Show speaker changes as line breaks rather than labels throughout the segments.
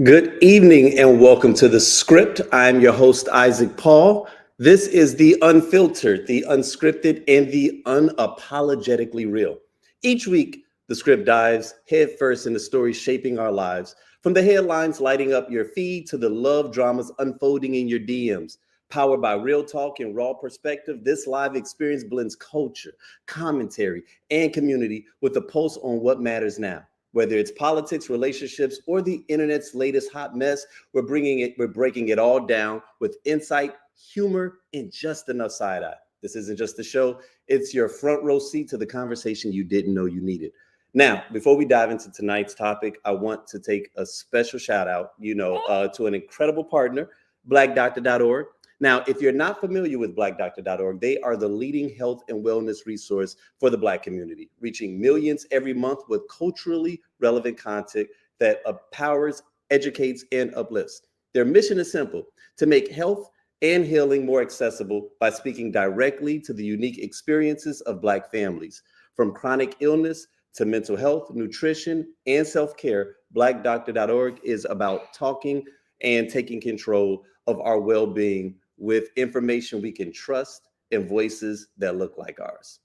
Good evening and welcome to the script. I'm your host, Isaac Paul. This is the Unfiltered, the Unscripted, and the Unapologetically Real. Each week, the script dives headfirst into stories shaping our lives, from the headlines lighting up your feed to the love dramas unfolding in your DMs. Powered by real talk and raw perspective, this live experience blends culture, commentary, and community with a pulse on what matters now. Whether it's politics, relationships, or the internet's latest hot mess, we're breaking it all down with insight, humor, and just enough side eye. This isn't just a show, it's your front row seat to the conversation you didn't know you needed. Now, before we dive into tonight's topic, I want to take a special shout out, to an incredible partner, blackdoctor.org. Now, if you're not familiar with blackdoctor.org, they are the leading health and wellness resource for the Black community, reaching millions every month with culturally relevant content that empowers, educates, and uplifts. Their mission is simple: to make health and healing more accessible by speaking directly to the unique experiences of Black families. From chronic illness to mental health, nutrition, and self-care, blackdoctor.org is about talking and taking control of our well-being with information we can trust and voices that look like ours.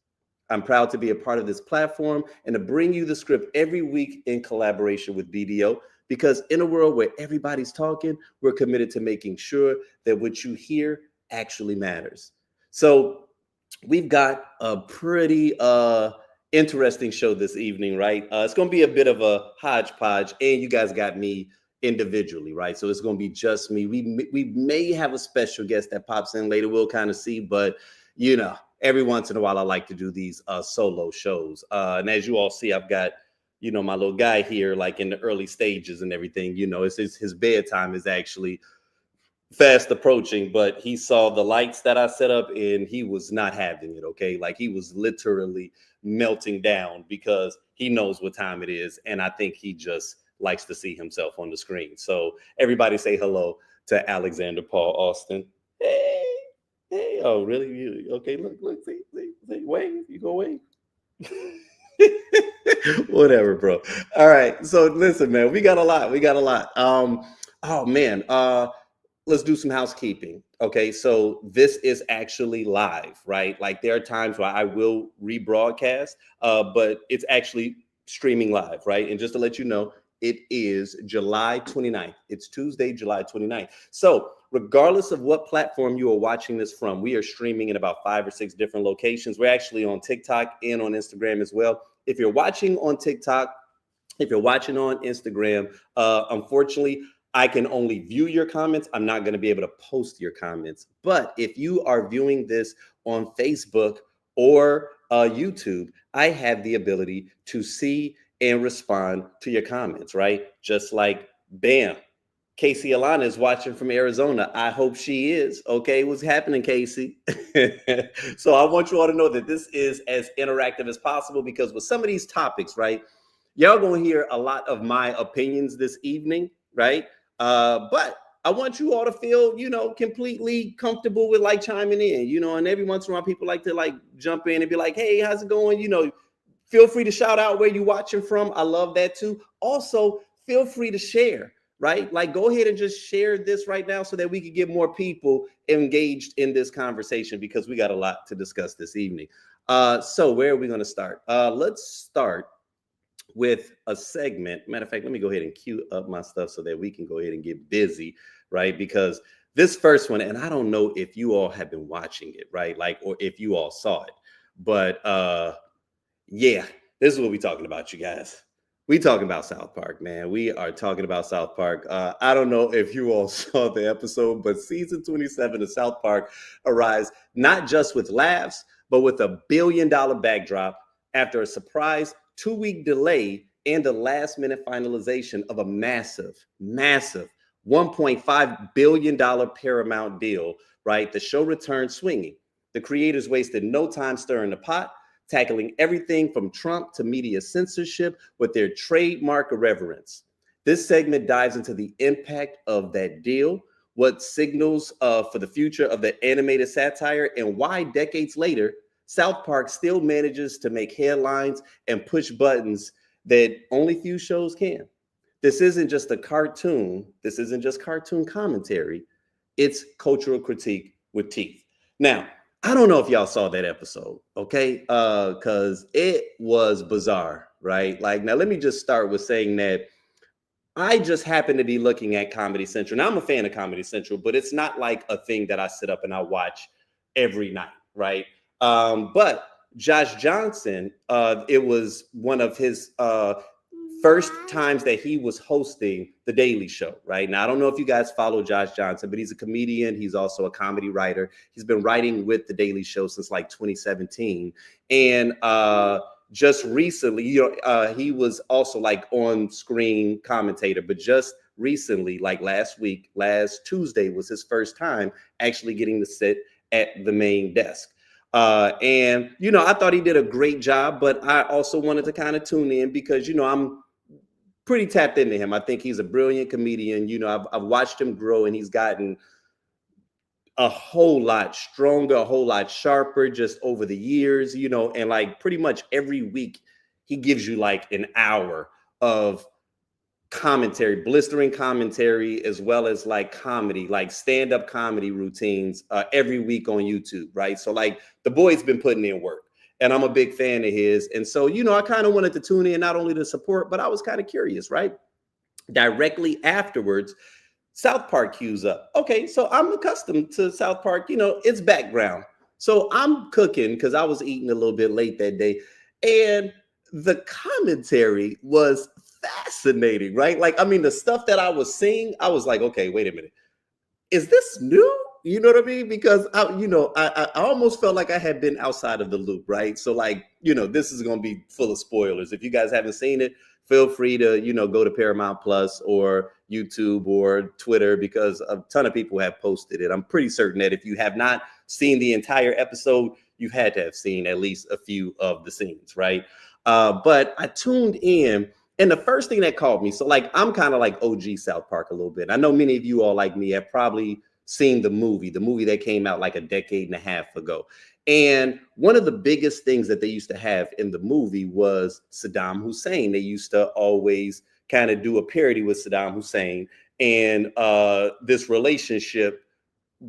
I'm proud to be a part of this platform and to bring you the script every week in collaboration with BDO, because in a world where everybody's talking, we're committed to making sure that what you hear actually matters. So we've got a pretty interesting show this evening, right? It's going to be a bit of a hodgepodge, and you guys got me individually, right? So it's going to be just me. We may have a special guest that pops in later. We'll kind of see, but every once in a while I like to do these solo shows. And as you all see, I've got my little guy here, like in the early stages and everything. It's his bedtime is actually fast approaching, but he saw the lights that I set up and he was not having it. Okay, like he was literally melting down because he knows what time it is, and I think he just likes to see himself on the screen. So everybody say hello to Alexander Paul Austin. Hey, oh, really? Okay, look, see, wave, you go wave. Whatever, bro. All right, so listen, man, we got a lot. Oh man, let's do some housekeeping. Okay, so this is actually live, right? Like there are times where I will rebroadcast, but it's actually streaming live, right? And just to let you know, it is July 29th. It's Tuesday, July 29th. So regardless of what platform you are watching this from, we are streaming in about 5 or 6 different locations. We're actually on TikTok and on Instagram as well. If you're watching on TikTok, if you're watching on Instagram, unfortunately, I can only view your comments. I'm not going to be able to post your comments. But if you are viewing this on Facebook or YouTube, I have the ability to see and respond to your comments, right? Just like, bam, Casey Alana is watching from Arizona. I hope she is. Okay, what's happening, Casey? So I want you all to know that this is as interactive as possible, because with some of these topics, right, y'all gonna hear a lot of my opinions this evening, right? But I want you all to feel, completely comfortable with like chiming in, and every once in a while people like to like jump in and be like, hey, how's it going? Feel free to shout out where you're watching from. I love that too. Also, feel free to share, right? Like go ahead and just share this right now so that we can get more people engaged in this conversation, because we got a lot to discuss this evening. So where are we going to start? Let's start with a segment. Matter of fact, let me go ahead and cue up my stuff so that we can go ahead and get busy, right? Because this first one, and I don't know if you all have been watching it, right? Like, or if you all saw it, but yeah, this is what we're talking about, you guys. We talking about South Park, man. We are talking about South Park. I don't know if you all saw the episode, but season 27 of South Park arrives not just with laughs, but with $1 billion backdrop after a surprise 2-week delay and the last minute finalization of a massive $1.5 billion Paramount deal, right? The show returned swinging. The creators wasted no time stirring the pot, tackling everything from Trump to media censorship with their trademark irreverence. This segment dives into the impact of that deal, what signals for the future of the animated satire, and why decades later, South Park still manages to make headlines and push buttons that only few shows can. This isn't just a cartoon. This isn't just cartoon commentary. It's cultural critique with teeth. Now, I don't know if y'all saw that episode, okay? Because it was bizarre, right? Like, now let me just start with saying that I just happen to be looking at Comedy Central. Now I'm a fan of Comedy Central, but it's not like a thing that I sit up and I watch every night, right? But Josh Johnson, it was one of his first times that he was hosting The Daily Show, right? Now, I don't know if you guys follow Josh Johnson, but he's a comedian. He's also a comedy writer. He's been writing with The Daily Show since like 2017. And just recently, he was also like on screen commentator, but just recently, like last Tuesday was his first time actually getting to sit at the main desk. And I thought he did a great job, but I also wanted to kind of tune in because, I'm pretty tapped into him. I think he's a brilliant comedian. I've watched him grow, and he's gotten a whole lot stronger, a whole lot sharper just over the years, and like pretty much every week he gives you like an hour of commentary, blistering commentary, as well as like comedy, like stand-up comedy routines every week on YouTube, right? So like the boy's been putting in work, and I'm a big fan of his. And so, I kind of wanted to tune in, not only to support, but I was kind of curious, right? Directly afterwards, South Park cues up. Okay, so I'm accustomed to South Park, it's background. So I'm cooking because I was eating a little bit late that day. And the commentary was fascinating, right? Like, I mean, the stuff that I was seeing, I was like, okay, wait a minute. Is this new? You know what I mean? Because I almost felt like I had been outside of the loop, right? So like, this is going to be full of spoilers. If you guys haven't seen it, feel free to, go to Paramount Plus or YouTube or Twitter, because a ton of people have posted it. I'm pretty certain that if you have not seen the entire episode, you've had to have seen at least a few of the scenes, right? But I tuned in, and the first thing that caught me, so like I'm kind of like OG South Park a little bit. I know many of you all like me have probably seen the movie that came out like a decade and a half ago. And one of the biggest things that they used to have in the movie was Saddam Hussein. They used to always kind of do a parody with Saddam Hussein and this relationship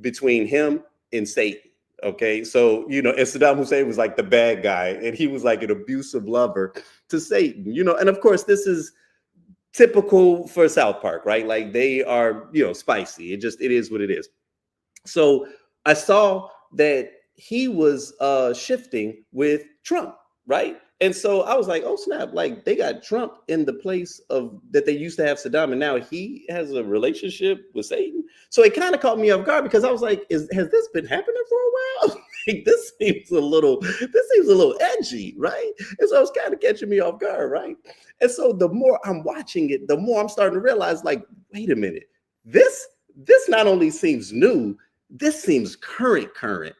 between him and Satan. Okay, so and Saddam Hussein was like the bad guy, and he was like an abusive lover to Satan. And of course, this is typical for South Park, right? Like they are, spicy. It is what it is. So I saw that he was shifting with Trump, right? And so I was like, oh snap, like they got Trump in the place of that they used to have Saddam, and now he has a relationship with Satan. So it kind of caught me off guard, because I was like, has this been happening for a while? Like, this seems a little edgy, right? And so it was kind of catching me off guard, right? And so the more I'm watching it, the more I'm starting to realize, like, wait a minute, this not only seems new, this seems current,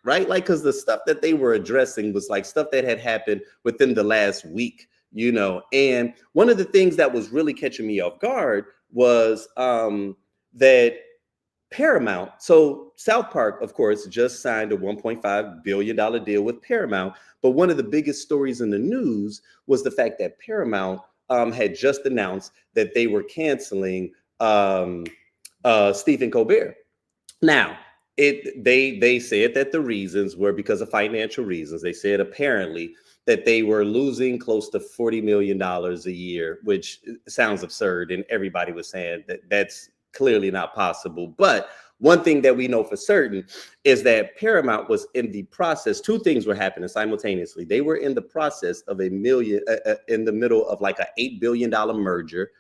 right? Like, because the stuff that they were addressing was like stuff that had happened within the last week, And one of the things that was really catching me off guard was that Paramount. So South Park, of course, just signed a $1.5 billion deal with Paramount. But one of the biggest stories in the news was the fact that Paramount had just announced that they were canceling Stephen Colbert. Now, they said that the reasons were because of financial reasons. They said apparently that they were losing close to $40 million a year, which sounds absurd. And everybody was saying that that's clearly not possible. But one thing that we know for certain is that Paramount was in the process. Two things were happening simultaneously. They were in the process of in the middle of like an $8 billion merger.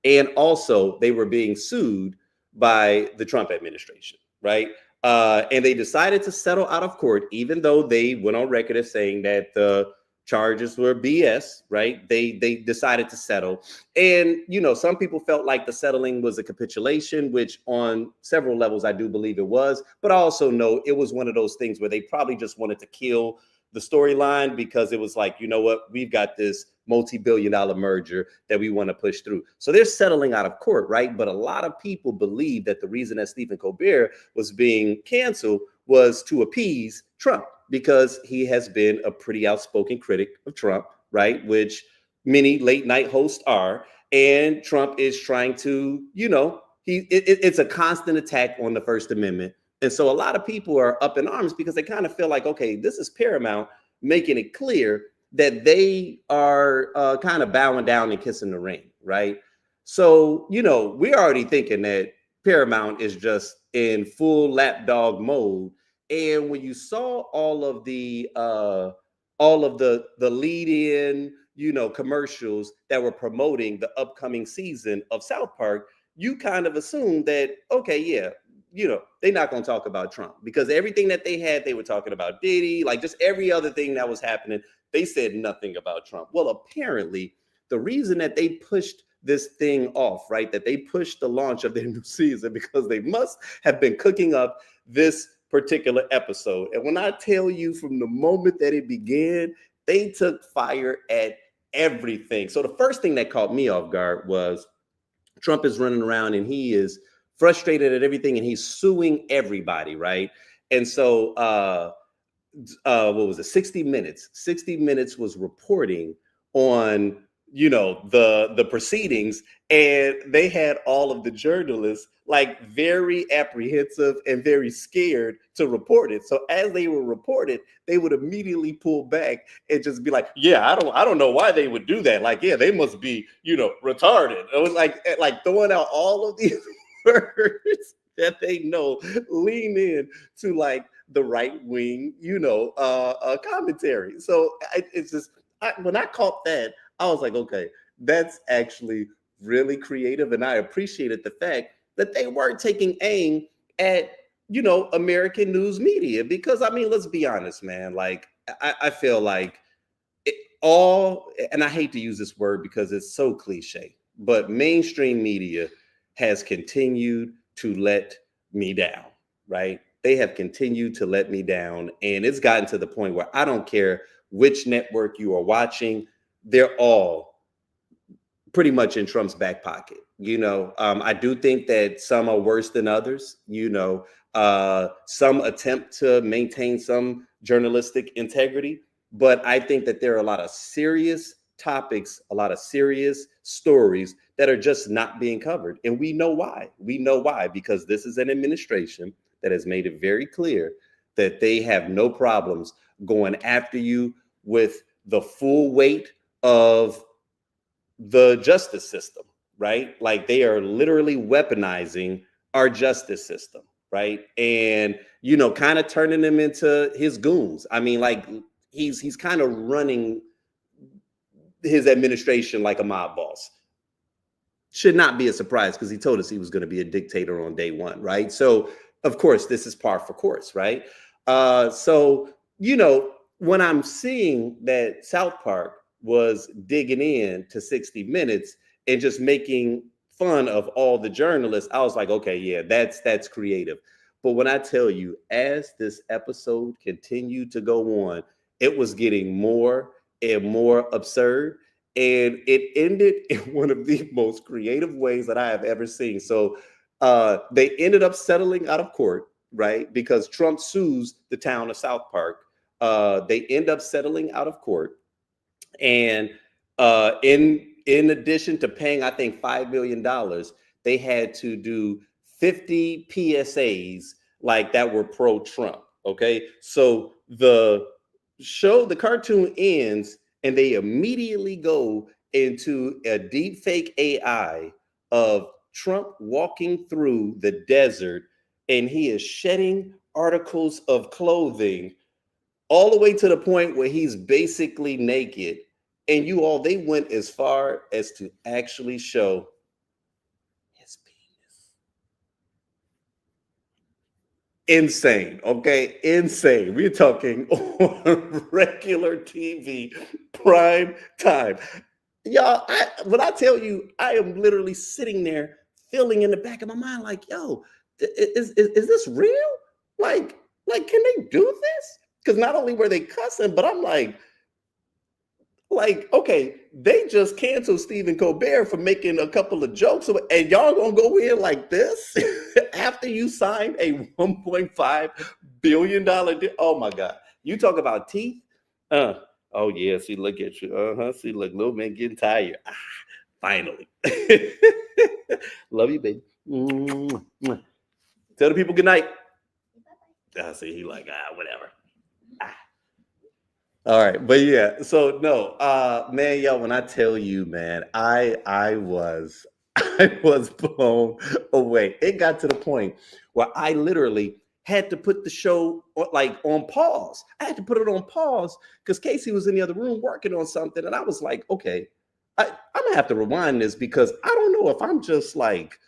And also they were being sued by the Trump administration, right? And they decided to settle out of court, even though they went on record as saying that the charges were BS, right? They decided to settle. And, some people felt like the settling was a capitulation, which on several levels, I do believe it was. But I also know it was one of those things where they probably just wanted to kill the storyline, because it was like, you know what, we've got this multi-billion-dollar merger that we want to push through. So they're settling out of court, right? But a lot of people believe that the reason that Stephen Colbert was being canceled was to appease Trump, because he has been a pretty outspoken critic of Trump, right? Which many late night hosts are. And Trump is trying to, it's a constant attack on the First Amendment. And so a lot of people are up in arms because they kind of feel like, okay, this is Paramount making it clear that they are kind of bowing down and kissing the ring, right? So, we're already thinking that Paramount is just in full lapdog mode. And when you saw all of the lead-in, commercials that were promoting the upcoming season of South Park, you kind of assume that, okay, yeah, they're not going to talk about Trump, because everything that they had, they were talking about Diddy, like just every other thing that was happening. They said nothing about Trump. Well, apparently, the reason that they pushed this thing off, right, that they pushed the launch of their new season, because they must have been cooking up this particular episode. And when I tell you, from the moment that it began, they took fire at everything. So the first thing that caught me off guard was Trump is running around and he is frustrated at everything and he's suing everybody, right? And so what was it, 60 Minutes was reporting on the proceedings, and they had all of the journalists like very apprehensive and very scared to report it. So as they were reported, they would immediately pull back and just be like, yeah, I don't know why they would do that, like, yeah, they must be retarded. It was like throwing out all of these words that they know lean in to like the right wing commentary. So it's just when I caught that, I was like, okay, that's actually really creative. And I appreciated the fact that they weren't taking aim at, American news media. Because, I mean, let's be honest, man. Like, I feel like and I hate to use this word because it's so cliche, but mainstream media has continued to let me down, right? They have continued to let me down. And it's gotten to the point where I don't care which network you are watching, they're all pretty much in Trump's back pocket. I do think that some are worse than others. Some attempt to maintain some journalistic integrity, but I think that there are a lot of serious topics, a lot of serious stories that are just not being covered. And we know why. Because this is an administration that has made it very clear that they have no problems going after you with the full weight of the justice system, right? Like, they are literally weaponizing our justice system, right? And, kind of turning them into his goons. I mean, like, he's kind of running his administration like a mob boss. Should not be a surprise, because he told us he was going to be a dictator on day one, right? So, of course, this is par for course, right? So, when I'm seeing that South Park was digging in to 60 Minutes and just making fun of all the journalists, I was like, okay, yeah, that's creative. But when I tell you, as this episode continued to go on, it was getting more and more absurd. And it ended in one of the most creative ways that I have ever seen. So they ended up settling out of court, right? Because Trump sues the town of South Park. They end up settling out of court. And in addition to paying, I think, $5 million, they had to do 50 PSAs like that were pro-Trump. Okay. So the cartoon ends, and they immediately go into a deep fake AI of Trump walking through the desert, and he is shedding articles of clothing all the way to the point where he's basically naked. And they went as far as to actually show his penis. Insane, okay? Insane. We're talking on regular TV, prime time. Y'all, when I tell you, I am literally sitting there feeling in the back of my mind like, yo, is this real? Like, can they do this? Because not only were they cussing, but I'm like, okay, they just canceled Stephen Colbert for making a couple of jokes, and y'all gonna go in like this after you signed a $1.5 billion deal? Oh my God. You talk about teeth? Oh yeah, see, look at you. See, look, little man getting tired. Finally. Love you, baby. Tell the people good night. I see he like, whatever. All right, but yeah, so no, man, yo, when I tell you, man, I was I was blown away. It got to the point where I literally had to put the show like on pause. I had to put it on pause because Casey was in the other room working on something, and I was like, okay, I'm gonna have to rewind this because I don't know if I'm just like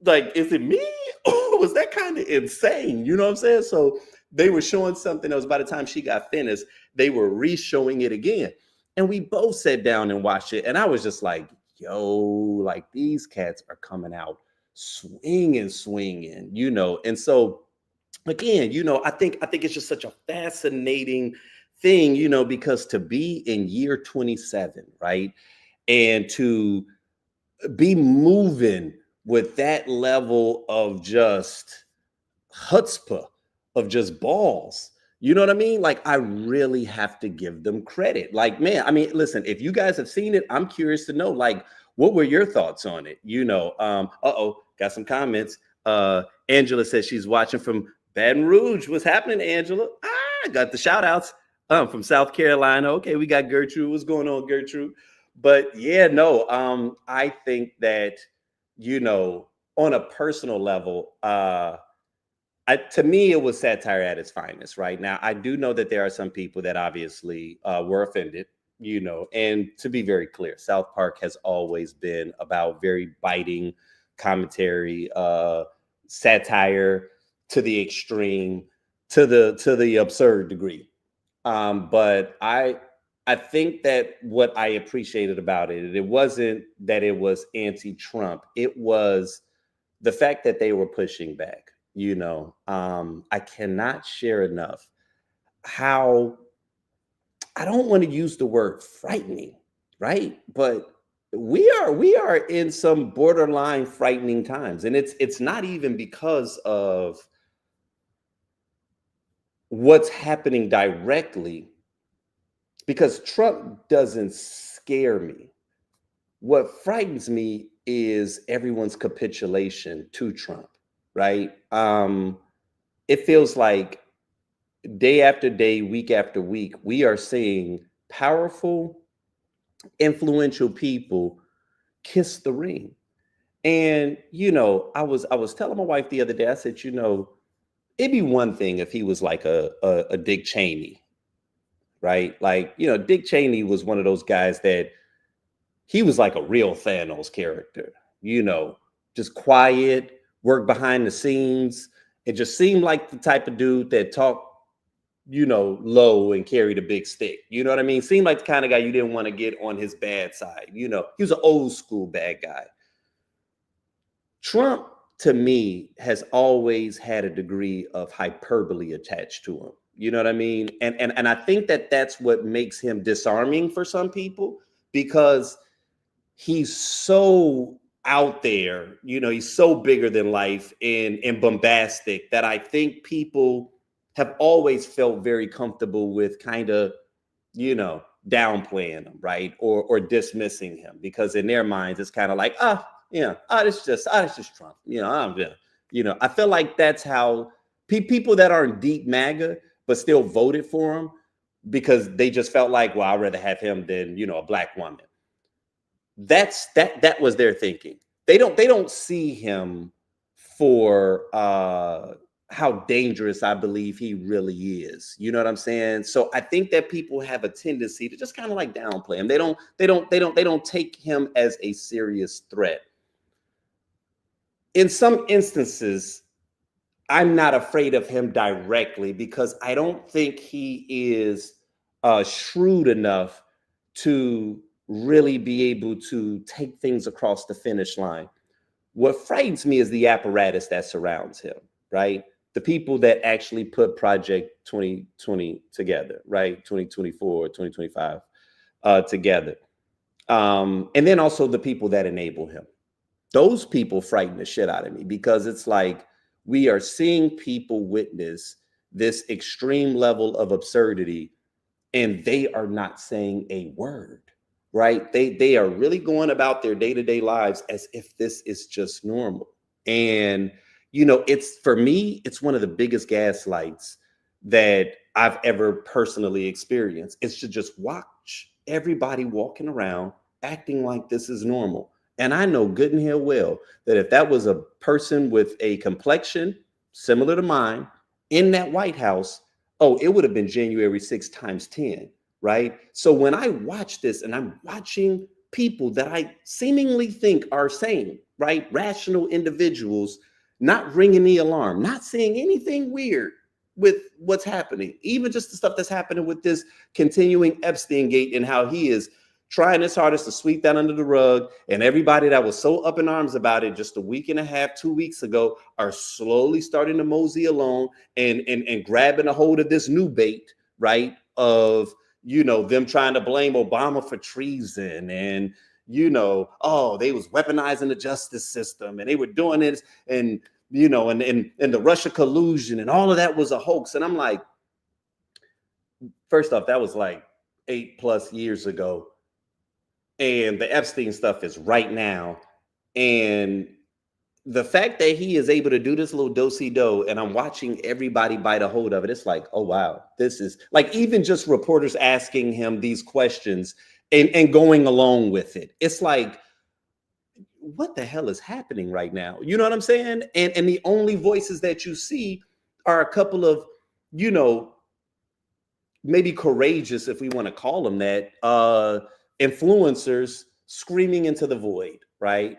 is it me or was that kind of insane? You know what I'm saying? So they were showing something that was by the time she got finished, they were re-showing it again. And we both sat down and watched it. And I was just like, yo, like these cats are coming out swinging, you know. And so again, you know, I think it's just such a fascinating thing, you know, because to be in year 27, right? And to be moving with that level of just chutzpah, of just balls. You know what I mean? Like, I really have to give them credit. Like, man, I mean, listen, if you guys have seen it, I'm curious to know, like, what were your thoughts on it? You know, got some comments. Angela says she's watching from Baton Rouge. What's happening, Angela? Got the shout outs from South Carolina. Okay, we got Gertrude. What's going on, Gertrude? But yeah, no, I think that, you know, on a personal level, to me, it was satire at its finest. Right now, I do know that there are some people that obviously were offended, you know, and to be very clear, South Park has always been about very biting commentary, satire to the extreme, to the absurd degree. But I think that what I appreciated about it wasn't that it was anti-Trump. It was the fact that they were pushing back. You know, I cannot share enough how I don't want to use the word frightening, right? But we are in some borderline frightening times, and it's not even because of what's happening directly, because Trump doesn't scare me. What frightens me is everyone's capitulation to Trump, right? It feels like day after day, week after week, we are seeing powerful, influential people kiss the ring. And you know, I was telling my wife the other day, I said, you know, it'd be one thing if he was like a Dick Cheney, right? Like, you know, Dick Cheney was one of those guys that he was like a real Thanos character, you know, just quiet, work behind the scenes. It just seemed like the type of dude that talked, you know, low and carried a big stick. You know what I mean? Seemed like the kind of guy you didn't want to get on his bad side. You know, he was an old school bad guy. Trump, to me, has always had a degree of hyperbole attached to him. You know what I mean? And I think that that's what makes him disarming for some people, because he's so out there, you know, he's so bigger than life and bombastic that I think people have always felt very comfortable with kind of, you know, downplaying him, right? Or dismissing him, because in their minds it's kind of like, yeah, it's just Trump. You know, I feel like that's how people that aren't deep MAGA but still voted for him because they just felt like, well, I'd rather have him than, you know, a black woman. That was their thinking. They don't see him for how dangerous I believe he really is. You know what I'm saying? So I think that people have a tendency to just kind of like downplay him. They don't take him as a serious threat. In some instances, I'm not afraid of him directly because I don't think he is shrewd enough to really be able to take things across the finish line. What frightens me is the apparatus that surrounds him, right? The people that actually put Project 2020 together, right? 2024, 2025 together. And then also the people that enable him. Those people frighten the shit out of me because it's like we are seeing people witness this extreme level of absurdity and they are not saying a word, right? They are really going about their day-to-day lives as if this is just normal. And it's, for me, it's one of the biggest gaslights that I've ever personally experienced. It's to just watch everybody walking around acting like this is normal. And I know good and hell well that if that was a person with a complexion similar to mine in that White House, oh, it would have been January 6 times 10, right? So when I watch this and I'm watching people that I seemingly think are sane, right? Rational individuals, not ringing the alarm, not seeing anything weird with what's happening, even just the stuff that's happening with this continuing Epstein gate and how he is trying his hardest to sweep that under the rug. And everybody that was so up in arms about it just a week and a half, 2 weeks ago, are slowly starting to mosey along and grabbing a hold of this new bait, right? Of, them trying to blame Obama for treason and, oh, they was weaponizing the justice system and they were doing this and, and the Russia collusion and all of that was a hoax. And I'm like, first off, that was like 8+ years ago. And the Epstein stuff is right now. And the fact that he is able to do this little do-si-do and I'm watching everybody bite a hold of it, it's like, oh, wow, this is like even just reporters asking him these questions and going along with it. It's like, what the hell is happening right now? You know what I'm saying? And the only voices that you see are a couple of, maybe courageous, if we want to call them that, influencers screaming into the void, right?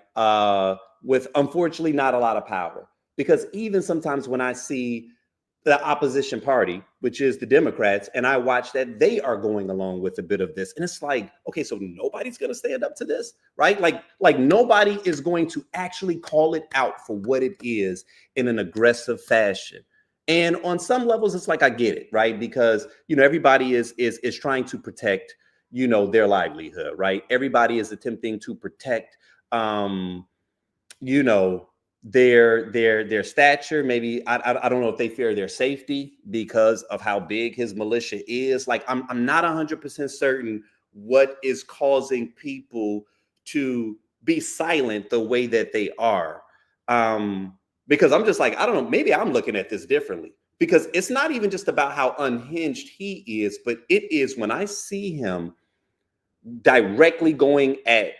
With unfortunately not a lot of power. Because even sometimes when I see the opposition party, which is the Democrats, and I watch that they are going along with a bit of this, and it's like, okay, so nobody's going to stand up to this, right? Like nobody is going to actually call it out for what it is in an aggressive fashion. And on some levels, it's like I get it, right? Because everybody is trying to protect their livelihood, right? Everybody is attempting to protect their stature. Maybe I don't know if they fear their safety because of how big his militia is. Like I'm not 100% certain what is causing people to be silent the way that they are. Because I'm just like, I don't know, maybe I'm looking at this differently, because it's not even just about how unhinged he is, but it is when I see him directly going at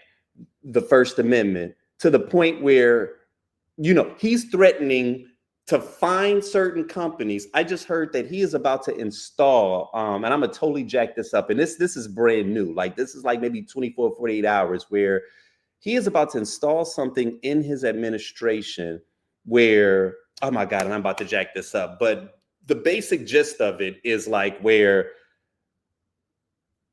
the First Amendment to the point where, he's threatening to find certain companies. I just heard that he is about to install, and I'm gonna totally jack this up. And this is brand new. Like this is like maybe 24, 48 hours where he is about to install something in his administration where, oh my God, and I'm about to jack this up. But the basic gist of it is like where,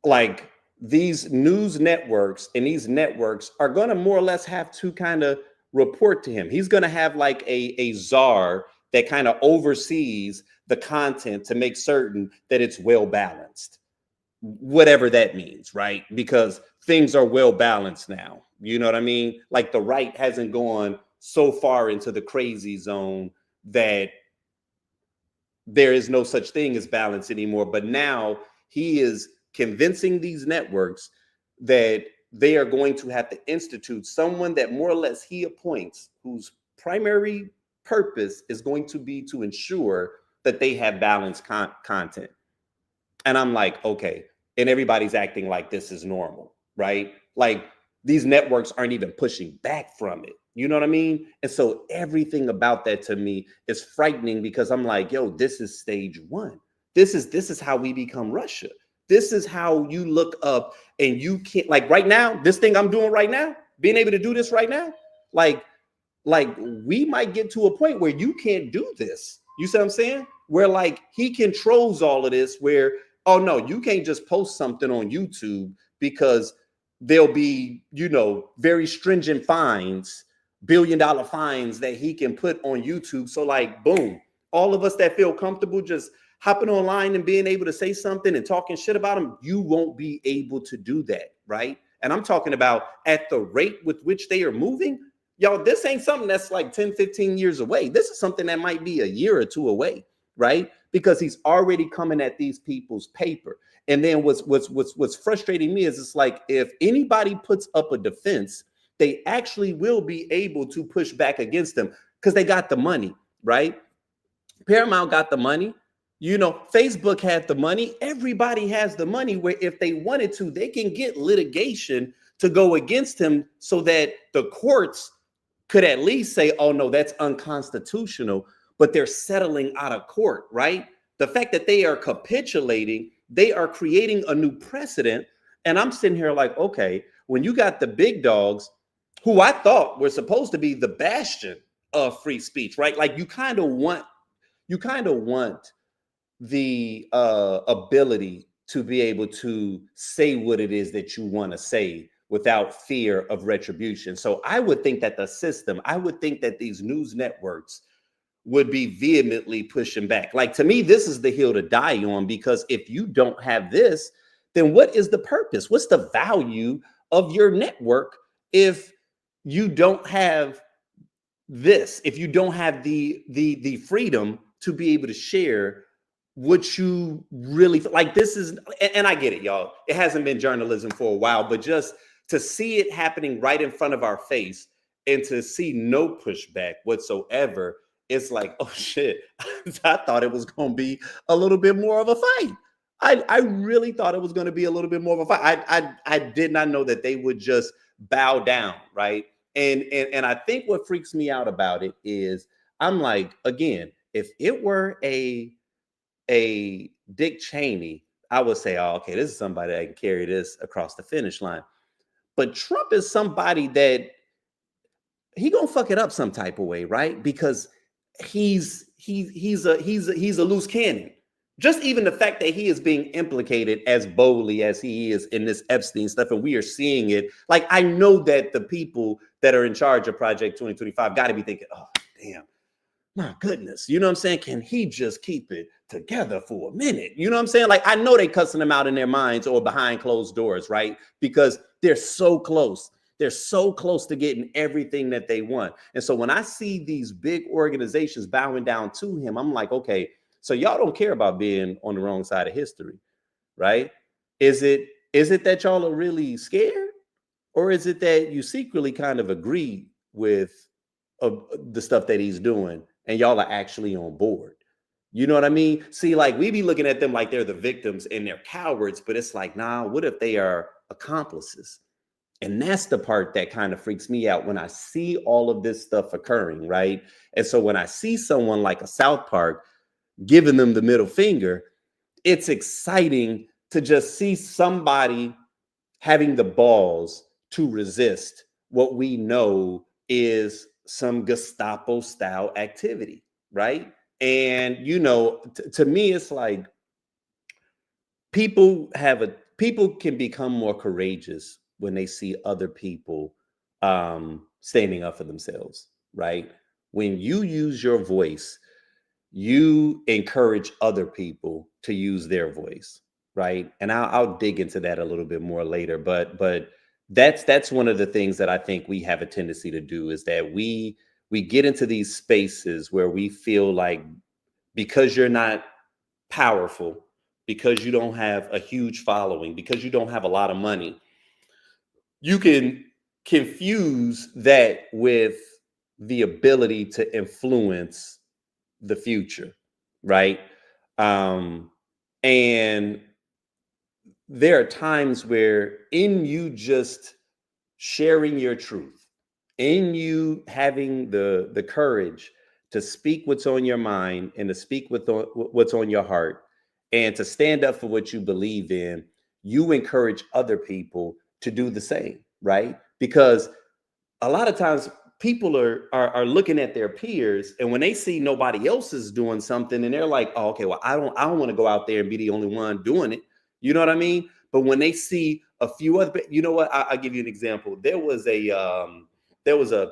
like, these news networks and these networks are going to more or less have to kind of report to him. He's going to have like a czar that kind of oversees the content to make certain that it's well balanced, whatever that means, right? Because things are well balanced now. You know what I mean? Like the right hasn't gone so far into the crazy zone that there is no such thing as balance anymore. But now he is convincing these networks that they are going to have to institute someone that more or less he appoints, whose primary purpose is going to be to ensure that they have balanced content. And I'm like, okay. And everybody's acting like this is normal, right? Like these networks aren't even pushing back from it. You know what I mean? And so everything about that to me is frightening, because I'm like, yo, this is stage one. This is how we become Russia. This is how you look up and you can't, like right now, this thing I'm doing right now, being able to do this right now, like we might get to a point where you can't do this. You see what I'm saying? Where like he controls all of this, where, oh no, you can't just post something on YouTube because there'll be, very stringent fines, billion-dollar fines that he can put on YouTube. So like, boom, all of us that feel comfortable just hopping online and being able to say something and talking shit about him, you won't be able to do that, right? And I'm talking about at the rate with which they are moving, y'all, this ain't something that's like 10, 15 years away. This is something that might be a year or two away, right? Because he's already coming at these people's paper. And then what's frustrating me is it's like if anybody puts up a defense, they actually will be able to push back against them because they got the money, right? Paramount got the money. Facebook had the money. Everybody has the money where if they wanted to, they can get litigation to go against him so that the courts could at least say, oh, no, that's unconstitutional, but they're settling out of court, right? The fact that they are capitulating, they are creating a new precedent. And I'm sitting here like, okay, when you got the big dogs who I thought were supposed to be the bastion of free speech, right? Like you kind of want the ability to be able to say what it is that you want to say without fear of retribution. So I would think that I would think that these news networks would be vehemently pushing back. Like to me, this is the hill to die on, because if you don't have this, then what is the purpose? What's the value of your network if you don't have this, if you don't have the freedom to be able to share what you really like? This is, and I get it, y'all, it hasn't been journalism for a while, but just to see it happening right in front of our face and to see no pushback whatsoever, it's like, oh shit, I thought it was going to be a little bit more of a fight. I really thought it was going to be a little bit more of a fight. I did not know that they would just bow down, right? And I think what freaks me out about it is I'm like, again, if it were a Dick Cheney, I would say, oh, okay, this is somebody that can carry this across the finish line. But Trump is somebody that he gonna fuck it up some type of way, right? Because he's a loose cannon. Just even the fact that he is being implicated as boldly as he is in this Epstein stuff, and we are seeing it. Like, I know that the people that are in charge of Project 2025 got to be thinking, oh, damn, my goodness, you know what I'm saying? Can he just keep it together for a minute? You know what I'm saying? Like, I know they cussing them out in their minds or behind closed doors, right? Because they're so close. They're so close to getting everything that they want. And so when I see these big organizations bowing down to him, I'm like, okay, so y'all don't care about being on the wrong side of history, right? Is it that y'all are really scared? Or is it that you secretly kind of agree with the stuff that he's doing and y'all are actually on board? You know what I mean? See, like, we be looking at them like they're the victims and they're cowards, but it's like, nah, what if they are accomplices? And that's the part that kind of freaks me out when I see all of this stuff occurring, right? And so when I see someone like a South Park giving them the middle finger, it's exciting to just see somebody having the balls to resist what we know is some Gestapo style activity, right? And, to me, it's like people can become more courageous when they see other people standing up for themselves, right? When you use your voice, you encourage other people to use their voice, right? And I'll dig into that a little bit more later, but that's one of the things that I think we have a tendency to do, is that we get into these spaces where we feel like, because you're not powerful, because you don't have a huge following, because you don't have a lot of money, you can confuse that with the ability to influence the future, right? And there are times where, in you just sharing your truth, in you having the courage to speak what's on your mind and to speak what's on your heart and to stand up for what you believe in, you encourage other people to do the same, right? Because a lot of times people are looking at their peers, and when they see nobody else is doing something, and they're like, oh, okay, well, I don't want to go out there and be the only one doing it. You know what I mean? But when they see a few other, you know what? I'll give you an example. There was a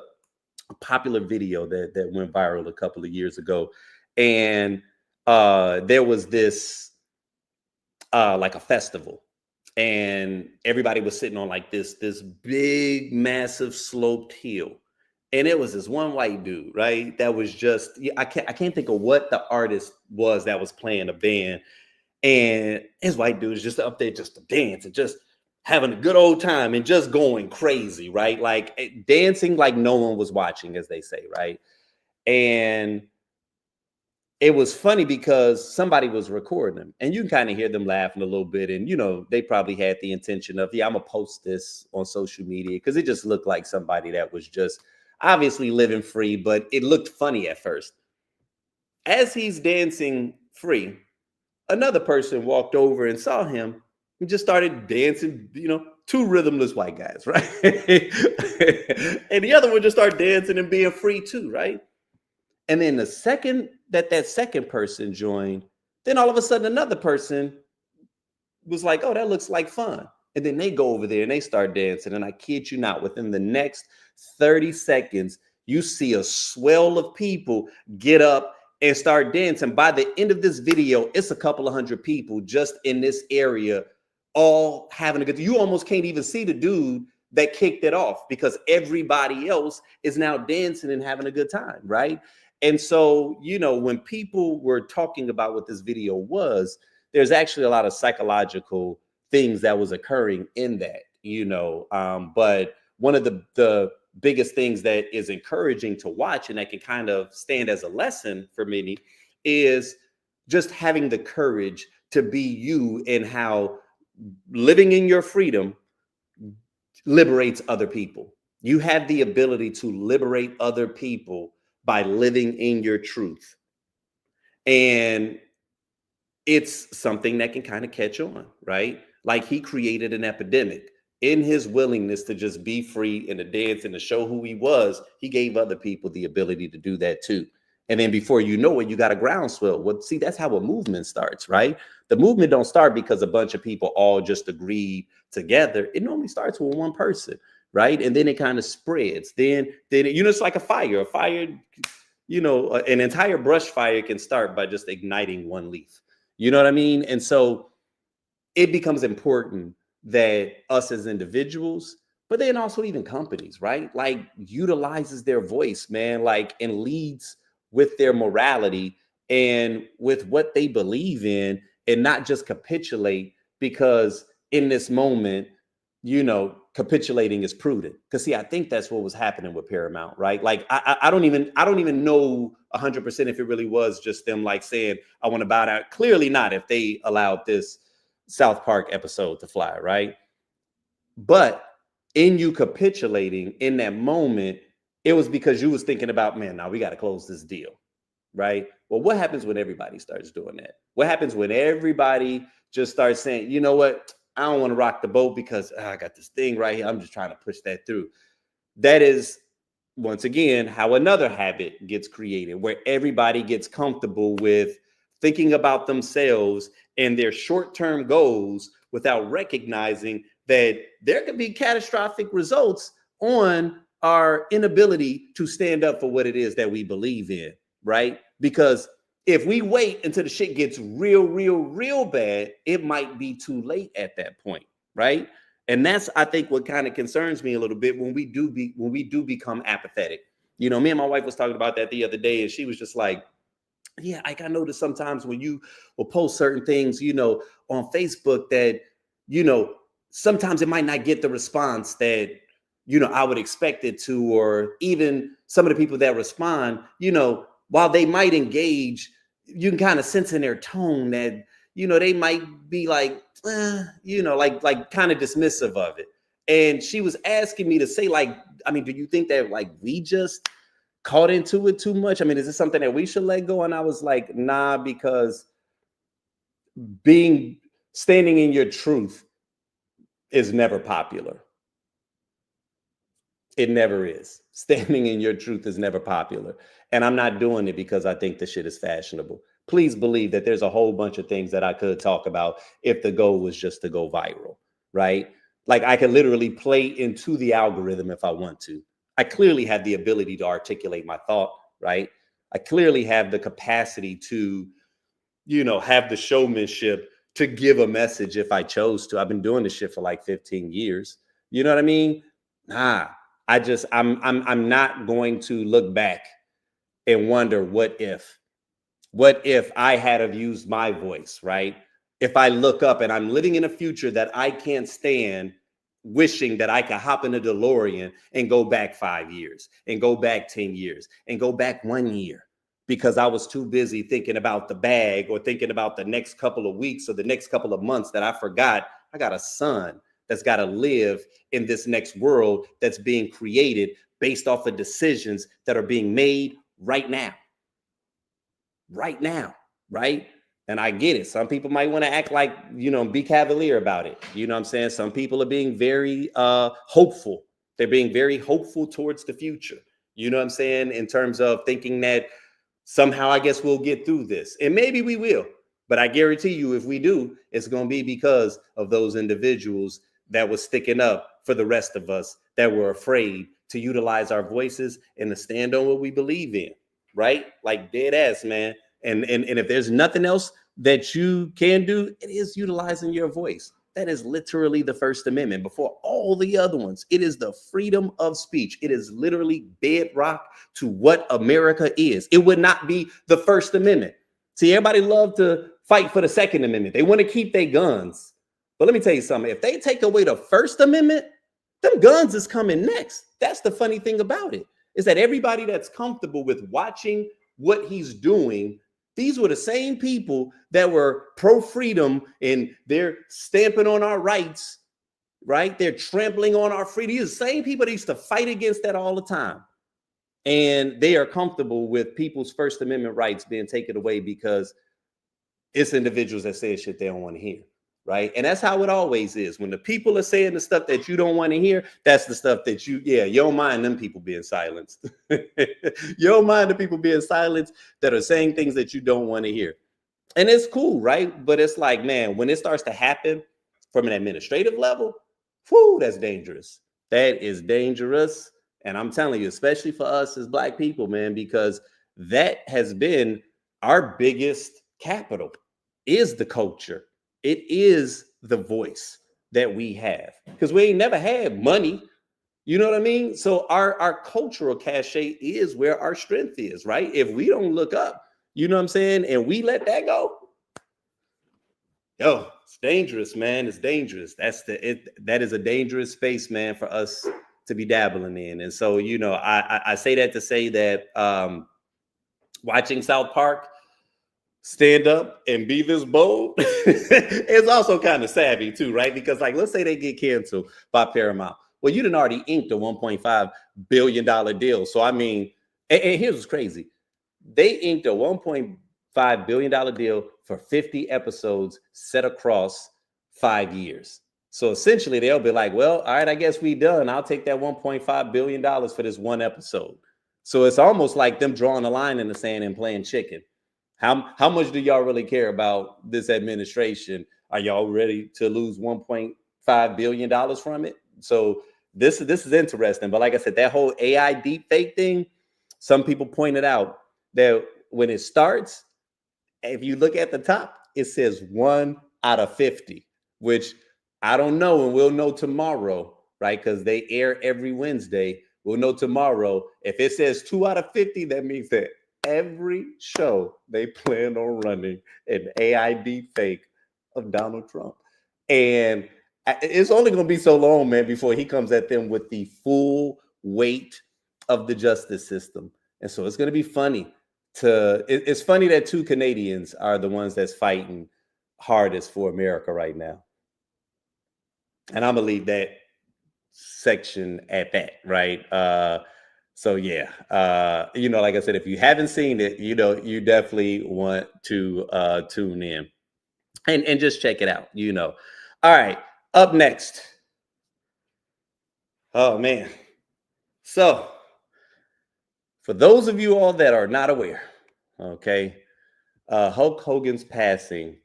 popular video that went viral a couple of years ago, and there was this like a festival, and everybody was sitting on like this big massive sloped hill, and it was this one white dude, right? That was just, I can't think of what the artist was that was playing a band, And his white dude is just up there just to dance and just having a good old time and just going crazy, right? Like dancing like no one was watching, as they say, right? And it was funny because somebody was recording them and you can kind of hear them laughing a little bit. And, they probably had the intention of, yeah, I'm going to post this on social media because it just looked like somebody that was just obviously living free, but it looked funny at first. As he's dancing free, another person walked over and saw him and just started dancing, two rhythmless white guys, right? And the other one just started dancing and being free too, right? And then the second that second person joined, then all of a sudden another person was like, oh, that looks like fun. And then they go over there and they start dancing. And I kid you not, within the next 30 seconds, you see a swell of people get up and start dancing. By the end of this video, it's a couple of hundred people just in this area, all having a good time. You almost can't even see the dude that kicked it off because everybody else is now dancing and having a good time, right? And so, when people were talking about what this video was, there's actually a lot of psychological things that was occurring in that, but one of the biggest things that is encouraging to watch and that can kind of stand as a lesson for many is just having the courage to be you and how living in your freedom liberates other people. You have the ability to liberate other people by living in your truth. And it's something that can kind of catch on, right? Like he created an epidemic in his willingness to just be free and to dance and to show who he was. He gave other people the ability to do that too. And then before you know it, you got a groundswell. Well, see, that's how a movement starts, right? The movement don't start because a bunch of people all just agreed together. It normally starts with one person, right? And then it kind of spreads. Then it's like a fire. A fire, an entire brush fire can start by just igniting one leaf. You know what I mean? And so it becomes important that us as individuals, but then also even companies, right? Like utilizes their voice, man, like and leads with their morality and with what they believe in and not just capitulate because in this moment, capitulating is prudent. Because see, I think that's what was happening with Paramount, right? Like I don't even know 100% if it really was just them like saying, I want to bow down. Clearly not if they allowed this South Park episode to fly, right? But in you capitulating in that moment, it was because you was thinking about, man, now we got to close this deal, right? Well, what happens when everybody starts doing that? What happens when everybody just starts saying, you know what? I don't want to rock the boat because I got this thing right here. I'm just trying to push that through. That is, once again, how another habit gets created, where everybody gets comfortable with thinking about themselves and their short-term goals without recognizing that there could be catastrophic results on our inability to stand up for what it is that we believe in, right? Because if we wait until the shit gets real bad, it might be too late at that point, right? And that's, I think, what kind of concerns me a little bit when we do become apathetic. Me and my wife was talking about that the other day, and she was just like, yeah, I noticed sometimes when you will post certain things, on Facebook that, sometimes it might not get the response that, I would expect it to, or even some of the people that respond, while they might engage, you can kind of sense in their tone that, they might be like, like kind of dismissive of it. And she was asking me to say, like, I mean, do you think that like we just caught into it too much? I mean, is this something that we should let go? And I was like, nah, because standing in your truth is never popular. It never is. Standing in your truth is never popular. And I'm not doing it because I think the shit is fashionable. Please believe that there's a whole bunch of things that I could talk about if the goal was just to go viral, right? Like I could literally play into the algorithm if I want to. I clearly have the ability to articulate my thought, right? I clearly have the capacity to, have the showmanship to give a message if I chose to. I've been doing this shit for like 15 years. You know what I mean? Nah. I'm not going to look back and wonder what if I had have used my voice, right? if I look up and I'm living in a future that I can't stand, wishing that I could hop in a DeLorean and go back 5 years and go back 10 years and go back 1 year because I was too busy thinking about the bag or thinking about the next couple of weeks or the next couple of months that I forgot I got a son that's got to live in this next world that's being created based off of decisions that are being made right now. Right now, right? And I get it. Some people might want to act like, be cavalier about it. You know what I'm saying? Some people are being very hopeful. They're being very hopeful towards the future. You know what I'm saying? In terms of thinking that somehow, I guess we'll get through this. And maybe we will. But I guarantee you, if we do, it's going to be because of those individuals that were sticking up for the rest of us, that were afraid to utilize our voices and to stand on what we believe in. Right? Like dead ass, man. And if there's nothing else that you can do, it is utilizing your voice. That is literally the First Amendment before all the other ones. It is the freedom of speech. It is literally bedrock to what America is. It would not be the First Amendment. See, everybody love to fight for the Second Amendment. They want to keep their guns. But let me tell you something. If they take away the First Amendment, them guns is coming next. That's the funny thing about it, is that everybody that's comfortable with watching what he's doing, these were the same people that were pro-freedom and they're stamping on our rights, right? They're trampling on our freedom. These are the same people that used to fight against that all the time. And they are comfortable with people's First Amendment rights being taken away because it's individuals that say shit they don't want to hear. Right. And that's how it always is. When the people are saying the stuff that you don't want to hear, that's the stuff that you don't mind them people being silenced. You don't mind the people being silenced that are saying things that you don't want to hear. And it's cool, right? But it's like, man, when it starts to happen from an administrative level, whoo, that's dangerous. That is dangerous. And I'm telling you, especially for us as Black people, man, because that has been our biggest capital, is the culture. It is the voice that we have, because we ain't never had money. You know what I mean? So our cultural cachet is where our strength is, right? If we don't look up, you know what I'm saying, and we let that go, yo, it's dangerous, man. It's dangerous. That is a dangerous space, man, for us to be dabbling in. And so, I say that to say that watching South Park stand up and be this bold it's also kind of savvy too, right? Because like, let's say they get canceled by Paramount. Well, you done already inked a $1.5 billion deal. So I mean, and here's what's crazy. They inked a $1.5 billion deal for 50 episodes set across 5 years. So essentially they'll be like, well, all right, I guess we done. I'll take that $1.5 billion for this one episode. So it's almost like them drawing a line in the sand and playing chicken. How much do y'all really care about this administration? Are y'all ready to lose $1.5 billion from it? So this is interesting. But like I said, that whole AI deepfake thing, some people pointed out that when it starts, if you look at the top, it says 1 out of 50, which I don't know, and we'll know tomorrow, right? Because they air every Wednesday. We'll know tomorrow. If it says 2 out of 50, that means that every show they plan on running an AI deepfake of Donald Trump. And it's only going to be so long, man, before he comes at them with the full weight of the justice system. And so it's going to be funny. It's funny that 2 Canadians are the ones that's fighting hardest for America right now. And I'm going to leave that section at that, right? So yeah, like I said, if you haven't seen it, you definitely want to tune in and just check it out. All right, up next. Oh man. So for those of you all that are not aware, okay, Hulk Hogan's passing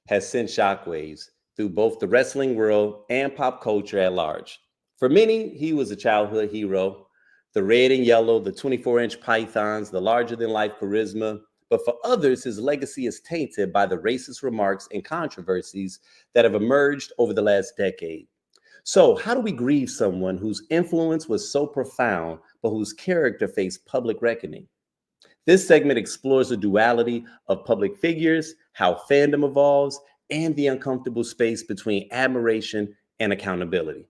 has sent shockwaves through both the wrestling world and pop culture at large. For many, he was a childhood hero. The red and yellow, the 24-inch pythons, the larger-than-life charisma. But for others, his legacy is tainted by the racist remarks and controversies that have emerged over the last decade. So how do we grieve someone whose influence was so profound, but whose character faced public reckoning? This segment explores the duality of public figures, how fandom evolves, and the uncomfortable space between admiration and accountability.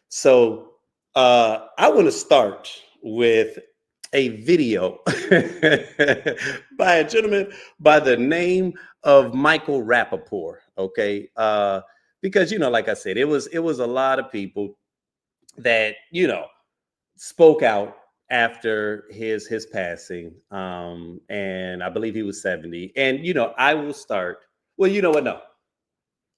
So I want to start with a video by a gentleman by the name of Michael Rappaport. Okay, because like I said, it was a lot of people that spoke out after his passing, and I believe he was 70. And I will start. Well, you know what? No,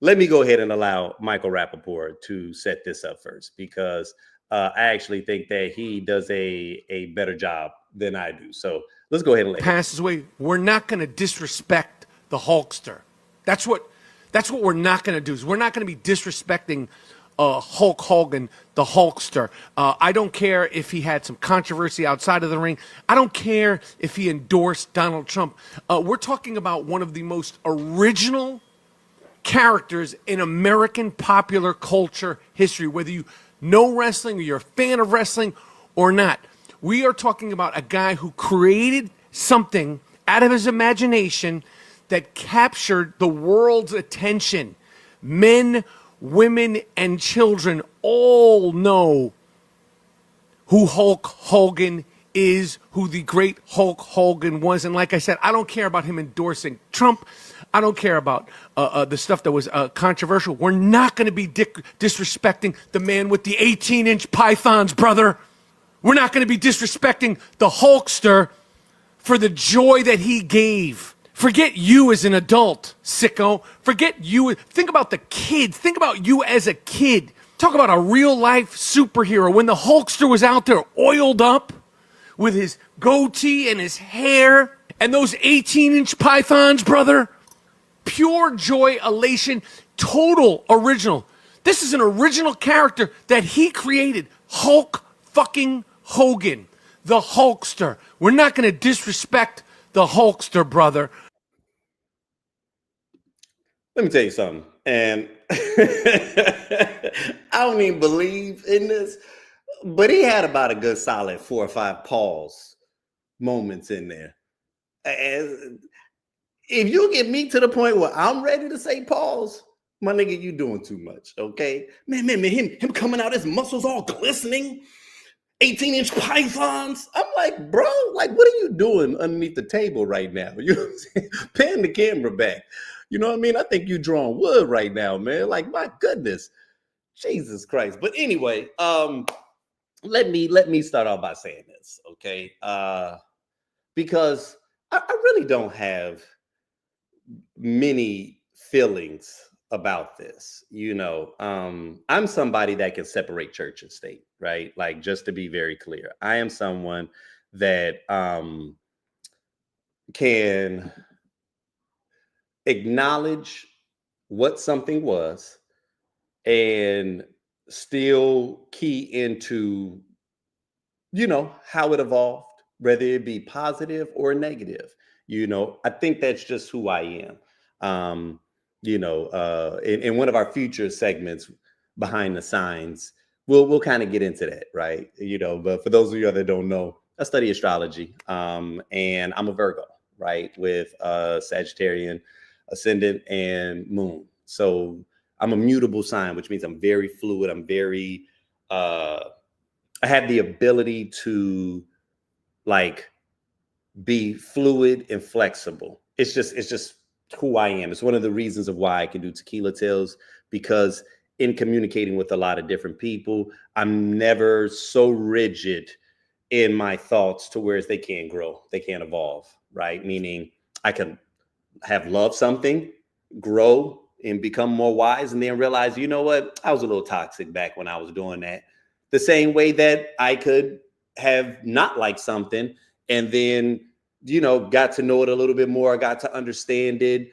let me go ahead and allow Michael Rappaport to set this up first, because I actually think that he does a better job than I do. So let's go ahead and let him.
Passes away. We're not going to disrespect the Hulkster. That's what we're not going to do. Is we're not going to be disrespecting Hulk Hogan, the Hulkster. I don't care if he had some controversy outside of the ring. I don't care if he endorsed Donald Trump. We're talking about one of the most original characters in American popular culture history, whether you know wrestling or you're a fan of wrestling or not. We are talking about a guy who created something out of his imagination that captured the world's attention. Men, women, and children all know who Hulk Hogan is, who the great Hulk Hogan was. And like I said, I don't care about him endorsing Trump. I don't care about the stuff that was controversial. We're not going to be disrespecting the man with the 18-inch pythons, brother. We're not going to be disrespecting the Hulkster for the joy that he gave. Forget you as an adult, sicko. Forget you. Think about the kids. Think about you as a kid. Talk about a real-life superhero. When the Hulkster was out there oiled up with his goatee and his hair and those 18-inch pythons, brother. Pure joy, elation, total original. This is an original character that he created. Hulk fucking Hogan, the Hulkster. We're not going to disrespect the Hulkster, brother.
Let me tell you something. And I don't even believe in this, but he had about a good solid 4 or 5 pause moments in there. And if you get me to the point where I'm ready to say pause, my nigga, you doing too much, okay? Man, him coming out, his muscles all glistening, 18-inch pythons. I'm like, bro, like, what are you doing underneath the table right now? You know what I'm saying? Pan the camera back. You know what I mean? I think you drawing wood right now, man. Like, my goodness. Jesus Christ. But anyway, let me start off by saying this, okay? Because I really don't have many feelings about this. I'm somebody that can separate church and state, right? Like, just to be very clear, I am someone that can acknowledge what something was and still key into how it evolved, whether it be positive or negative. I think that's just who I am. In one of our future segments, Behind the Signs, we'll kind of get into that, right? But for those of you that don't know, I study astrology, and I'm a Virgo, right, with Sagittarian ascendant and moon. So I'm a mutable sign, which means I'm very fluid. I'm very I have the ability to like be fluid and flexible. It's just who I am. It's one of the reasons of why I can do Tequila Tales, because in communicating with a lot of different people, I'm never so rigid in my thoughts to where they can't grow, they can't evolve, right? Meaning I can have loved something, grow and become more wise, and then realize, you know what, I was a little toxic back when I was doing that. The same way that I could have not liked something and then, got to know it a little bit more, got to understand it,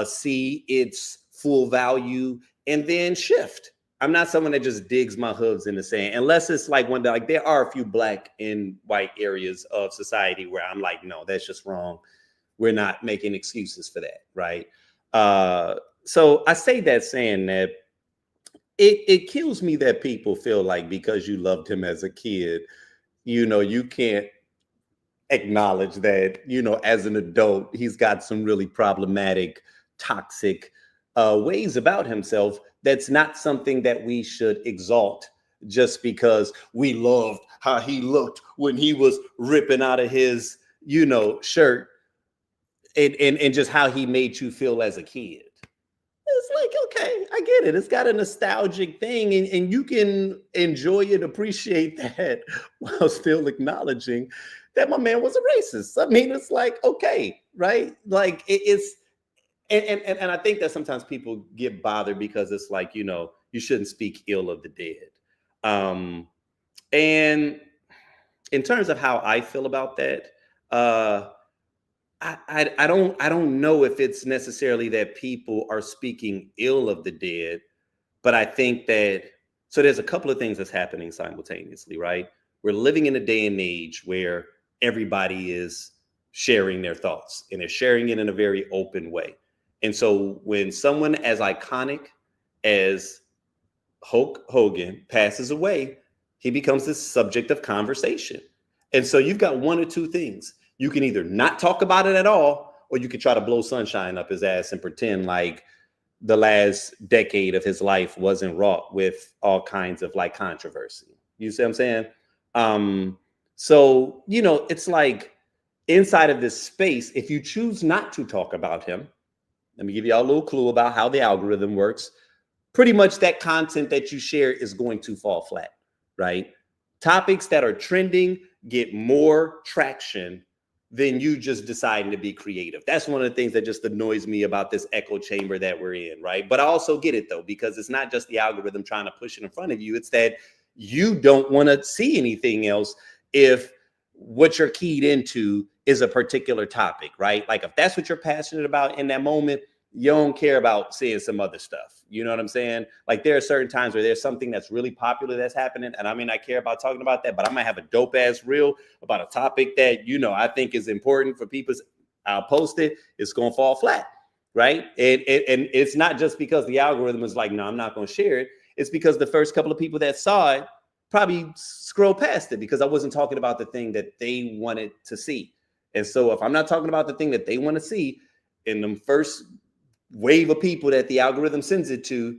see its full value, and then shift. I'm not someone that just digs my hooves in the sand, unless it's like one that, like, there are a few black and white areas of society where I'm like, no, that's just wrong. We're not making excuses for that, right? So I say that saying that it kills me that people feel like because you loved him as a kid, you can't acknowledge that, as an adult, he's got some really problematic, toxic ways about himself, that's not something that we should exalt just because we loved how he looked when he was ripping out of his, shirt, and just how he made you feel as a kid. It's like, okay, I get it. It's got a nostalgic thing, and you can enjoy and appreciate that while still acknowledging that my man was a racist. I mean, it's like, okay, right? Like it's and I think that sometimes people get bothered because it's like, you shouldn't speak ill of the dead. And in terms of how I feel about that, uh I don't know if it's necessarily that people are speaking ill of the dead, but I think that, so there's a couple of things that's happening simultaneously, right? We're living in a day and age where everybody is sharing their thoughts, and they're sharing it in a very open way. And so when someone as iconic as Hulk Hogan passes away, he becomes this subject of conversation. And so you've got one or two things. You can either not talk about it at all, or you can try to blow sunshine up his ass and pretend like the last decade of his life wasn't wrought with all kinds of like controversy. You see what I'm saying? So, it's like inside of this space, if you choose not to talk about him, let me give you all a little clue about how the algorithm works. Pretty much that content that you share is going to fall flat, right? Topics that are trending get more traction than you just deciding to be creative. That's one of the things that just annoys me about this echo chamber that we're in, right? But I also get it though, because it's not just the algorithm trying to push it in front of you. It's that you don't want to see anything else if what you're keyed into is a particular topic, right? Like if that's what you're passionate about in that moment, you don't care about seeing some other stuff. You know what I'm saying? Like there are certain times where there's something that's really popular that's happening, and I may not care about talking about that, but I might have a dope ass reel about a topic that, I think is important for people. I'll post it. It's going to fall flat, right? And it's not just because the algorithm is like, no, I'm not going to share it. It's because the first couple of people that saw it probably scrolled past it because I wasn't talking about the thing that they wanted to see. And so if I'm not talking about the thing that they want to see, in the first wave of people that the algorithm sends it to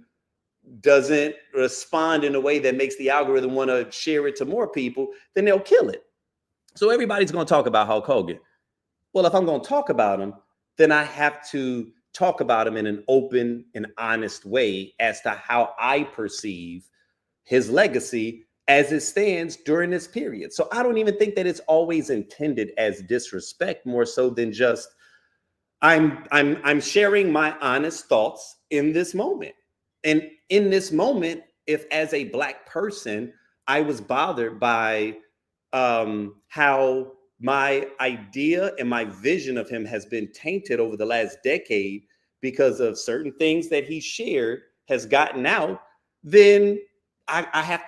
doesn't respond in a way that makes the algorithm want to share it to more people, then they'll kill it. So everybody's going to talk about Hulk Hogan. Well, if I'm going to talk about him, then I have to talk about him in an open and honest way as to how I perceive his legacy as it stands during this period. So I don't even think that it's always intended as disrespect, more so than just I'm sharing my honest thoughts in this moment. And in this moment, if as a Black person, I was bothered by how my idea and my vision of him has been tainted over the last decade because of certain things that he shared has gotten out, then I have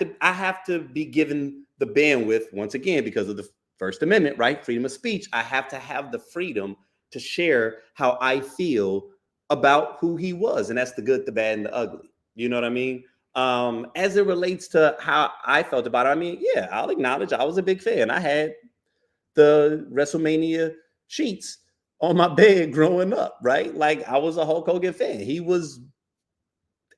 to be given the bandwidth once again because of the First Amendment, right? Freedom of speech. I have to have the freedom to share how I feel about who he was. And that's the good, the bad, and the ugly. You know what I mean? As it relates to how I felt about it, I mean, yeah, I'll acknowledge I was a big fan. I had the WrestleMania sheets on my bed growing up, right? Like I was a Hulk Hogan fan. He was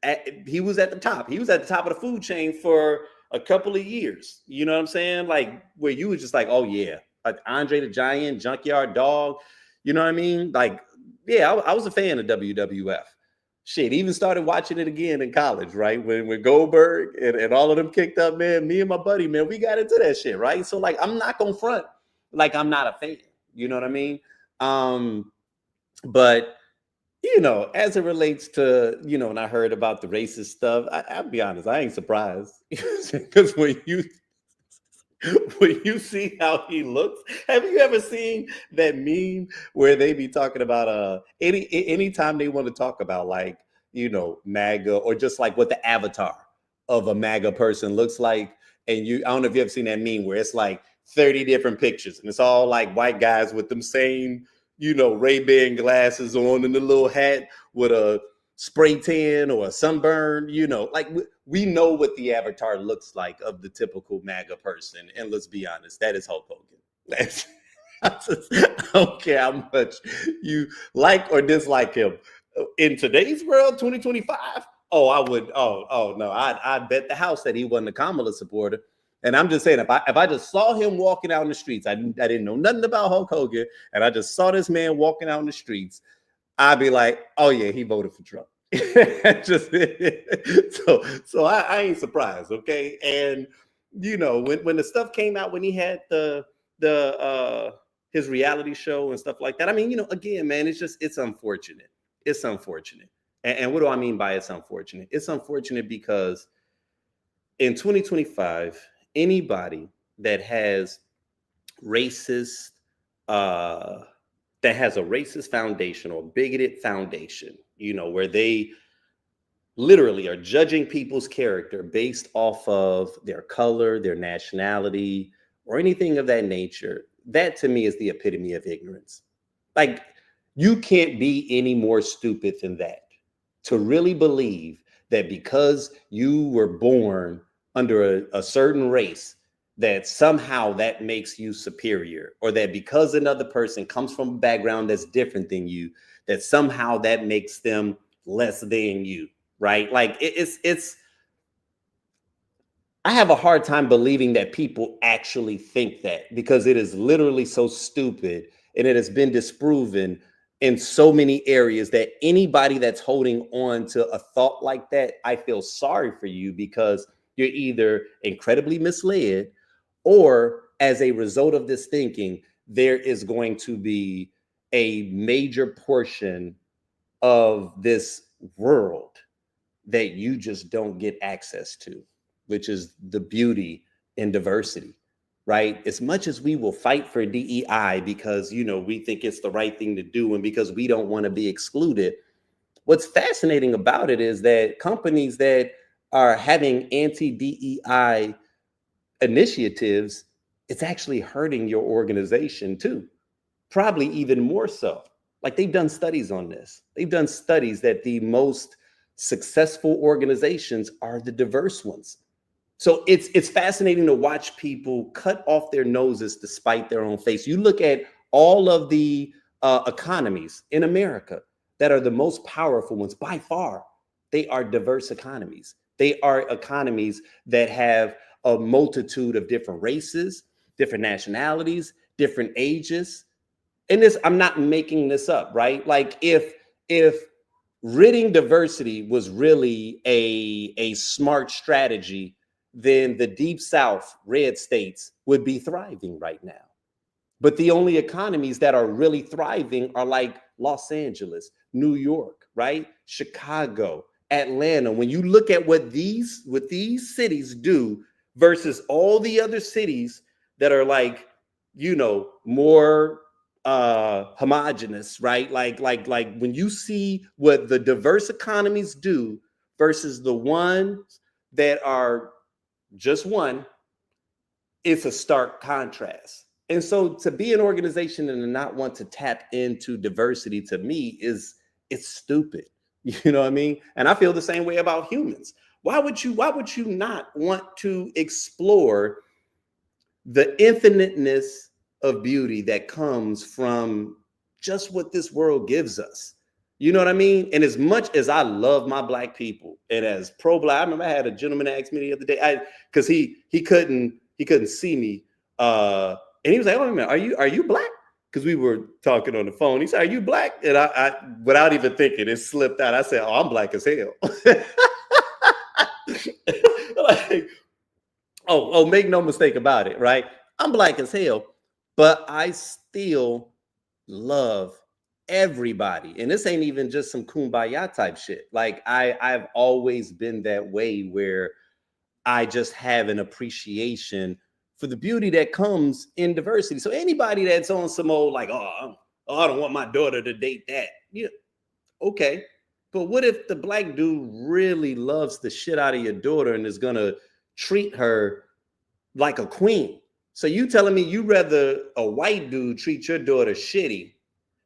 at the top. He was at the top of the food chain for a couple of years. You know what I'm saying? Like where you were just like, oh yeah, like Andre the Giant, Junkyard Dog. You know what I mean? Like, yeah, I was a fan of WWF. Shit, even started watching it again in college, right? When Goldberg and all of them kicked up, man, me and my buddy, man, we got into that shit, right? So like, I'm not gonna front like I'm not a fan. You know what I mean? But as it relates to, when I heard about the racist stuff, I'll be honest, I ain't surprised because when you see how he looks, have you ever seen that meme where they be talking about anytime they want to talk about like, MAGA or just like what the avatar of a MAGA person looks like? And I don't know if you ever seen that meme where it's like 30 different pictures and it's all like white guys with them same, Ray-Ban glasses on and the little hat with a spray tan or a sunburn, like we know what the avatar looks like of the typical MAGA person. And let's be honest, that is Hulk Hogan. I don't care how much you like or dislike him. In today's world, 2025, oh, I would, oh no, I'd bet the house that he wasn't a Kamala supporter. And I'm just saying, if I just saw him walking out in the streets, I didn't know nothing about Hulk Hogan, and I just saw this man walking out in the streets, I'd be like, oh yeah, he voted for Trump. Just so I ain't surprised, okay? And when the stuff came out, when he had the his reality show and stuff like that, I mean, again, man, it's unfortunate. It's unfortunate. And what do I mean by it's unfortunate? It's unfortunate because in 2025, anybody that has racist that has a racist foundation or bigoted foundation, where they literally are judging people's character based off of their color, their nationality, or anything of that nature, that to me is the epitome of ignorance. Like, you can't be any more stupid than that to really believe that because you were born under a certain race, that somehow that makes you superior, or that because another person comes from a background that's different than you, that somehow that makes them less than you, right? Like it's I have a hard time believing that people actually think that, because it is literally so stupid, and it has been disproven in so many areas that anybody that's holding on to a thought like that, I feel sorry for you, because you're either incredibly misled, or as a result of this thinking, there is going to be a major portion of this world that you just don't get access to, which is the beauty in diversity, right? As much as we will fight for DEI because, we think it's the right thing to do, and because we don't want to be excluded, what's fascinating about it is that companies that are having anti-DEI initiatives, it's actually hurting your organization too, probably even more so. Like, they've done studies on this. They've done studies that the most successful organizations are the diverse ones. So it's fascinating to watch people cut off their noses to spite their own face. You look at all of the economies in America that are the most powerful ones by far. They are diverse economies. They are economies that have a multitude of different races, different nationalities, different ages. And this, I'm not making this up, right? Like, if ridding diversity was really a smart strategy, then the Deep South red states would be thriving right now. But the only economies that are really thriving are like Los Angeles, New York, right? Chicago, Atlanta. When you look at what these cities do versus all the other cities that are like, more homogenous, right? Like when you see what the diverse economies do versus the ones that are just one, it's a stark contrast. And so to be an organization and to not want to tap into diversity, to me, it's stupid. You know what I mean? And I feel the same way about humans. Why would you not want to explore the infiniteness of beauty that comes from just what this world gives us? You know what I mean? And as much as I love my Black people, and as pro-Black, I remember I had a gentleman ask me the other day, because he couldn't see me, and he was like, "Oh man, are you Black?" Because we were talking on the phone. He said, "Are you Black?" And I without even thinking, it slipped out. I said, "Oh, I'm Black as hell." Like, oh, make no mistake about it, right? I'm Black as hell, but I still love everybody. And this ain't even just some kumbaya type shit. Like, I've always been that way, where I just have an appreciation for the beauty that comes in diversity. So anybody that's on some old like, oh, I don't want my daughter to date that. Yeah, okay. But what if the Black dude really loves the shit out of your daughter and is gonna treat her like a queen? So you telling me you rather a white dude treat your daughter shitty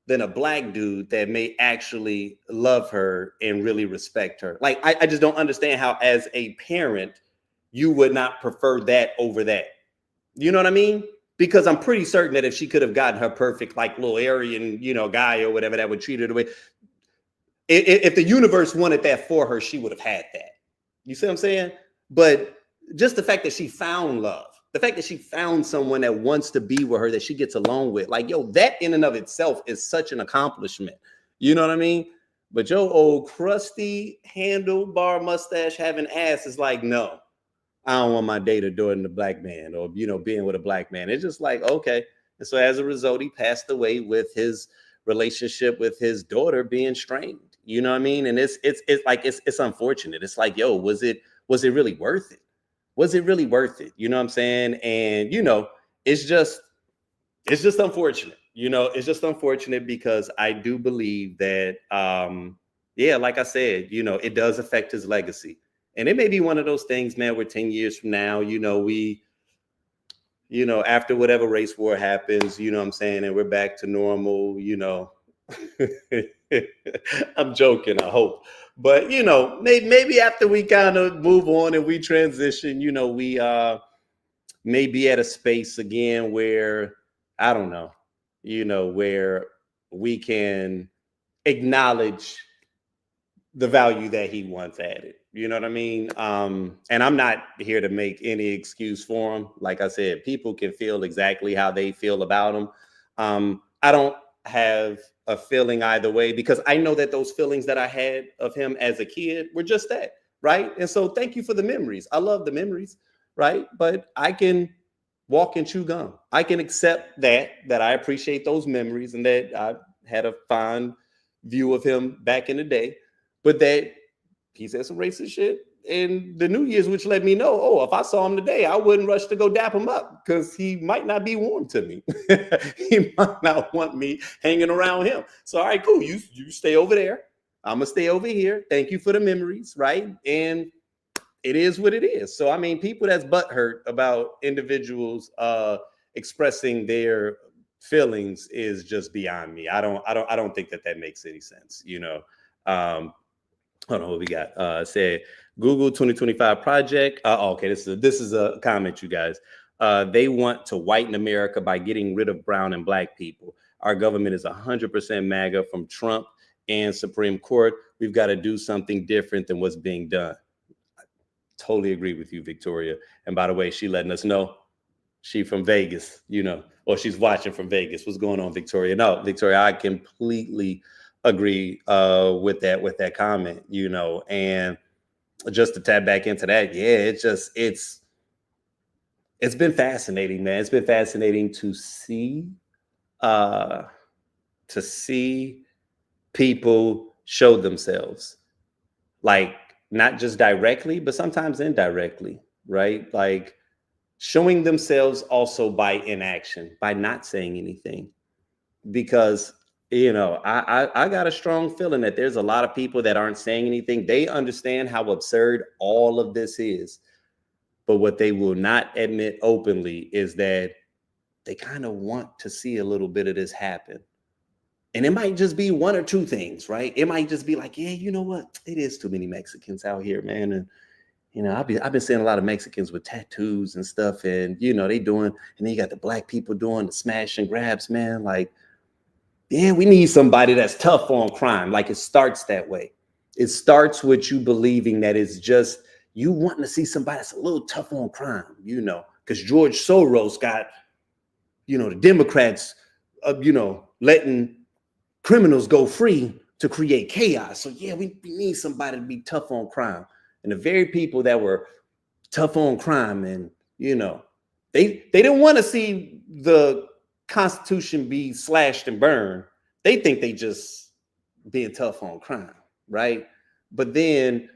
than a Black dude that may actually love her and really respect her? Like, I just don't understand how, as a parent, you would not prefer that over that. You know what I mean? Because I'm pretty certain that if she could have gotten her perfect, like, little Aryan, guy or whatever that would treat her the way, If the universe wanted that for her, she would have had that. You see what I'm saying? But just the fact that she found love, the fact that she found someone that wants to be with her, that she gets along with, like, yo, that in and of itself is such an accomplishment. You know what I mean? But your old crusty handlebar mustache having ass is like, no, I don't want my date adoring the black man, or, being with a black man. It's just like, okay. And so as a result, he passed away with his relationship with his daughter being strained. You know what I mean? And it's unfortunate. It's like, yo, was it really worth it? Was it really worth it? You know what I'm saying? And it's just unfortunate. It's just unfortunate because I do believe that yeah, like I said, it does affect his legacy. And it may be one of those things, man, where 10 years from now, we after whatever race war happens, you know what I'm saying, and we're back to normal, I'm joking, I hope. But, maybe after we kind of move on and we transition, we may be at a space again where, I don't know, where we can acknowledge the value that he once added. You know what I mean? And I'm not here to make any excuse for him. Like I said, people can feel exactly how they feel about him. I don't have a feeling either way, because I know that those feelings that I had of him as a kid were just that, right? And so thank you for the memories. I love the memories, right? But I can walk and chew gum. I can accept that I appreciate those memories and that I had a fond view of him back in the day, but that he said some racist shit in the New Year's, which let me know, oh, if I saw him today, I wouldn't rush to go dap him up because he might not be warm to me. He might not want me hanging around him. So, all right, cool. You stay over there. I'm going to stay over here. Thank you for the memories, right? And it is what it is. So, I mean, people that's butthurt about individuals expressing their feelings is just beyond me. I don't think that makes any sense, hold on, what we got? Said Google 2025 project. Okay, this is a comment, you guys. They want to whiten America by getting rid of brown and black people. Our government is 100% MAGA from Trump and Supreme Court. We've got to do something different than what's being done. I totally agree with you, Victoria. And by the way, she letting us know she from Vegas, or she's watching from Vegas. What's going on, Victoria? No, Victoria, I completely agree with that comment, and just to tap back into that, yeah, it's been fascinating, man. It's been fascinating to see people show themselves, like not just directly, but sometimes indirectly, right? Like showing themselves also by inaction, by not saying anything, because I got a strong feeling that there's a lot of people that aren't saying anything. They understand how absurd all of this is. But what they will not admit openly is that they kind of want to see a little bit of this happen. And it might just be one or two things, right? It might just be like, yeah, you know what? It is too many Mexicans out here, man. And I've been seeing a lot of Mexicans with tattoos and stuff, and they doing, and then you got the black people doing the smash and grabs, man. Like, yeah, we need somebody that's tough on crime. Like, it starts that way. It starts with you believing that it's just you wanting to see somebody that's a little tough on crime, because George Soros got, the Democrats, letting criminals go free to create chaos. So yeah, we need somebody to be tough on crime. And the very people that were tough on crime, and they didn't want to see the Constitution be slashed and burned. They think they just being tough on crime, right? But then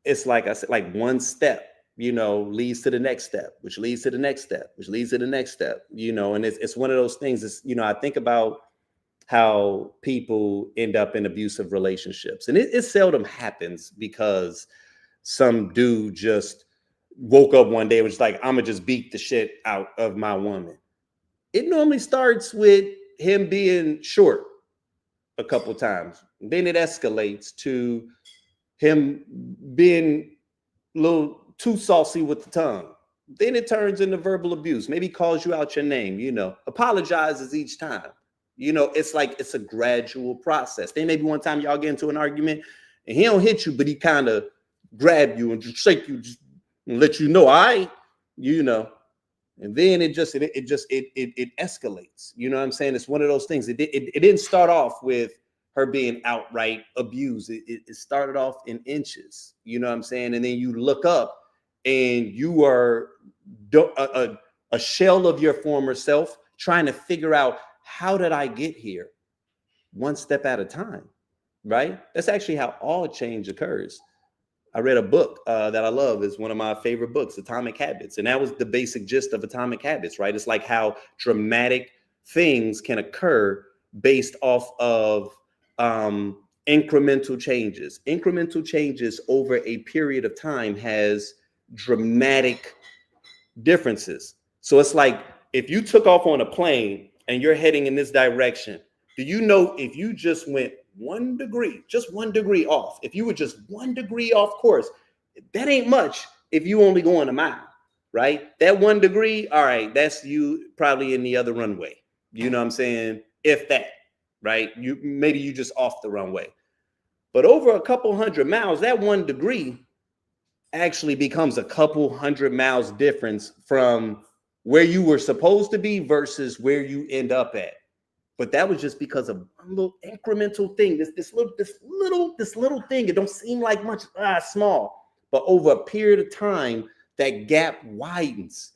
it's like I said, like one step, leads to the next step, which leads to the next step, which leads to the next step, and it's one of those things. It's, I think about how people end up in abusive relationships, and it seldom happens because some dude just woke up one day and was like, I'm gonna just beat the shit out of my woman. It normally starts with him being short a couple times. Then it escalates to him being a little too saucy with the tongue. Then it turns into verbal abuse. Maybe calls you out your name, apologizes each time. It's like it's a gradual process. Then maybe one time y'all get into an argument and he don't hit you, but he kind of grab you and just shake you, just and let you know, all right, you know. And then it escalates. You know what I'm saying? It's one of those things. It didn't start off with her being outright abused. It started off in inches. You know what I'm saying? And then you look up and you are a shell of your former self trying to figure out, how did I get here? One step at a time, right? That's actually how all change occurs. I read a book that I love. It's one of my favorite books, Atomic Habits. And that was the basic gist of Atomic Habits, right? It's like how dramatic things can occur based off of incremental changes. Incremental changes over a period of time has dramatic differences. So it's like if you took off on a plane and you're heading in this direction, do you know if you just went 1 degree, just 1 degree off, if you were just 1 degree off course, that ain't much if you only going a mile, right? That 1 degree, all right, that's you probably in the other runway. You know what I'm saying? If that, right? Maybe you just off the runway. But over a couple hundred miles, that 1 degree actually becomes a couple hundred miles difference from where you were supposed to be versus where you end up at. But that was just because of a little incremental thing. This little thing. It don't seem like much, small, but over a period of time, that gap widens.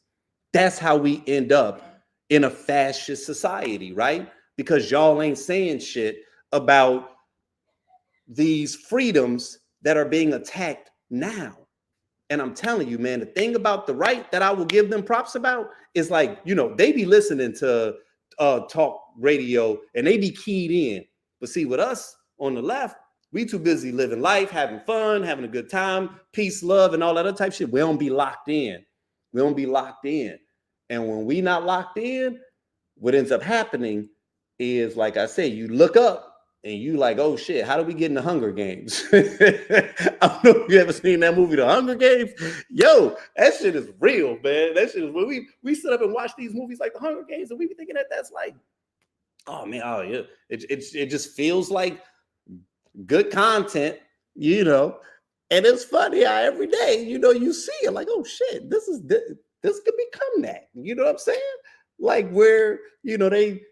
That's how we end up in a fascist society, right? Because y'all ain't saying shit about these freedoms that are being attacked now. And I'm telling you, man, the thing about the right that I will give them props about is like, they be listening to talk radio and they be keyed in. But see, with us on the left, we too busy living life, having fun, having a good time, peace, love, and all that other type of shit. We don't be locked in. We don't be locked in. And when we not locked in, what ends up happening is, like I say, you look up and you like, oh shit, how do we get in the Hunger Games? I don't know if you ever seen that movie, The Hunger Games. Yo, that shit is real, man. That shit is when we sit up and watch these movies like The Hunger Games, and we be thinking that that's like, oh man, oh yeah. It just feels like good content, And it's funny how every day, you see it like, oh shit, this could become that. You know what I'm saying? Like where, they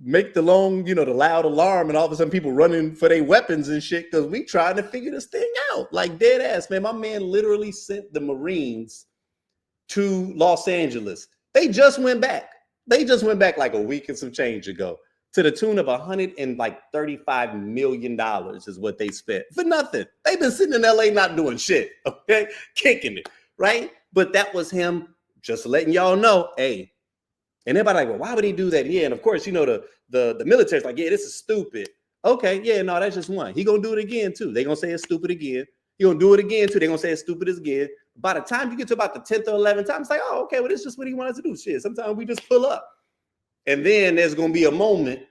make the loud alarm and all of a sudden people running for their weapons and shit because we trying to figure this thing out. Like dead ass, man. My man literally sent the Marines to Los Angeles. They just went back. Like a week and some change ago to the tune of $135 million is what they spent for nothing. They've been sitting in LA not doing shit, okay? Kicking it, right? But that was him just letting y'all know, hey. And everybody like, well, why would he do that? Yeah, and of course, the military's like, yeah, this is stupid. Okay, yeah, no, that's just one. He gonna do it again too. They gonna say it's stupid again. He gonna do it again too. They gonna say it's stupid again. By the time you get to about the 10th or 11th time, it's like, oh, okay, well, this is just what he wanted to do. Shit, sometimes we just pull up. And then there's gonna be a moment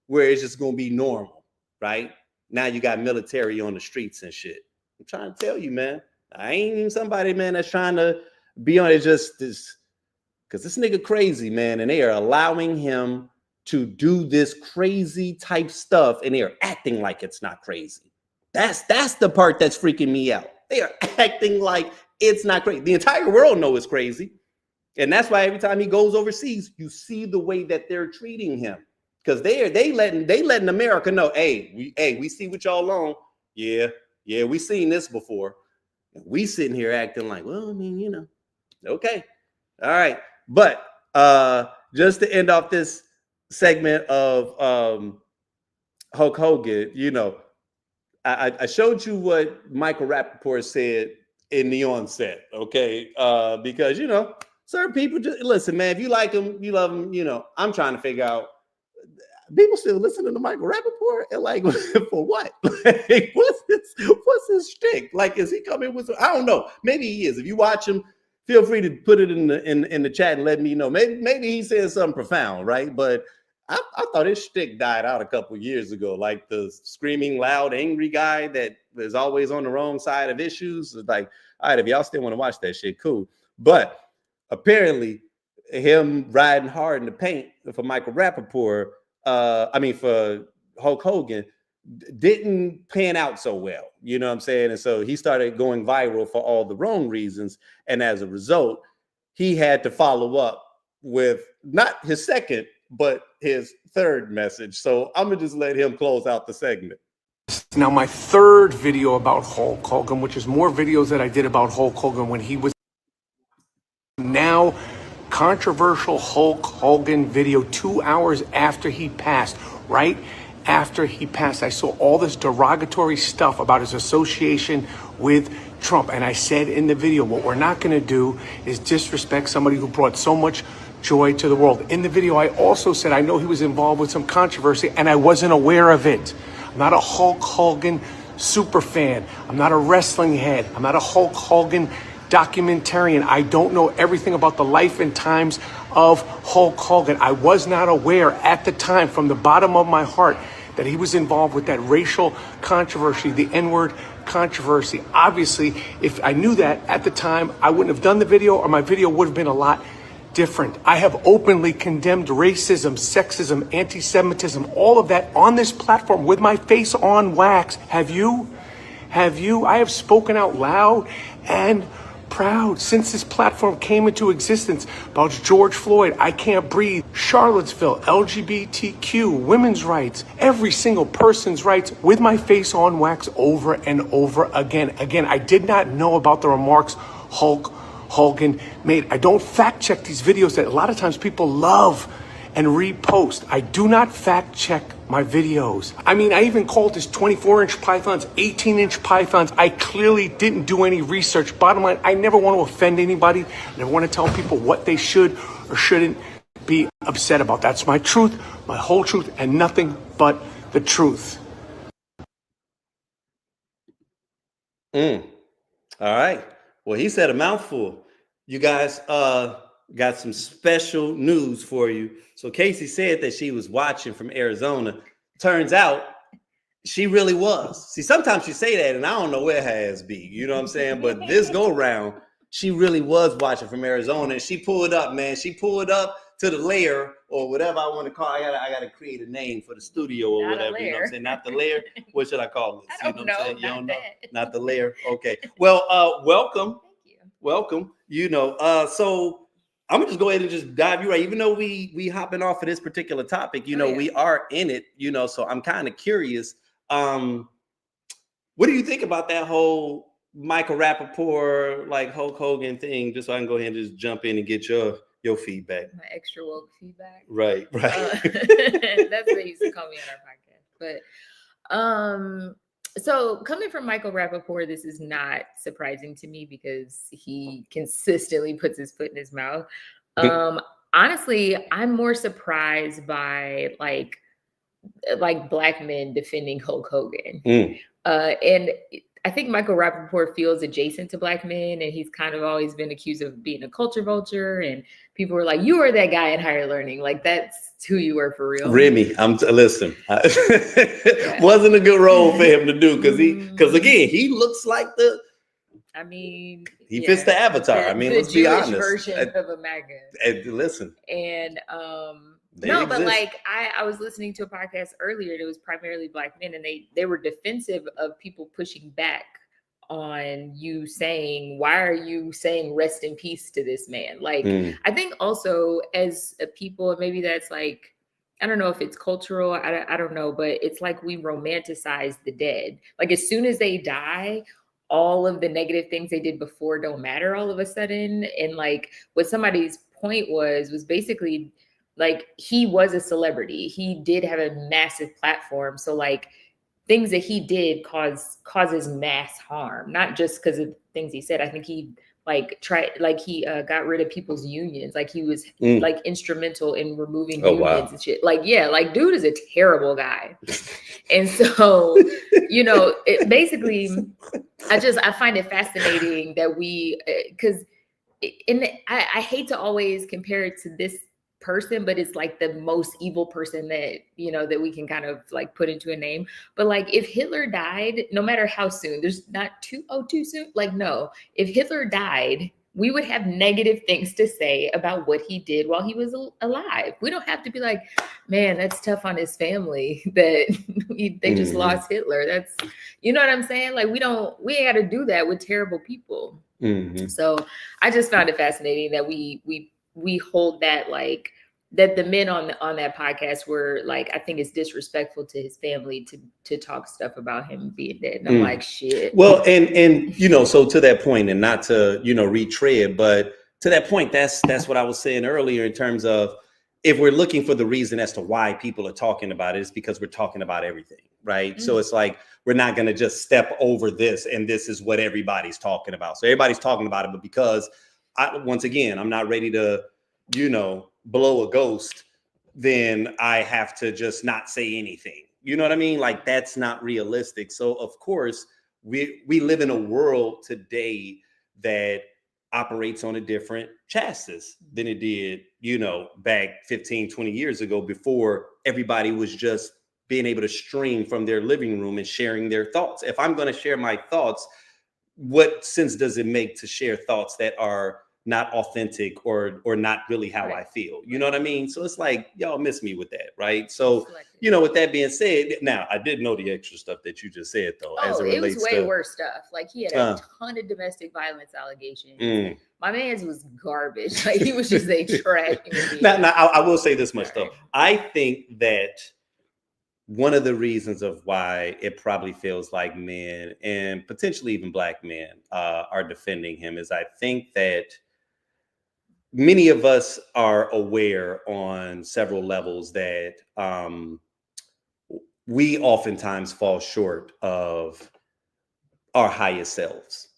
where it's just gonna be normal, right? Now you got military on the streets and shit. I'm trying to tell you, man. I ain't even somebody, man, that's trying to be on it just this. Because this nigga crazy, man, and they are allowing him to do this crazy type stuff, and they are acting like it's not crazy. That's the part that's freaking me out. They are acting like it's not crazy. The entire world knows it's crazy, and that's why every time he goes overseas, you see the way that they're treating him, because they letting America know, hey, we see what y'all on. Yeah, we seen this before. And we sitting here acting like, well, I mean, okay, all right. But just to end off this segment of Hulk Hogan, I showed you what Michael Rappaport said in the onset, okay? Because, certain people just, listen, man, if you like him, you love him, I'm trying to figure out, people still listening to Michael Rappaport and like, for what? Like, what's his shtick? Like, is he coming with, I don't know. Maybe he is. If you watch him, feel free to put it in the chat and let me know. Maybe he said something profound, right? But I thought his shtick died out a couple years ago. Like the screaming, loud, angry guy that is always on the wrong side of issues. It's like, all right, if y'all still want to watch that shit, cool. But apparently, him riding hard in the paint for Michael Rappaport for Hulk Hogan, didn't pan out so well. You know what I'm saying? And so he started going viral for all the wrong reasons. And as a result, he had to follow up with not his second, but his third message. So I'm going to just let him close out the segment.
Now, my third video about Hulk Hogan, which is more videos that I did about Hulk Hogan when he was now controversial Hulk Hogan video 2 hours after he passed, right after he passed. I saw all this derogatory stuff about his association with Trump. And I said in the video, what we're not going to do is disrespect somebody who brought so much joy to the world. In the video, I also said, I know he was involved with some controversy and I wasn't aware of it. I'm not a Hulk Hogan super fan. I'm not a wrestling head. I'm not a Hulk Hogan documentarian. I don't know everything about the life and times of Hulk Hogan. I was not aware at the time, from the bottom of my heart, that he was involved with that racial controversy, the N-word controversy. Obviously, if I knew that at the time, I wouldn't have done the video, or my video would have been a lot different. I have openly condemned racism, sexism, anti-Semitism, all of that on this platform with my face on wax. Have you? I have spoken out loud and proud since this platform came into existence about George Floyd, I Can't Breathe, Charlottesville, LGBTQ, women's rights, every single person's rights, with my face on wax over and over again. Again, I did not know about the remarks Hulk Hogan made. I don't fact check these videos that a lot of times people love and repost. I do not fact check my videos. I mean, I even called this 24-inch pythons 18-inch pythons. I clearly didn't do any research. Bottom line, I never want to offend anybody. I never want to tell people what they should or shouldn't be upset about. That's my truth, my whole truth, and nothing but the truth.
All right. Well, he said a mouthful. You guys got some special news for you. So Casey said that she was watching from Arizona. Turns out she really was. See, sometimes you say that and I don't know where her ass be. You know what I'm saying? But this go round, she really was watching from Arizona. And she pulled up, man. She pulled up to the lair, or whatever I want to call it. I gotta create a name for the studio or whatever. You know what I'm saying? Not the lair. What should I call this?
I don't know.
What I'm saying? You
not
don't know?
that.
Not the lair. Okay. Well, welcome.
Thank you.
Welcome. So I'm gonna just go ahead and just dive you right. Even though we hopping off of this particular topic, we are in it, so I'm kind of curious. What do you think about that whole Michael Rappaport, like Hulk Hogan thing? Just so I can go ahead and just jump in and get your feedback.
My extra woke feedback.
Right.
That's what they used to call me on our podcast. But so coming from Michael Rappaport, this is not surprising to me because he consistently puts his foot in his mouth. Honestly, I'm more surprised by like Black men defending Hulk Hogan. And I think Michael Rappaport feels adjacent to Black men, and he's kind of always been accused of being a culture vulture. And people were like, "You were that guy in Higher Learning. Like that's who you were for real."
Remy, listen. Wasn't a good role for him to do because again, he looks like he fits the avatar. Let's be honest.
Version of a MAGA.
And listen.
And
exist.
but like I was listening to a podcast earlier. It was primarily Black men, and they were defensive of people pushing back on you saying, "Why are you saying rest in peace to this man?" Like I think also as a people, maybe that's like, I don't know if it's cultural. I don't know, but it's like we romanticize the dead. Like as soon as they die, all of the negative things they did before don't matter all of a sudden. And like what somebody's point was basically like he was a celebrity. He did have a massive platform. So like things that he did causes mass harm, not just because of things he said. I think he got rid of people's unions. Like he was like instrumental in removing unions and shit. Like, yeah, like dude is a terrible guy. And so, it basically, I find it fascinating that because I hate to always compare it to this person, but it's like the most evil person that that we can kind of like put into a name. But like if Hitler died, no matter how soon, there's not too soon. Like no, if Hitler died we would have negative things to say about what he did while he was alive. We don't have to be like, man, that's tough on his family that they just lost Hitler. That's, you know what I'm saying? Like, we ain't got to do that with terrible people. So I just found it fascinating that we hold that, like, that the men on that podcast were like, I think it's disrespectful to his family to talk stuff about him being dead. And I'm like, shit.
Well, and so to that point, and not to retread, but to that point, that's what I was saying earlier in terms of, if we're looking for the reason as to why people are talking about it, it's because we're talking about everything, right? So it's like, we're not going to just step over this and this is what everybody's talking about. So everybody's talking about it, but because once again, I'm not ready to blow a ghost, then I have to just not say anything. You know what I mean? Like, that's not realistic. So of course, we live in a world today that operates on a different chassis than it did, back 15, 20 years ago, before everybody was just being able to stream from their living room and sharing their thoughts. If I'm going to share my thoughts, what sense does it make to share thoughts that are not authentic or not really how I feel? You know what I mean? So it's like, y'all miss me with that, right? So, with that being said, now I did know the extra stuff that you just said, though, as it relates
was way worse stuff. Like, he had a ton of domestic violence allegations. My man's was garbage. Like, he was just a trash human being.
Now, I will say this much, though. I think that one of the reasons of why it probably feels like men, and potentially even Black men, are defending him is, I think that many of us are aware on several levels that we oftentimes fall short of our highest selves.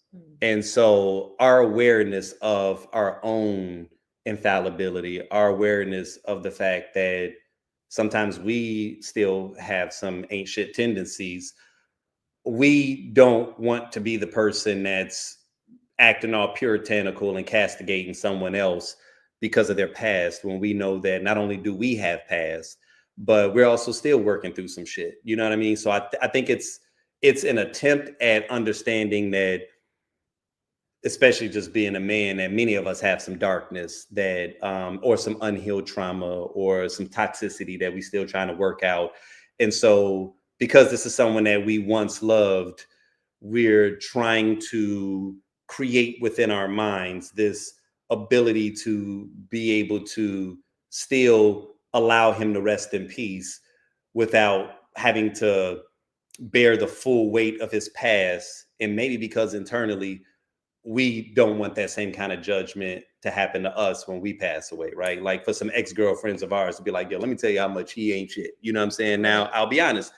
And so our awareness of our own infallibility, our awareness of the fact that sometimes we still have some ain't shit tendencies, we don't want to be the person that's acting all puritanical and castigating someone else because of their past, when we know that not only do we have past, but we're also still working through some shit. You know what I mean? So I think it's an attempt at understanding that, especially just being a man, that many of us have some darkness that, or some unhealed trauma or some toxicity that we still trying to work out. And so, because this is someone that we once loved, we're trying to create within our minds this ability to be able to still allow him to rest in peace without having to bear the full weight of his past. And maybe because internally, we don't want that same kind of judgment to happen to us when we pass away, right? Like, for some ex-girlfriends of ours to be like, yo, let me tell you how much he ain't shit. You know what I'm saying? Now, I'll be honest,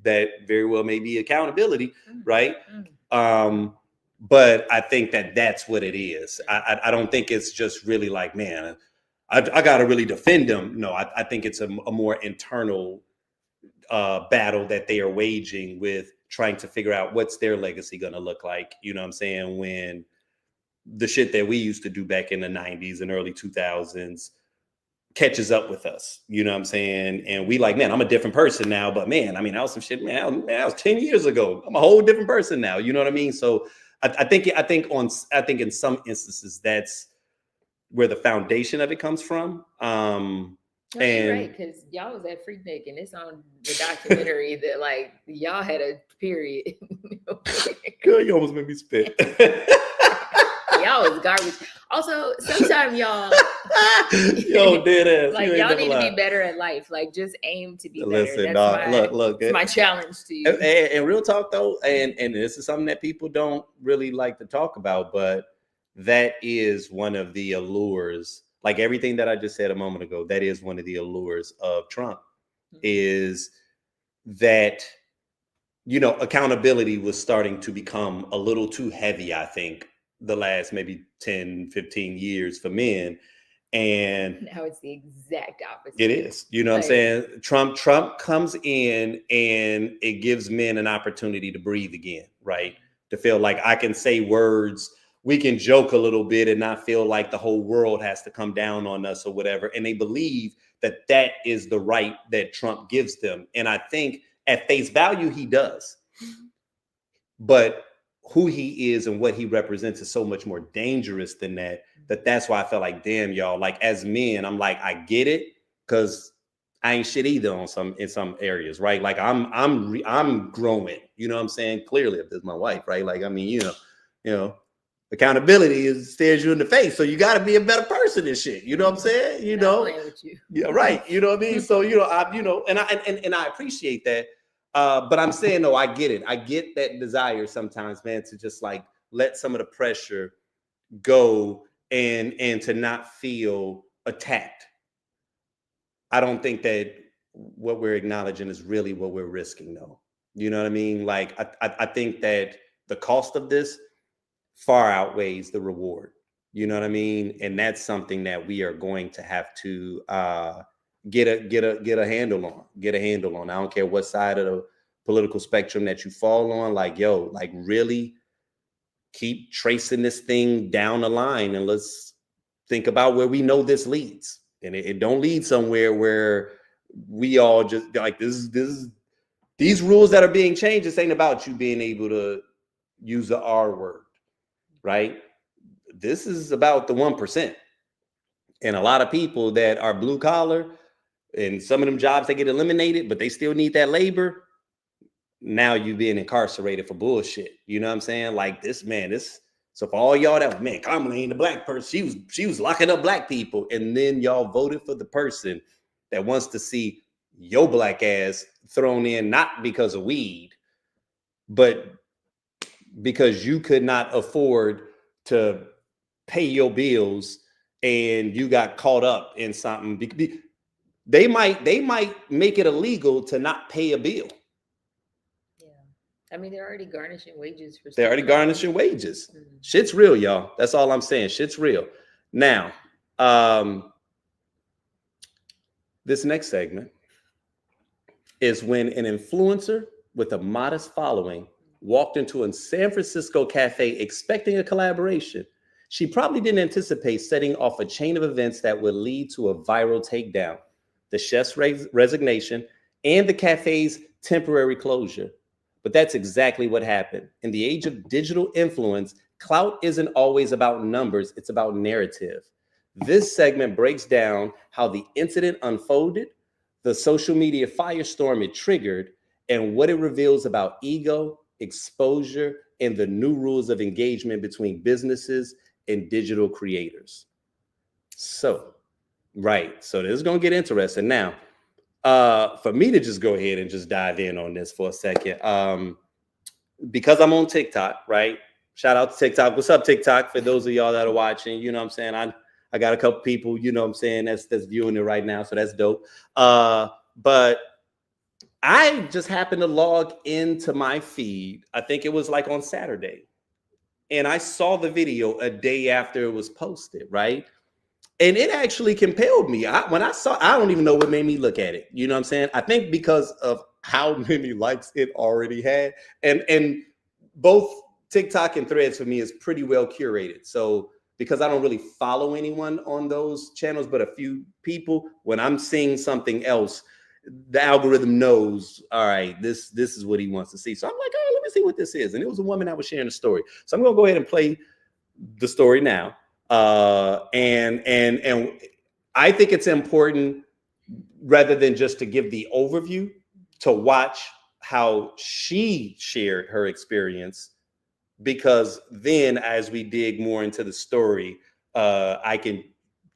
that very well may be accountability, right? But I think that that's what it is. I don't think it's just really like, man, I got to really defend him. No, I think it's a more internal battle that they are waging with trying to figure out what's their legacy going to look like. You know what I'm saying? When the shit that we used to do back in the 90s and early 2000s catches up with us, you know what I'm saying? And we like, man, I'm a different person now, but man, I mean, that was some shit, man, that was 10 years ago. I'm a whole different person now. You know what I mean? So I think in some instances, that's where the foundation of it comes from.
No, you're right, because y'all was at Freaknik, and it's on the documentary that, like, y'all had a period.
Girl, you almost made me spit.
Y'all was garbage. Also, sometimes y'all,
yo, dead ass.
Like, y'all need to be better at life. Like, just aim to be better.
Listen,
That's
look,
my challenge to you.
And real talk though, and this is something that people don't really like to talk about, but that is one of the allures. Like everything that I just said a moment ago, that is one of the allures of Trump, is that, accountability was starting to become a little too heavy, I think, the last maybe 10, 15 years for men. And
now it's the exact opposite.
It is. You know what I'm saying? Trump comes in and it gives men an opportunity to breathe again, right? To feel like I can say words. We can joke a little bit and not feel like the whole world has to come down on us or whatever. And they believe that that is the right that Trump gives them. And I think at face value, he does. But who he is and what he represents is so much more dangerous than that. That's why I felt like, damn, y'all, like as men, I'm like, I get it, because I ain't shit either in some areas, right? Like I'm growing, you know what I'm saying? Clearly, if this is my wife, right? Like, I mean, you know, accountability stares you in the face. So you got to be a better person and shit. You know what I'm saying? You know,
with you.
Yeah, right. You know what I mean? So, and I appreciate that. But I'm saying, no, I get it. I get that desire sometimes, man, to just like let some of the pressure go and to not feel attacked. I don't think that what we're acknowledging is really what we're risking, though. You know what I mean? Like, I think that the cost of this far outweighs the reward. You know what I mean? And that's something that we are going to have to get a handle on. Get a handle on. I don't care what side of the political spectrum that you fall on. Like, yo, like really keep tracing this thing down the line, and let's think about where we know this leads. And it don't lead somewhere where we all just like this. These rules that are being changed, this ain't about you being able to use the R word, right? This is about the 1%. And a lot of people that are blue collar, and some of them jobs they get eliminated, but they still need that labor. Now you being incarcerated for bullshit. You know what I'm saying? Like this, man, this. So for all y'all that, man, Kamala ain't a black person. She was locking up black people. And then y'all voted for the person that wants to see your black ass thrown in, not because of weed, but because you could not afford to pay your bills and you got caught up in something. They might make it illegal to not pay a bill.
Yeah. I mean, they're already garnishing wages for
They're already garnishing wages. Mm-hmm. Shit's real, y'all. That's all I'm saying. Shit's real. Now, this next segment is when an influencer with a modest following walked into a San Francisco cafe expecting a collaboration. She probably didn't anticipate setting off a chain of events that would lead to a viral takedown, the chef's resignation, and the cafe's temporary closure. But that's exactly what happened. In the age of digital influence, clout isn't always about numbers, it's about narrative. This segment breaks down how the incident unfolded, the social media firestorm it triggered, and what it reveals about ego, exposure, and the new rules of engagement between businesses and digital creators. So, right. So this is going to get interesting. Now, for me to just go ahead and just dive in on this for a second, because I'm on TikTok, right? Shout out to TikTok. What's up, TikTok? For those of y'all that are watching, you know what I'm saying? I got a couple people, you know what I'm saying, that's viewing it right now. So that's dope. But I just happened to log into my feed. I think it was like on Saturday. And I saw the video a day after it was posted, right? And it actually compelled me. When I saw, I don't even know what made me look at it. You know what I'm saying? I think because of how many likes it already had. And both TikTok and Threads for me is pretty well curated. So because I don't really follow anyone on those channels, but a few people, when I'm seeing something else, the algorithm knows, all right, this is what he wants to see. So I'm like, all right, let me see what this is. And it was a woman that was sharing a story. So I'm going to go ahead and play the story now. And I think it's important, rather than just to give the overview, to watch how she shared her experience, because then as we dig more into the story, I can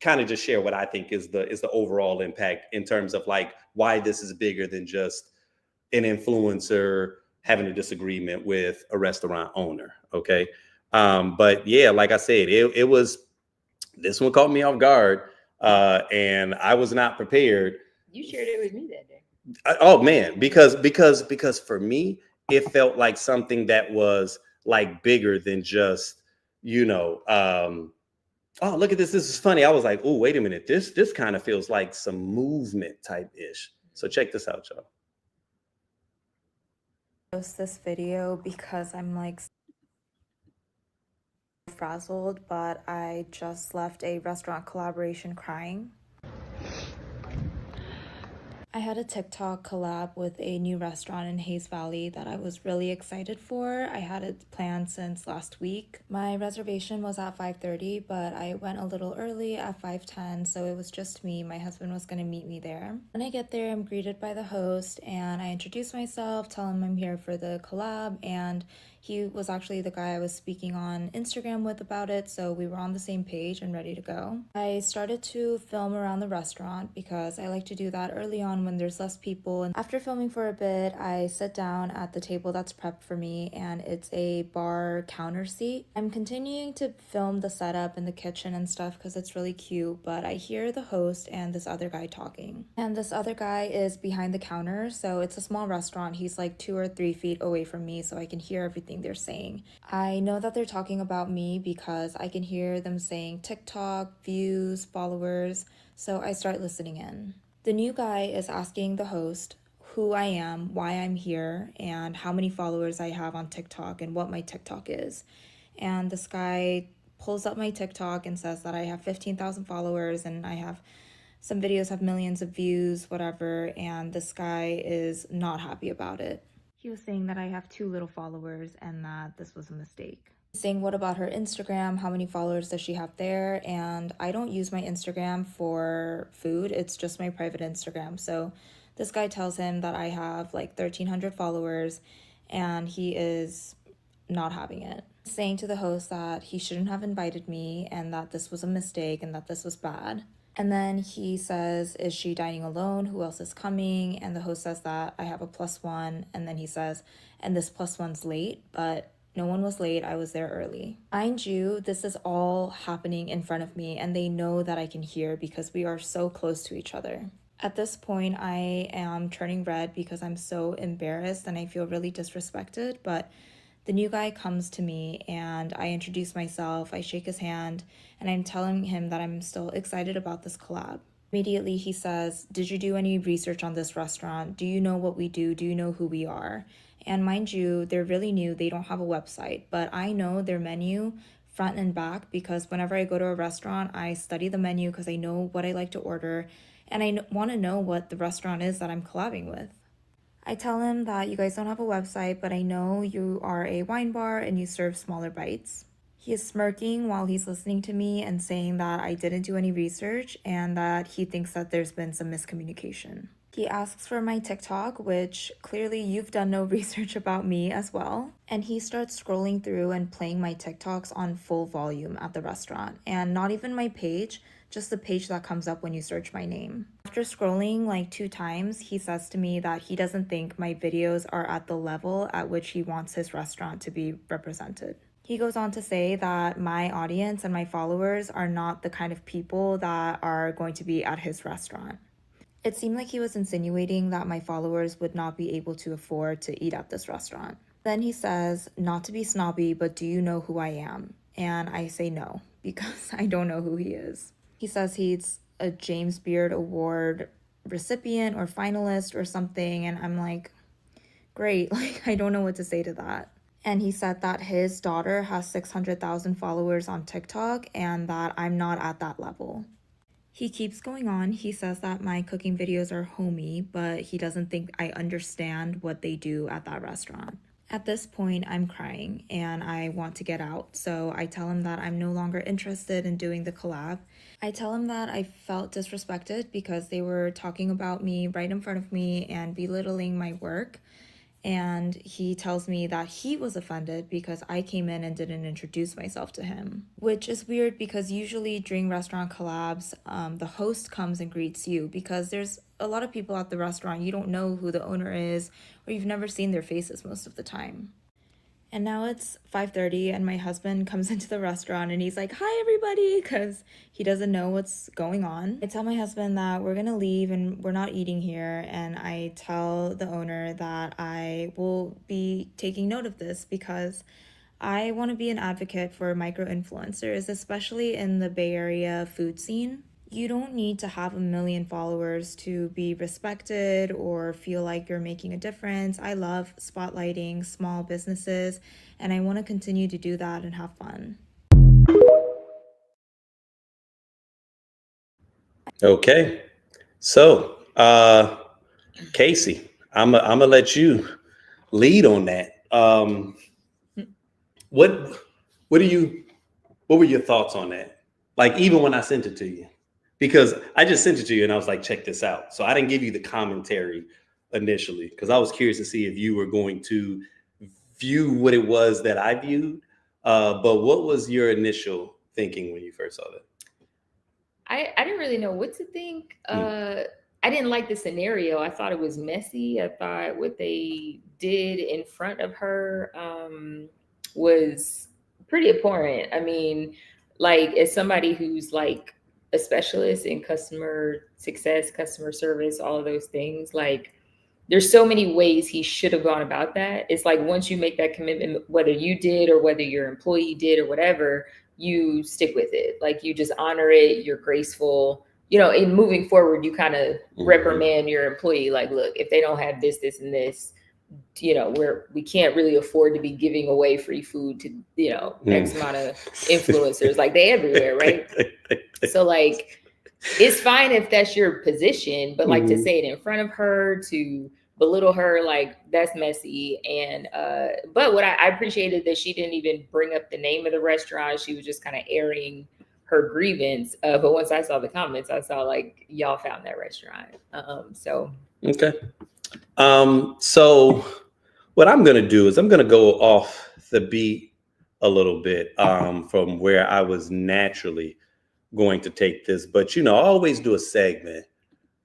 kind of just share what I think is the overall impact in terms of like why this is bigger than just an influencer having a disagreement with a restaurant owner. Okay. But yeah, like I said, it was, this one caught me off guard, and I was not prepared.
You shared it with me that day.
Oh man, because for me, it felt like something that was like bigger than just, oh, look at this. This is funny. I was like, oh, wait a minute. This kind of feels like some movement type ish. So check this out, y'all.
Post this video because I'm like frazzled, but I just left a restaurant collaboration crying. I had a TikTok collab with a new restaurant in Hayes Valley that I was really excited for. I had it planned since last week. My reservation was at 5:30, but I went a little early at 5:10, so it was just me. My husband was going to meet me there. When I get there, I'm greeted by the host and I introduce myself, tell him I'm here for the collab, and he was actually the guy I was speaking on Instagram with about it, so we were on the same page and ready to go. I started to film around the restaurant because I like to do that early on when there's less people. And after filming for a bit, I sit down at the table that's prepped for me, and it's a bar counter seat. I'm continuing to film the setup in the kitchen and stuff because it's really cute, but I hear the host and this other guy talking. And this other guy is behind the counter, so it's a small restaurant. He's like 2 or 3 feet away from me, so I can hear everything they're saying. I know that they're talking about me because I can hear them saying TikTok, views, followers, so I start listening in. The new guy is asking the host who I am, why I'm here, and how many followers I have on TikTok and what my TikTok is. And this guy pulls up my TikTok and says that I have 15,000 followers and I have some videos have millions of views, whatever, and this guy is not happy about it. He was saying that I have too little followers and that this was a mistake. Saying, what about her Instagram? How many followers does she have there? And I don't use my Instagram for food. It's just my private Instagram. So this guy tells him that I have like 1,300 followers and he is not having it. Saying to the host that he shouldn't have invited me and that this was a mistake and that this was bad. And then he says, is she dining alone? Who else is coming? And the host says that I have a +1. And then he says, and this +1's late, but no one was late. I was there early. Mind you, this is all happening in front of me and they know that I can hear because we are so close to each other. At this point, I am turning red because I'm so embarrassed and I feel really disrespected, but the new guy comes to me and I introduce myself, I shake his hand, and I'm telling him that I'm still excited about this collab. Immediately he says, did you do any research on this restaurant? Do you know what we do? Do you know who we are? And mind you, they're really new, they don't have a website, but I know their menu front and back because whenever I go to a restaurant, I study the menu because I know what I like to order and I want to know what the restaurant is that I'm collabing with. I tell him that you guys don't have a website, but I know you are a wine bar and you serve smaller bites. He is smirking while he's listening to me and saying that I didn't do any research and that he thinks that there's been some miscommunication. He asks for my TikTok, which clearly you've done no research about me as well. And he starts scrolling through and playing my TikToks on full volume at the restaurant. And not even my page, just the page that comes up when you search my name. After scrolling like 2 times, he says to me that he doesn't think my videos are at the level at which he wants his restaurant to be represented. He goes on to say that my audience and my followers are not the kind of people that are going to be at his restaurant. It seemed like he was insinuating that my followers would not be able to afford to eat at this restaurant. Then he says, not to be snobby, but do you know who I am? And I say no, because I don't know who he is. He says he's a James Beard Award recipient or finalist or something, and I'm like, great, like I don't know what to say to that. And he said that his daughter has 600,000 followers on TikTok and that I'm not at that level. He keeps going on. He says that my cooking videos are homey, but he doesn't think I understand what they do at that restaurant. At this point, I'm crying and I want to get out, so I tell him that I'm no longer interested in doing the collab. I tell him that I felt disrespected because they were talking about me right in front of me and belittling my work. And he tells me that he was offended because I came in and didn't introduce myself to him, which is weird because usually during restaurant collabs, the host comes and greets you because there's a lot of people at the restaurant, you don't know who the owner is or you've never seen their faces most of the time. And now it's 5:30 and my husband comes into the restaurant and he's like, hi everybody, because he doesn't know what's going on. I tell my husband that we're gonna leave and we're not eating here, and I tell the owner that I will be taking note of this because I want to be an advocate for micro-influencers, especially in the Bay Area food scene. You don't need to have 1 million followers to be respected or feel like you're making a difference. I love spotlighting small businesses, and I want to continue to do that and have fun.
Okay. So, Casey, I'm gonna let you lead on that. What what were your thoughts on that? Like even when I sent it to you, because I just sent it to you and I was like, check this out. So I didn't give you the commentary initially because I was curious to see if you were going to view what it was that I viewed. But what was your initial thinking when you first saw that?
I didn't really know what to think. I didn't like the scenario. I thought it was messy. I thought what they did in front of her was pretty abhorrent. I mean, like as somebody who's like a specialist in customer success, customer service, all of those things, like there's so many ways he should have gone about that. It's like once you make that commitment, whether you did or whether your employee did or whatever, you stick with it. Like you just honor it, you're graceful. You know, in moving forward, you kind of reprimand your employee, like, look, if they don't have this, this, and this, you know, we can't really afford to be giving away free food to, you know, X amount of influencers. Like they everywhere, right? So like it's fine if that's your position, but like to say it in front of her, to belittle her, like that's messy. And but what I appreciated that she didn't even bring up the name of the restaurant. She was just kind of airing her grievance. But once I saw the comments, I saw like y'all found that restaurant. So
Okay. So what I'm gonna do is I'm gonna go off the beat a little bit from where I was naturally going to take this, but you know, I always do a segment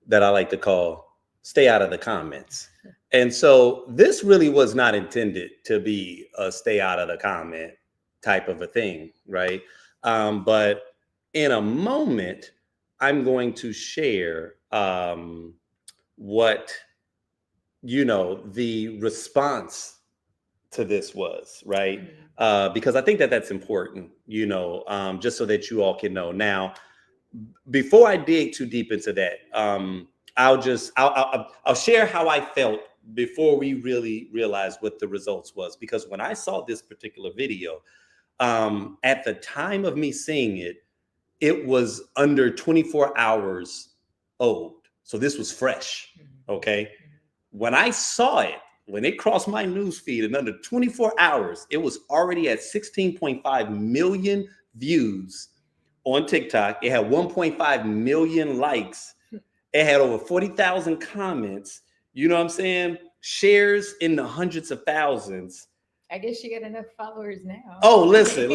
that I like to call "Stay Out of the Comments." And so this really was not intended to be a stay out of the comment type of a thing, right? But in a moment, I'm going to share what, you know, the response to this was, right? Because I think that that's important, you know, just so that you all can know. Now, before I dig too deep into that, I'll share how I felt before we really realized what the results was. Because when I saw this particular video, at the time of me seeing it, it was under 24 hours old. So this was fresh. Okay. When I saw it, when it crossed my news feed in under 24 hours, it was already at 16.5 million views on TikTok. It had 1.5 million likes. It had over 40,000 comments. You know what I'm saying? Shares in the hundreds of thousands.
I guess she got enough followers now.
Oh, listen.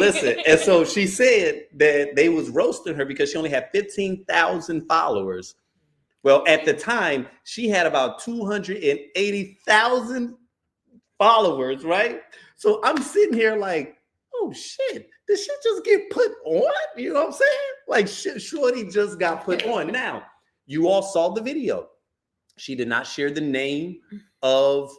And so she said that they was roasting her because she only had 15,000 followers. Well, at the time, she had about 280,000 followers, right? So I'm sitting here like, oh shit, did she just get put on? You know what I'm saying? Like Shorty just got put on. Now, you all saw the video. She did not share the name of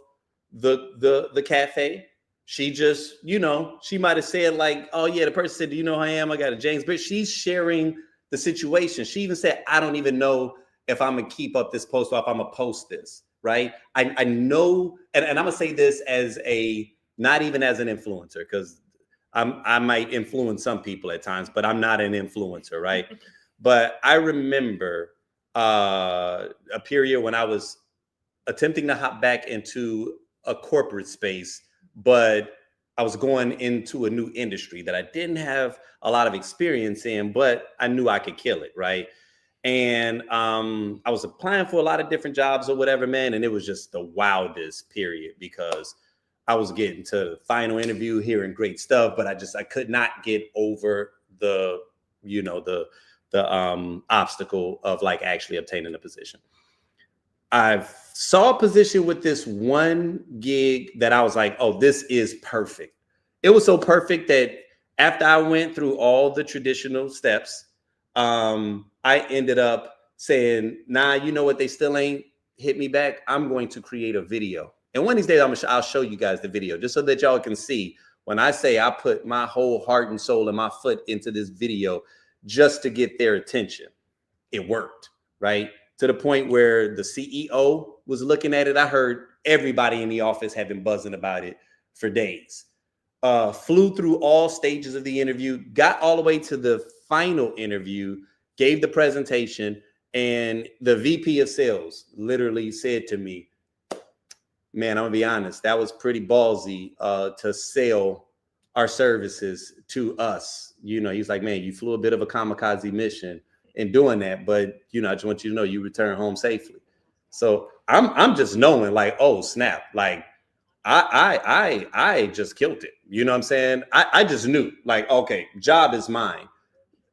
the cafe. She just, you know, she might have said like, oh yeah, the person said, do you know who I am? I got a James, but she's sharing the situation. She even said, I don't even know if I'm gonna keep up this post or if I'm gonna post this, right? I know, and I'm gonna say this as not even as an influencer, because I might influence some people at times, but I'm not an influencer, right? But I remember a period when I was attempting to hop back into a corporate space, but I was going into a new industry that I didn't have a lot of experience in, but I knew I could kill it, right? And I was applying for a lot of different jobs or whatever, man. And it was just the wildest period because I was getting to the final interview, hearing great stuff, but I could not get over the obstacle of like actually obtaining a position. I saw a position with this one gig that I was like, oh, this is perfect. It was so perfect that after I went through all the traditional steps, I ended up saying, nah, you know what? They still ain't hit me back. I'm going to create a video. And one of these days, I'll show you guys the video just so that y'all can see when I say I put my whole heart and soul and my foot into this video just to get their attention. It worked, right? To the point where the CEO was looking at it. I heard everybody in the office had been buzzing about it for days. Flew through all stages of the interview, got all the way to the final interview, gave the presentation, And the VP of sales literally said to me, man, I'm gonna be honest, that was pretty ballsy to sell our services to us. He's like, man, you flew a bit of a kamikaze mission in doing that, but I just want you to know you return home safely. So I'm just knowing, like, oh snap, like I just killed it. You know what I'm saying? I just knew, like, okay, job is mine.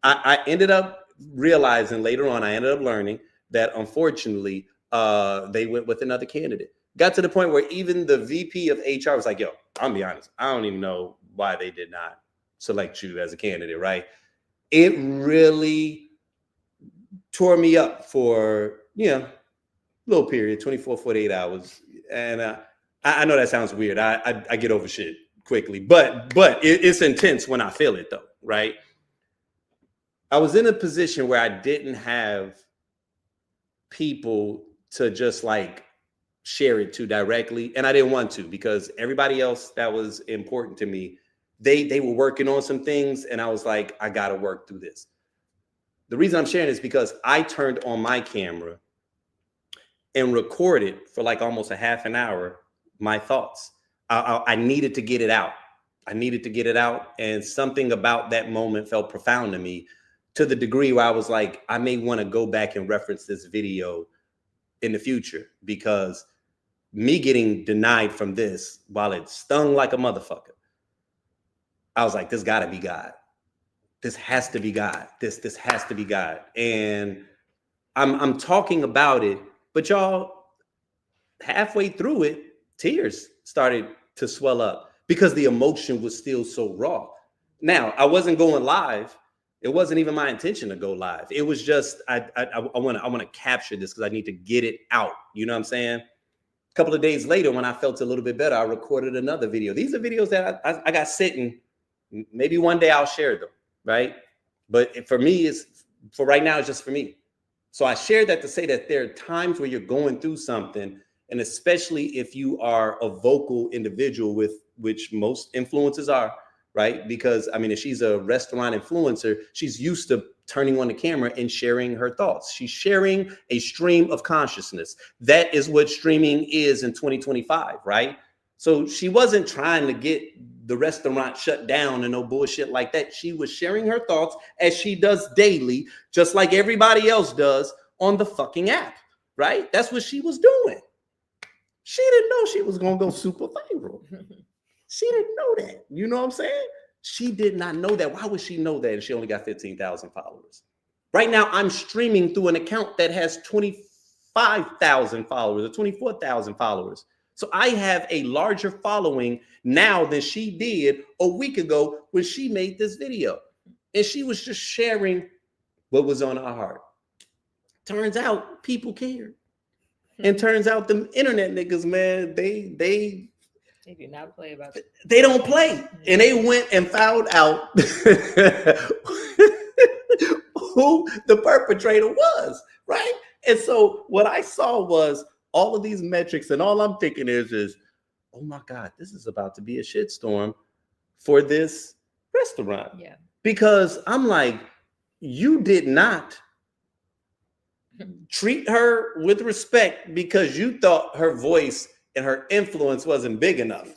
I ended up realizing later on, I ended up learning that unfortunately they went with another candidate. Got to the point where even the VP of HR was like, yo, I'll be honest, I don't even know why they did not select you as a candidate, right? It really tore me up for, little period, 24, 48 hours. And I know that sounds weird. I get over shit quickly, but it's intense when I feel it though, right? I was in a position where I didn't have people to just like share it to directly. And I didn't want to, because everybody else that was important to me, they were working on some things. And I was like, I got to work through this. The reason I'm sharing is because I turned on my camera and recorded for like almost a half an hour my thoughts. I needed to get it out. And something about that moment felt profound to me, to the degree where I was like, I may want to go back and reference this video in the future, because me getting denied from this, while it stung like a motherfucker, I was like, this gotta be God. This has to be God. This has to be God. And I'm talking about it, but y'all, halfway through it, tears started to swell up because the emotion was still so raw. Now, I wasn't going live. It wasn't even my intention to go live. It was just, I want to capture this because I need to get it out. You know what I'm saying? A couple of days later, when I felt a little bit better, I recorded another video. These are videos that I got sitting. Maybe one day I'll share them, right? But for me, for right now, it's just for me. So I shared that to say that there are times where you're going through something, and especially if you are a vocal individual, with which most influencers are, right? Because I mean, if she's a restaurant influencer, she's used to turning on the camera and sharing her thoughts. She's sharing a stream of consciousness. That is what streaming is in 2025, right? So she wasn't trying to get the restaurant shut down and no bullshit like that. She was sharing her thoughts as she does daily, just like everybody else does on the fucking app, right? That's what she was doing. She didn't know she was going to go super viral. She didn't know that. You know what I'm saying? She did not know that. Why would she know that if she only got 15,000 followers? Right now, I'm streaming through an account that has 25,000 followers or 24,000 followers. So I have a larger following now than she did a week ago when she made this video. And she was just sharing what was on her heart. Turns out people care. And turns out them internet niggas, man, they
do not play about it.
They don't play. And they went and found out who the perpetrator was, right? And so what I saw was all of these metrics, and all I'm thinking is, oh my God, this is about to be a shitstorm for this restaurant.
Yeah.
Because I'm like, you did not treat her with respect because you thought her voice and her influence wasn't big enough.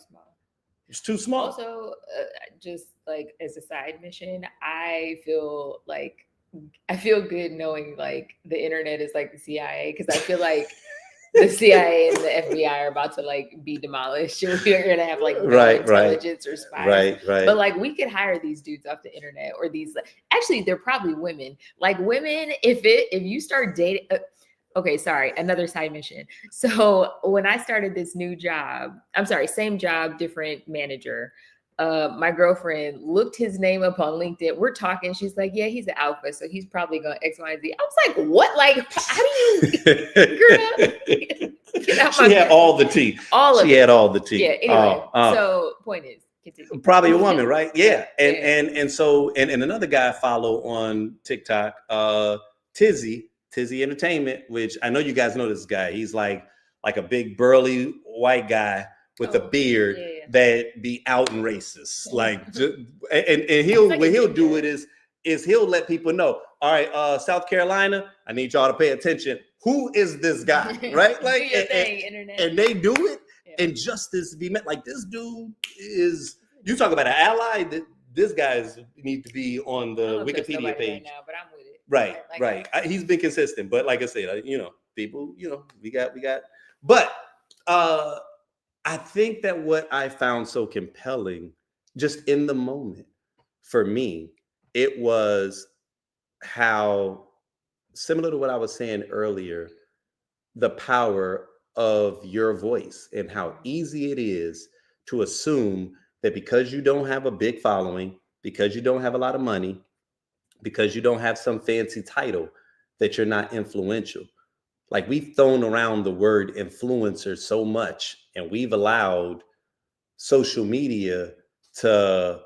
It's too small.
Also, just like as a side mission, I feel good knowing like the internet is like the CIA, because I feel like the CIA and the FBI are about to like be demolished. We're gonna have like no intelligence or spies.
Right.
But like we could hire these dudes off the internet, or these. Actually, they're probably women. Like women, if you start dating. Okay, sorry, another side mission. So when I started this new job, same job, different manager. My girlfriend looked his name up on LinkedIn. We're talking. She's like, yeah, he's an alpha, so he's probably going X, Y, and Z. I was like, what? Like, how do you
She had all the tea. She had all the tea.
Yeah, anyway. So point is, continue.
Probably a woman, right? Yeah. And so another guy I follow on TikTok, Tizzy Entertainment, which I know you guys know this guy. He's like a big burly white guy with a beard that be out and racist. Like, and he'll do it is is he'll let people know, all right, South Carolina, I need y'all to pay attention. Who is this guy, right? Like,
Do your thing, internet.
And they do it,
Yeah.
and justice be met. Like, this dude is, you talk about an ally, this guy's need to be on the Wikipedia page.
Right now, but I'm with it.
Right,
Like,
right. He's been consistent, but like I said, people, we got, but I think that what I found so compelling just in the moment for me, it was how, similar to what I was saying earlier, the power of your voice and how easy it is to assume that because you don't have a big following, because you don't have a lot of money, because you don't have some fancy title, that you're not influential. Like, we've thrown around the word influencer so much, and we've allowed social media to,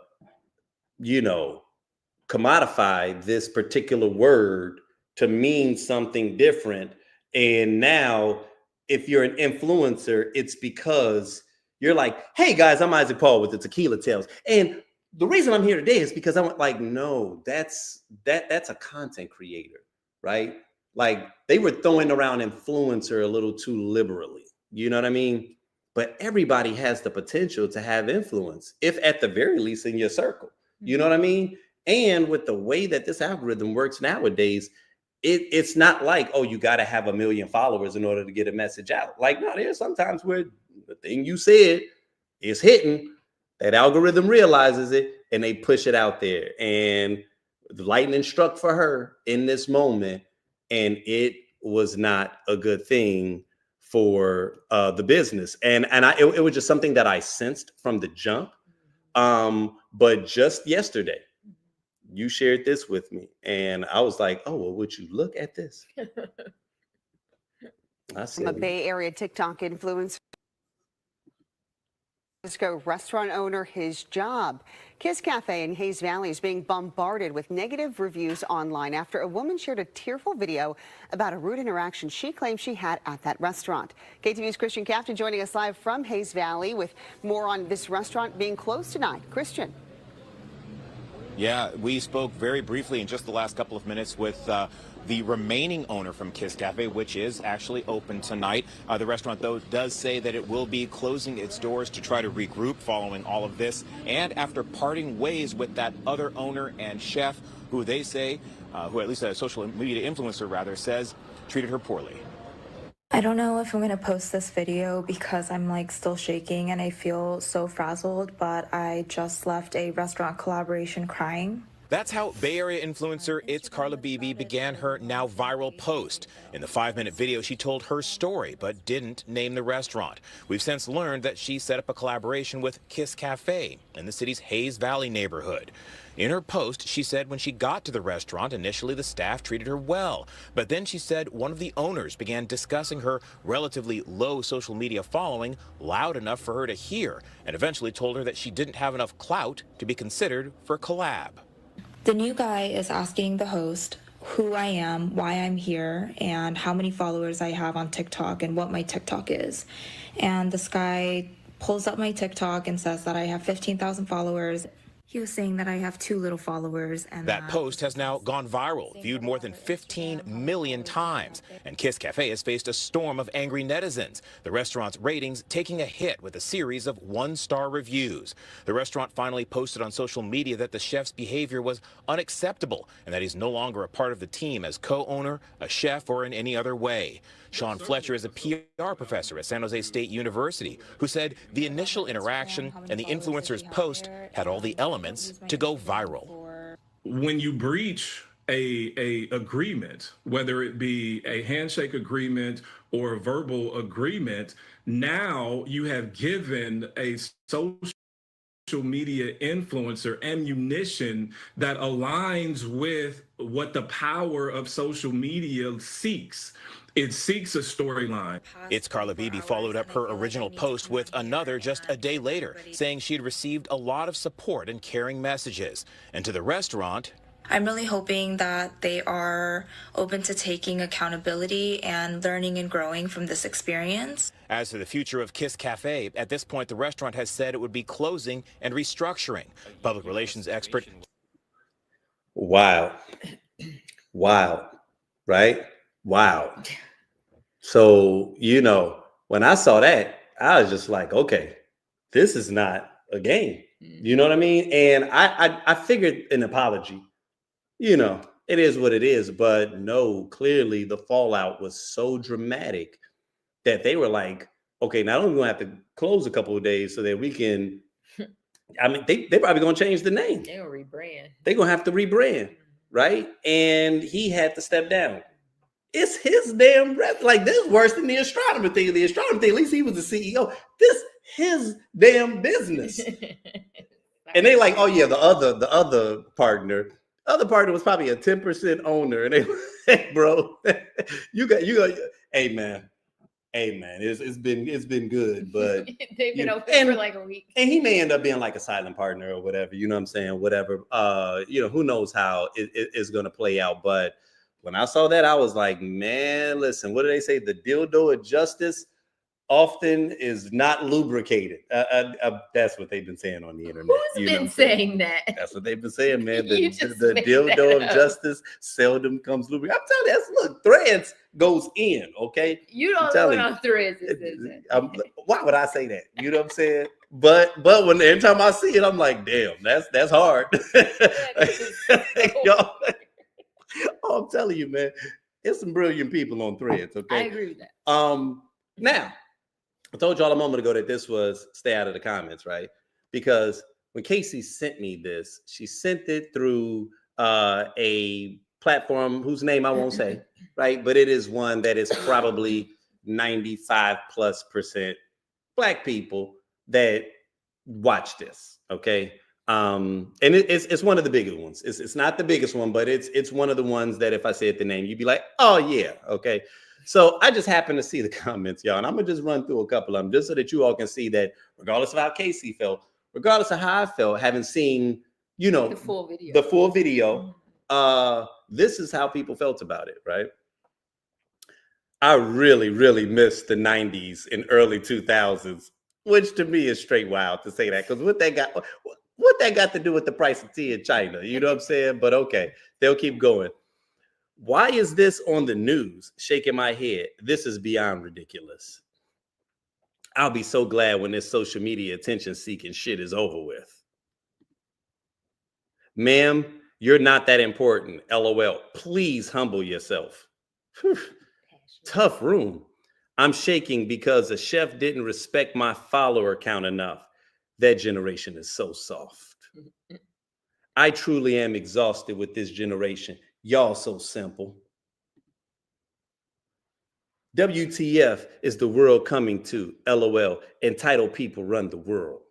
commodify this particular word to mean something different. And now, if you're an influencer, it's because you're like, hey guys, I'm Isaac Paul with the Tequila Tales. And the reason I'm here today is because I'm like, no, that's a content creator, right? Like, they were throwing around influencer a little too liberally. You know what I mean? But everybody has the potential to have influence, if at the very least in your circle. You know what I mean? And with the way that this algorithm works nowadays, it's not like, oh, you got to have 1 million followers in order to get a message out. Like, no, there's sometimes where the thing you said is hitting, that algorithm realizes it, and they push it out there. And the lightning struck for her in this moment, and it was not a good thing for the business. And it was just something that I sensed from the jump. But just yesterday, you shared this with me, and I was like, oh, well, would you look at this?
I'm a Bay Area TikTok influencer. Restaurant owner, his job. Kiss Cafe in Hayes Valley is being bombarded with negative reviews online after a woman shared a tearful video about a rude interaction she claims she had at that restaurant. KTV's Christian Captain joining us live from Hayes Valley with more on this restaurant being closed tonight. Christian.
Yeah, we spoke very briefly in just the last couple of minutes with the remaining owner from Kiss Cafe, which is actually open tonight. The restaurant, though, does say that it will be closing its doors to try to regroup following all of this, and after parting ways with that other owner and chef who they say, who at least a social media influencer rather, says treated her poorly.
I don't know if I'm going to post this video because I'm like still shaking and I feel so frazzled, but I just left a restaurant collaboration crying.
That's how Bay Area influencer It's Carla Beebe began her now viral post. In the 5-minute video, she told her story, but didn't name the restaurant. We've since learned that she set up a collaboration with Kiss Cafe in the city's Hayes Valley neighborhood. In her post, she said when she got to the restaurant, initially the staff treated her well. But then she said one of the owners began discussing her relatively low social media following loud enough for her to hear, and eventually told her that she didn't have enough clout to be considered for a collab.
The new guy is asking the host who I am, why I'm here, and how many followers I have on TikTok and what my TikTok is. And this guy pulls up my TikTok and says that I have 15,000 followers. He was saying that I have too little followers. And
that post has now gone viral, viewed more than 15 million times. And Kiss Cafe has faced a storm of angry netizens. The restaurant's ratings taking a hit with a series of 1-star reviews. The restaurant finally posted on social media that the chef's behavior was unacceptable and that he's no longer a part of the team as co-owner, a chef, or in any other way. Sean Fletcher is a PR professor at San Jose State University who said the initial interaction and the influencer's post had all the elements to go viral.
When you breach a agreement, whether it be a handshake agreement or a verbal agreement, now you have given a social media influencer ammunition that aligns with what the power of social media seeks. It seeks a storyline.
It's Carla Beebe followed up her original post with another just a day later, saying she'd received a lot of support and caring messages. And to the restaurant,
I'm really hoping that they are open to taking accountability and learning and growing from this experience.
As to the future of Kiss Cafe, at this point, the restaurant has said it would be closing and restructuring. Public relations expert
Wow. Wow. Right? Wow. So, when I saw that, I was just like, okay, this is not a game. You know what I mean? And I figured an apology, it is what it is. But no, clearly the fallout was so dramatic that they were like, okay, not only gonna have to close a couple of days so that we can, I mean, they probably gonna change the name.
They'll rebrand.
They're gonna have to rebrand, right? And he had to step down. It's his damn rep. Like, this is worse than the astronomer thing. The astronomer thing, at least he was the CEO. This his damn business. And they like, oh yeah, the other partner. The other partner was probably a 10% owner. And they, hey, bro, you got, hey man, it's been good, but
they've been open for like a week.
And he may end up being like a silent partner or whatever, you know what I'm saying? Whatever. Who knows how it's gonna play out. But when I saw that, I was like, man, listen, what do they say? The dildo of justice often is not lubricated. That's what they've been saying on the internet.
Who's been saying that?
That's what they've been saying, man. The dildo of justice seldom comes lubricated. I'm telling you, look, Threads goes in, okay?
You don't know on Threads.
Why would I say that? You know what I'm saying? But when every time I see it, I'm like, damn, that's hard. Oh, I'm telling you, man, it's some brilliant people on Threads. Okay,
I agree with that.
Now, I told y'all a moment ago that this was stay out of the comments, right? Because when Casey sent me this, she sent it through a platform whose name I won't say, right? But it is one that is probably 95+% Black people that watch this. Okay. And it's one of the bigger ones. It's not the biggest one, but it's one of the ones that if I said the name, you'd be like, oh yeah, okay. So I just happened to see the comments, y'all, and I'm gonna just run through a couple of them just so that you all can see that regardless of how Casey felt, regardless of how I felt, having seen, the full video, this is how people felt about it, right? I really, really missed the 90s and early 2000s, which to me is straight wild to say that, because what that got to do with the price of tea in China? You know what I'm saying? But okay, they'll keep going. Why is this on the news? Shaking my head. This is beyond ridiculous. I'll be so glad when this social media attention-seeking shit is over with. Ma'am, you're not that important. LOL. Please humble yourself. Whew. Tough room. I'm shaking because a chef didn't respect my follower count enough. That generation is so soft. I truly am exhausted with this generation. Y'all so simple. WTF is the world coming to? LOL. Entitled people run the world.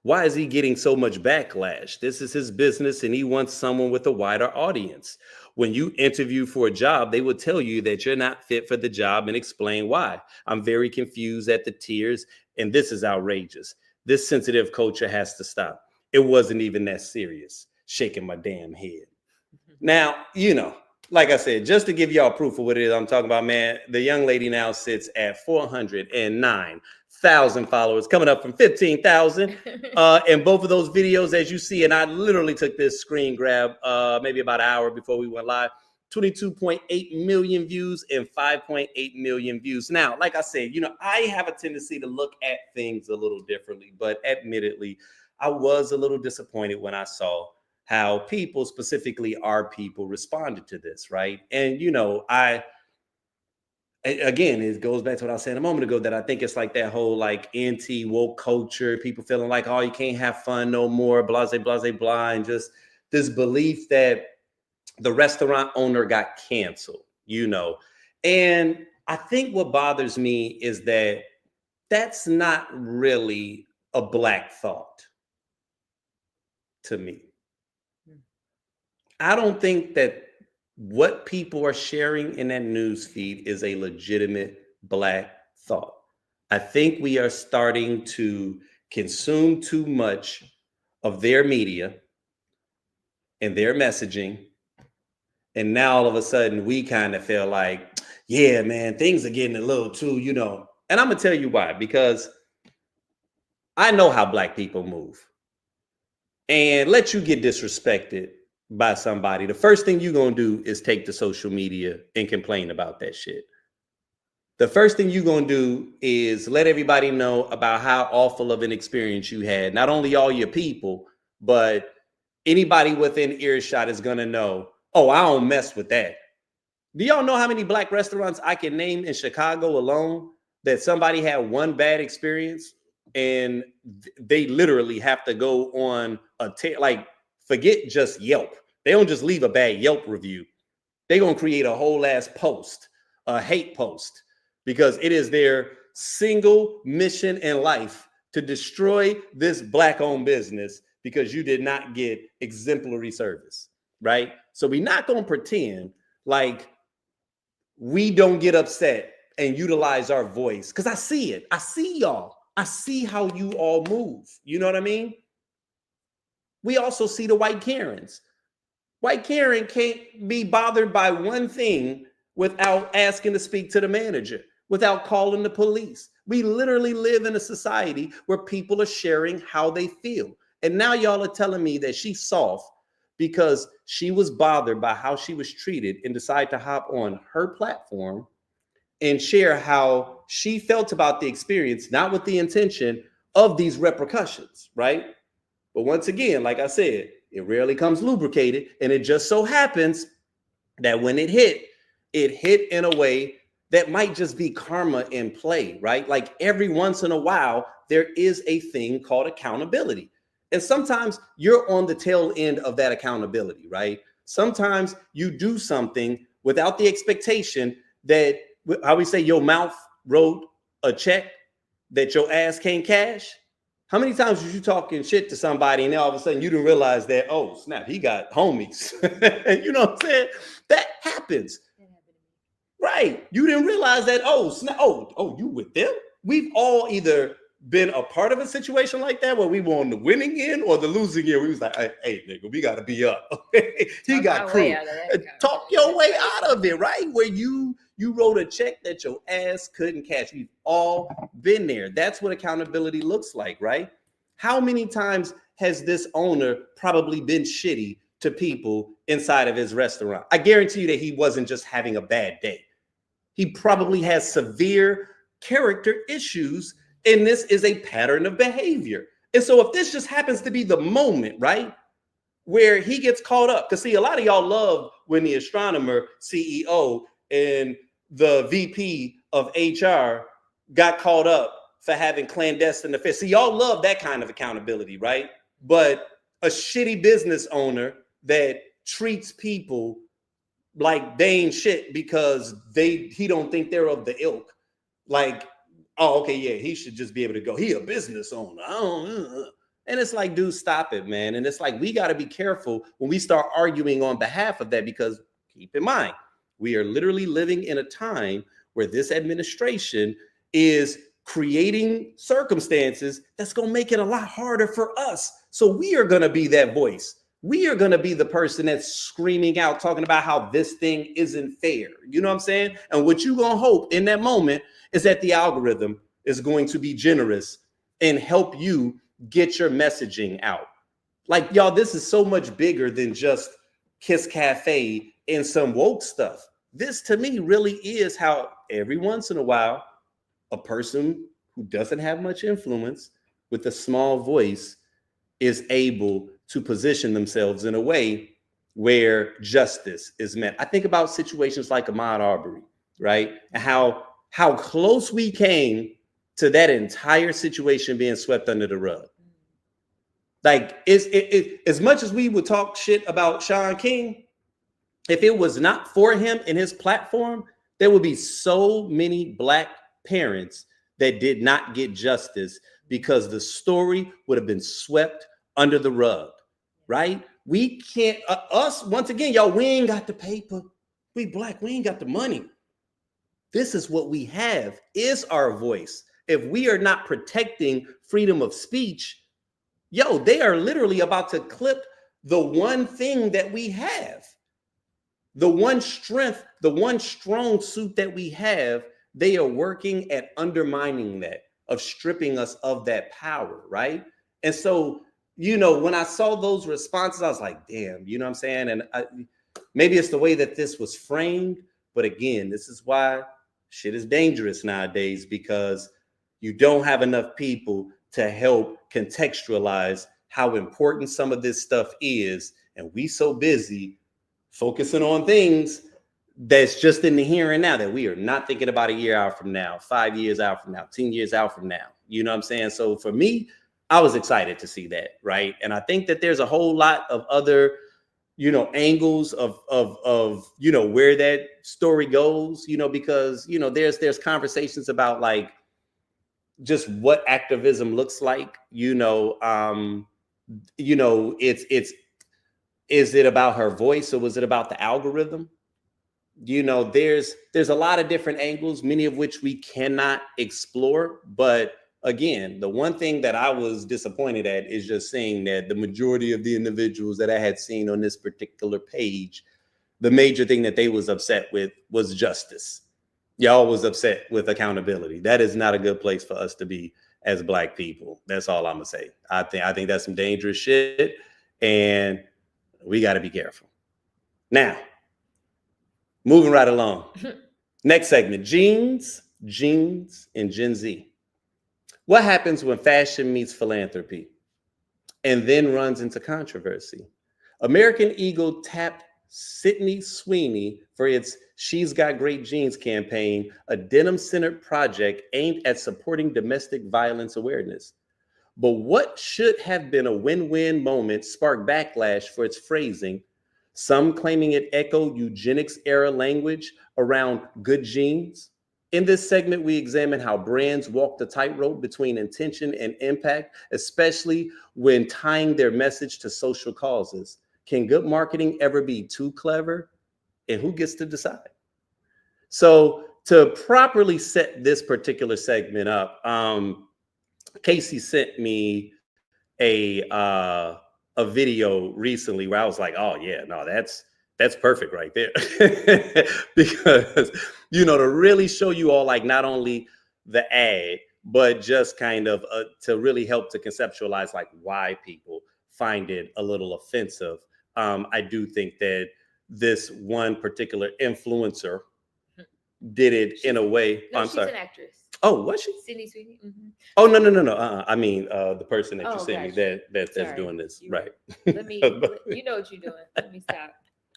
Why is he getting so much backlash? This is his business and he wants someone with a wider audience. When you interview for a job, they will tell you that you're not fit for the job and explain why. I'm very confused at the tears, and this is outrageous. This sensitive culture has to stop. It wasn't even that serious. Shaking my damn head. Now, like I said, just to give y'all proof of what it is I'm talking about, man, the young lady now sits at 409,000 followers, coming up from 15,000. And both of those videos, as you see, and I literally took this screen grab maybe about an hour before we went live, 22.8 million views and 5.8 million views. Now, like I said, I have a tendency to look at things a little differently, but admittedly, I was a little disappointed when I saw how people, specifically our people, responded to this, right? And, again, it goes back to what I was saying a moment ago, that I think it's like that whole like anti-woke culture, people feeling like, oh, you can't have fun no more, blah, blah, blah, blah, and just this belief that the restaurant owner got canceled, And I think what bothers me is that that's not really a Black thought to me. I don't think that what people are sharing in that news feed is a legitimate Black thought. I think we are starting to consume too much of their media and their messaging. And now all of a sudden we kind of feel like, yeah, man, things are getting a little too, And I'm going to tell you why, because I know how Black people move. and let you get disrespected by somebody, the first thing you're going to do is take to social media and complain about that shit. The first thing you're going to do is let everybody know about how awful of an experience you had. Not only all your people, but anybody within earshot is going to know, oh, I don't mess with that. Do y'all know how many black restaurants I can name in Chicago alone that somebody had one bad experience and they literally have to go on like, forget just Yelp. They don't just leave a bad Yelp review. They're going to create a whole ass post, a hate post, because it is their single mission in life to destroy this black-owned business because you did not get exemplary service, right? So we're not going to pretend like we don't get upset and utilize our voice, because I see it. I see y'all. I see how you all move. You know what I mean? We also see the white Karens. White Karen can't be bothered by one thing without asking to speak to the manager, without calling the police. We literally live in a society where people are sharing how they feel. And now y'all are telling me that she's soft because she was bothered by how she was treated and decided to hop on her platform and share how she felt about the experience, not with the intention of these repercussions, right? But once again, like I said, it rarely comes lubricated. And it just so happens that when it hit in a way that might just be karma in play, right? Like every once in a while, there is a thing called accountability. And sometimes you're on the tail end of that accountability, right? Sometimes you do something without the expectation that, how we say, your mouth wrote a check that your ass can't cash. How many times was you talking shit to somebody and then all of a sudden you didn't realize that, oh, snap, he got homies. You know what I'm saying? That happens. Right. You didn't realize that, oh, snap, oh, you with them? We've all either been a part of a situation like that where we were on the winning end or the losing end. We was like, hey nigga, we got to be up. He got crew. Talk your way out of it, right? Where you wrote a check that your ass couldn't cash. We've all been there. That's what accountability looks like, right? How many times has this owner probably been shitty to people inside of his restaurant? I guarantee you that he wasn't just having a bad day. He probably has severe character issues, and this is a pattern of behavior. And so if this just happens to be the moment, right, where he gets caught up, because see, a lot of y'all love when the astronomer CEO and the VP of HR got caught up for having clandestine affairs. See, y'all love that kind of accountability, right? But a shitty business owner that treats people like they ain't shit because he don't think they're of the ilk. Like, oh, okay, yeah, he should just be able to go. He a business owner. And it's like, dude, stop it, man. And it's like, we got to be careful when we start arguing on behalf of that, because keep in mind, we are literally living in a time where this administration is creating circumstances that's going to make it a lot harder for us. So we are going to be that voice. We are going to be the person that's screaming out, talking about how this thing isn't fair. You know what I'm saying? And what you're going to hope in that moment is that the algorithm is going to be generous and help you get your messaging out. Like, y'all, this is so much bigger than just Kiss Cafe and some woke stuff. This, to me, really is how every once in a while, a person who doesn't have much influence with a small voice is able to position themselves in a way where justice is met. I think about situations like Ahmaud Arbery, right? And how close we came to that entire situation being swept under the rug. Like, as much as we would talk shit about Shaun King, if it was not for him and his platform, there would be so many Black parents that did not get justice because the story would have been swept under the rug, right? We can't, us, once again, y'all, we ain't got the paper. We Black, we ain't got the money. This is what we have, is our voice. If we are not protecting freedom of speech, yo, they are literally about to clip the one thing that we have. The one strength, the one strong suit that we have, they are working at undermining that, of stripping us of that power, right? And so when I saw those responses, I was like, damn, you know what I'm saying? And maybe it's the way that this was framed, but again, this is why shit is dangerous nowadays, because you don't have enough people to help contextualize how important some of this stuff is. And we so busy focusing on things that's just in the here and now that we are not thinking about a year out from now, 5 years out from now, 10 years out from now. You know what I'm saying? So for me, I was excited to see that, right? And I think that there's a whole lot of other, angles of where that story goes, because, there's conversations about like just what activism looks like, is it about her voice or was it about the algorithm? There's a lot of different angles, many of which we cannot explore. But again, the one thing that I was disappointed at is just seeing that the majority of the individuals that I had seen on this particular page, the major thing that they was upset with was justice. Y'all was upset with accountability. That is not a good place for us to be as Black people. That's all I'm gonna say. I think that's some dangerous shit, and we got to be careful. Now, moving right along. Next segment, jeans, and Gen Z. What happens when fashion meets philanthropy and then runs into controversy? American Eagle tapped Sydney Sweeney for its She's Got Great Jeans campaign, a denim-centered project aimed at supporting domestic violence awareness. But what should have been a win-win moment sparked backlash for its phrasing, some claiming it echoed eugenics-era language around good genes. In this segment, we examine how brands walk the tightrope between intention and impact, especially when tying their message to social causes. Can good marketing ever be too clever? And who gets to decide? So to properly set this particular segment up, Casey sent me a video recently where I was like, oh yeah, no, that's perfect right there. Because, to really show you all, like, not only the ad, but just kind of to really help to conceptualize like why people find it a little offensive. I do think that this one particular influencer did it in a way.
No,
I'm
she's
sorry.
an actress.
Oh, was she?
Sydney Sweeney. Mm-hmm.
Oh, no. I mean, the person that you sent me
gotcha.
that's
Sorry.
doing this,
You
right?
Let me. You know what you're doing. Let me stop.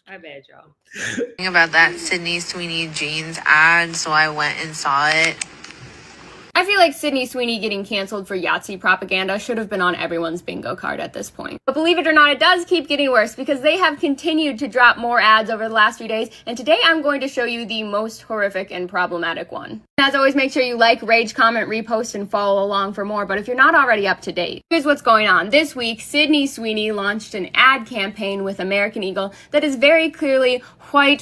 My bad, y'all.
About that Sydney Sweeney jeans ad, so I went and saw it.
I feel like Sydney Sweeney getting canceled for Yahtzee propaganda should have been on everyone's bingo card at this point. But believe it or not, it does keep getting worse because they have continued to drop more ads over the last few days, and today I'm going to show you the most horrific and problematic one. As always, make sure you like, rage, comment, repost, and follow along for more, but if you're not already up to date, here's what's going on. This week, Sydney Sweeney launched an ad campaign with American Eagle that is very clearly white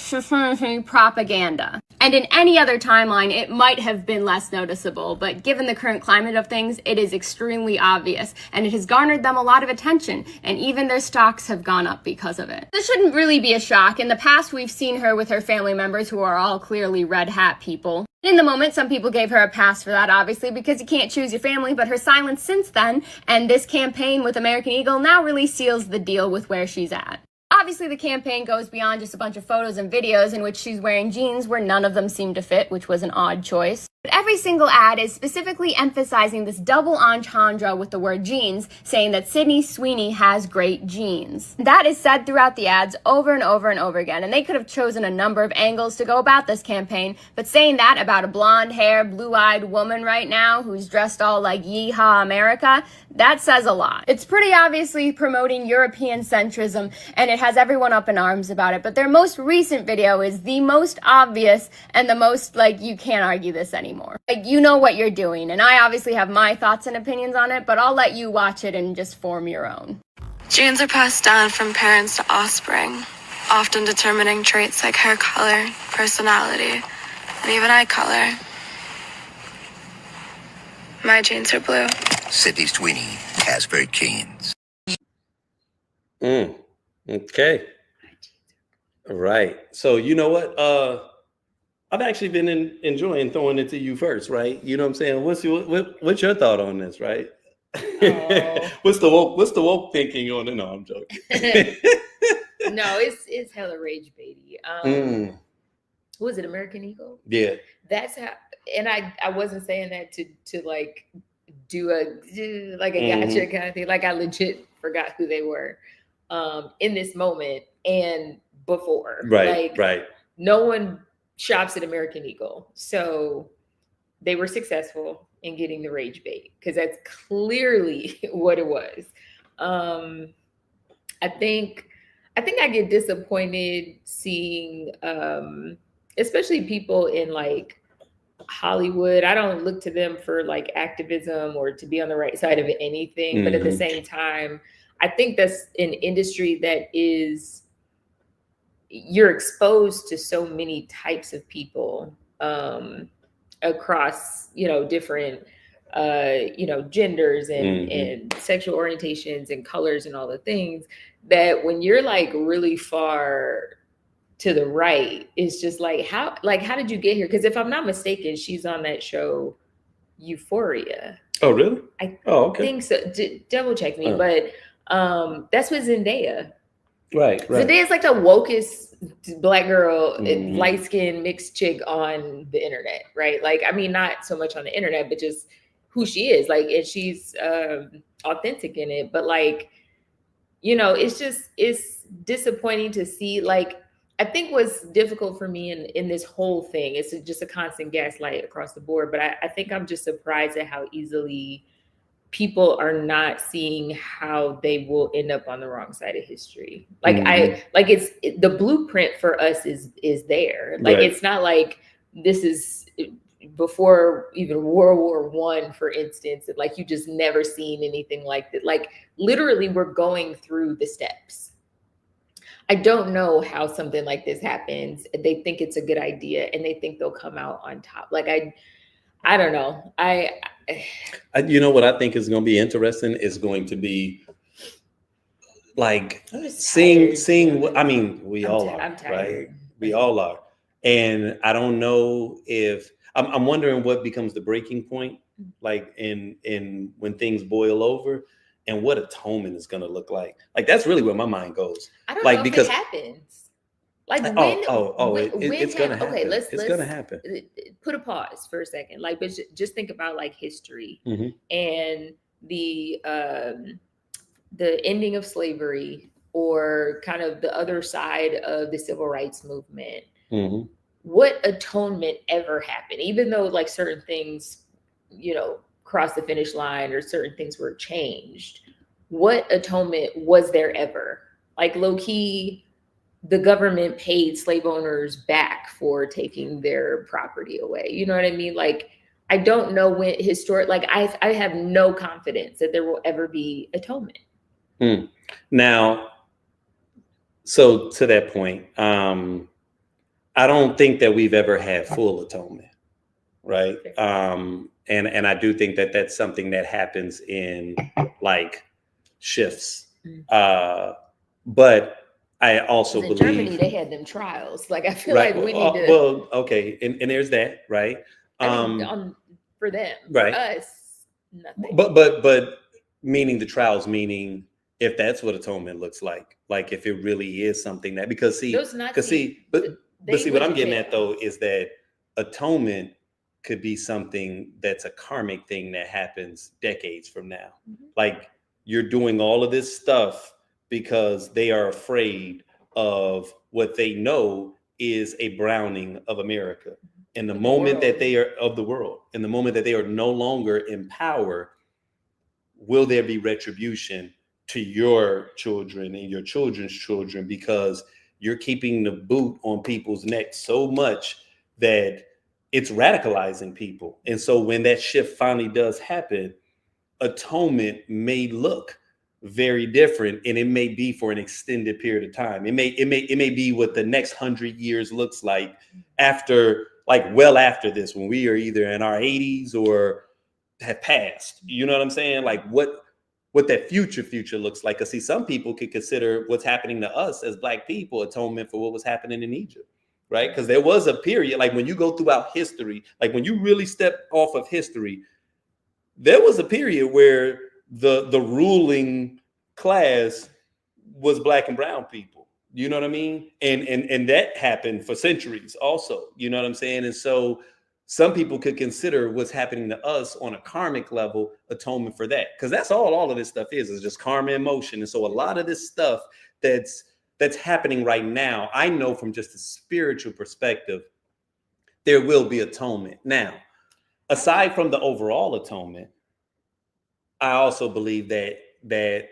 propaganda. And in any other timeline, it might have been less noticeable, but given the current climate of things, it is extremely obvious, and it has garnered them a lot of attention, and even their stocks have gone up because of it. This shouldn't really be a shock. In the past, we've seen her with her family members who are all clearly red hat people. In the moment, some people gave her a pass for that, obviously, because you can't choose your family, but her silence since then, and this campaign with American Eagle now really seals the deal with where she's at. Obviously, the campaign goes beyond just a bunch of photos and videos in which she's wearing jeans where none of them seem to fit, which was an odd choice. But every single ad is specifically emphasizing this double entendre with the word jeans, saying that Sydney Sweeney has great jeans. That is said throughout the ads over and over and over again, and they could have chosen a number of angles to go about this campaign, but saying that about a blonde-haired, blue-eyed woman right now who's dressed all like Yeehaw America, that says a lot. It's pretty obviously promoting European centrism, and it has everyone up in arms about it, but their most recent video is the most obvious and the most, you can't argue this anymore. You know what you're doing, and I obviously have my thoughts and opinions on it, but I'll let you watch it and just form your own.
Genes are passed down from parents to offspring, often determining traits like hair color, personality, and even eye color. My genes are blue.
Sydney Sweeney has great genes.
Okay. Right. So you know what? I've actually been enjoying throwing it to you first, right? You know what I'm saying? What's your thought on this, right?
Oh.
What's the woke thinking on it? No, I'm joking.
No, it's hella rage baity. What was it, American Eagle?
Yeah.
That's how, and I wasn't saying that to like do a gotcha kind of thing. Like I legit forgot who they were in this moment and before.
Right. Right.
No one shops at American Eagle. So they were successful in getting the rage bait because that's clearly what it was. I think I get disappointed seeing especially people in like Hollywood. I don't look to them for like activism or to be on the right side of anything, but at the same time, I think that's an industry that is, you're exposed to so many types of people across, different genders and sexual orientations and colors and all the things, that when you're like really far to the right, it's just like how did you get here? Because if I'm not mistaken, she's on that show Euphoria.
Oh, really?
I
okay.
think so. Double check me, but that's with Zendaya.
Right.
Zendaya's like the wokest Black girl, light skinned mixed chick on the internet, right? Like, I mean, not so much on the internet, but just who she is, like, and she's authentic in it. But like, it's disappointing to see. Like, I think what's difficult for me in this whole thing is just a constant gaslight across the board. But I think I'm just surprised at how easily people are not seeing how they will end up on the wrong side of history. Like the blueprint for us is there. Like, right. It's not like this is before even World War I, for instance, that like you just never seen anything like that. Like literally we're going through the steps. I don't know how something like this happens. They think it's a good idea and they think they'll come out on top. Like I don't know.
You know what I think is going to be interesting is going to be like seeing what, I mean, we all are, right? We all are. And I don't know if I'm wondering what becomes the breaking point, like in when things boil over, and what atonement is going to look like. Like, that's really where my mind goes.
I don't
know
if
because
it happens. Like when
it's going to happen.
Okay,
it's going to happen.
Put a pause for a second. Like, but just think about like history and the ending of slavery, or kind of the other side of the civil rights movement. What atonement ever happened? Even though like certain things, crossed the finish line or certain things were changed, what atonement was there ever? Like, low key, the government paid slave owners back for taking their property away. You know what I mean? Like, I don't know when like I have no confidence that there will ever be atonement.
Now, so to that point, I don't think that we've ever had full atonement, right? And I do think that that's something that happens in like shifts. But I also believe
in Germany they had them trials. Like, I feel like we need to.
Well, okay, and there's that, right?
I mean, for them,
right?
For us, nothing.
But meaning the trials, meaning if that's what atonement looks like if it really is something that, because see, what I'm getting at though is that atonement could be something that's a karmic thing that happens decades from now. Like, you're doing all of this stuff because they are afraid of what they know is a browning of America. And the moment that they are of the world, and the moment that they are no longer in power, will there be retribution to your children and your children's children, because you're keeping the boot on people's necks so much that it's radicalizing people. And so when that shift finally does happen, atonement may look very different, and it may be for an extended period of time. It may be what the next 100 years looks like after, like, well after this, when we are either in our 80s or have passed. You know what I'm saying? Like, what that future looks like. Because see, some people could consider what's happening to us as Black people atonement for what was happening in Egypt, right? Because there was a period, like when you go throughout history, like when you really step off of history, there was a period where the ruling class was black and brown people. You know what I mean? And that happened for centuries also. You know what I'm saying? And so some people could consider what's happening to us on a karmic level atonement for that, because that's all of this stuff is just karma in motion. And so a lot of this stuff that's happening right now, I know from just a spiritual perspective, there will be atonement. Now, aside from the overall atonement, I also believe that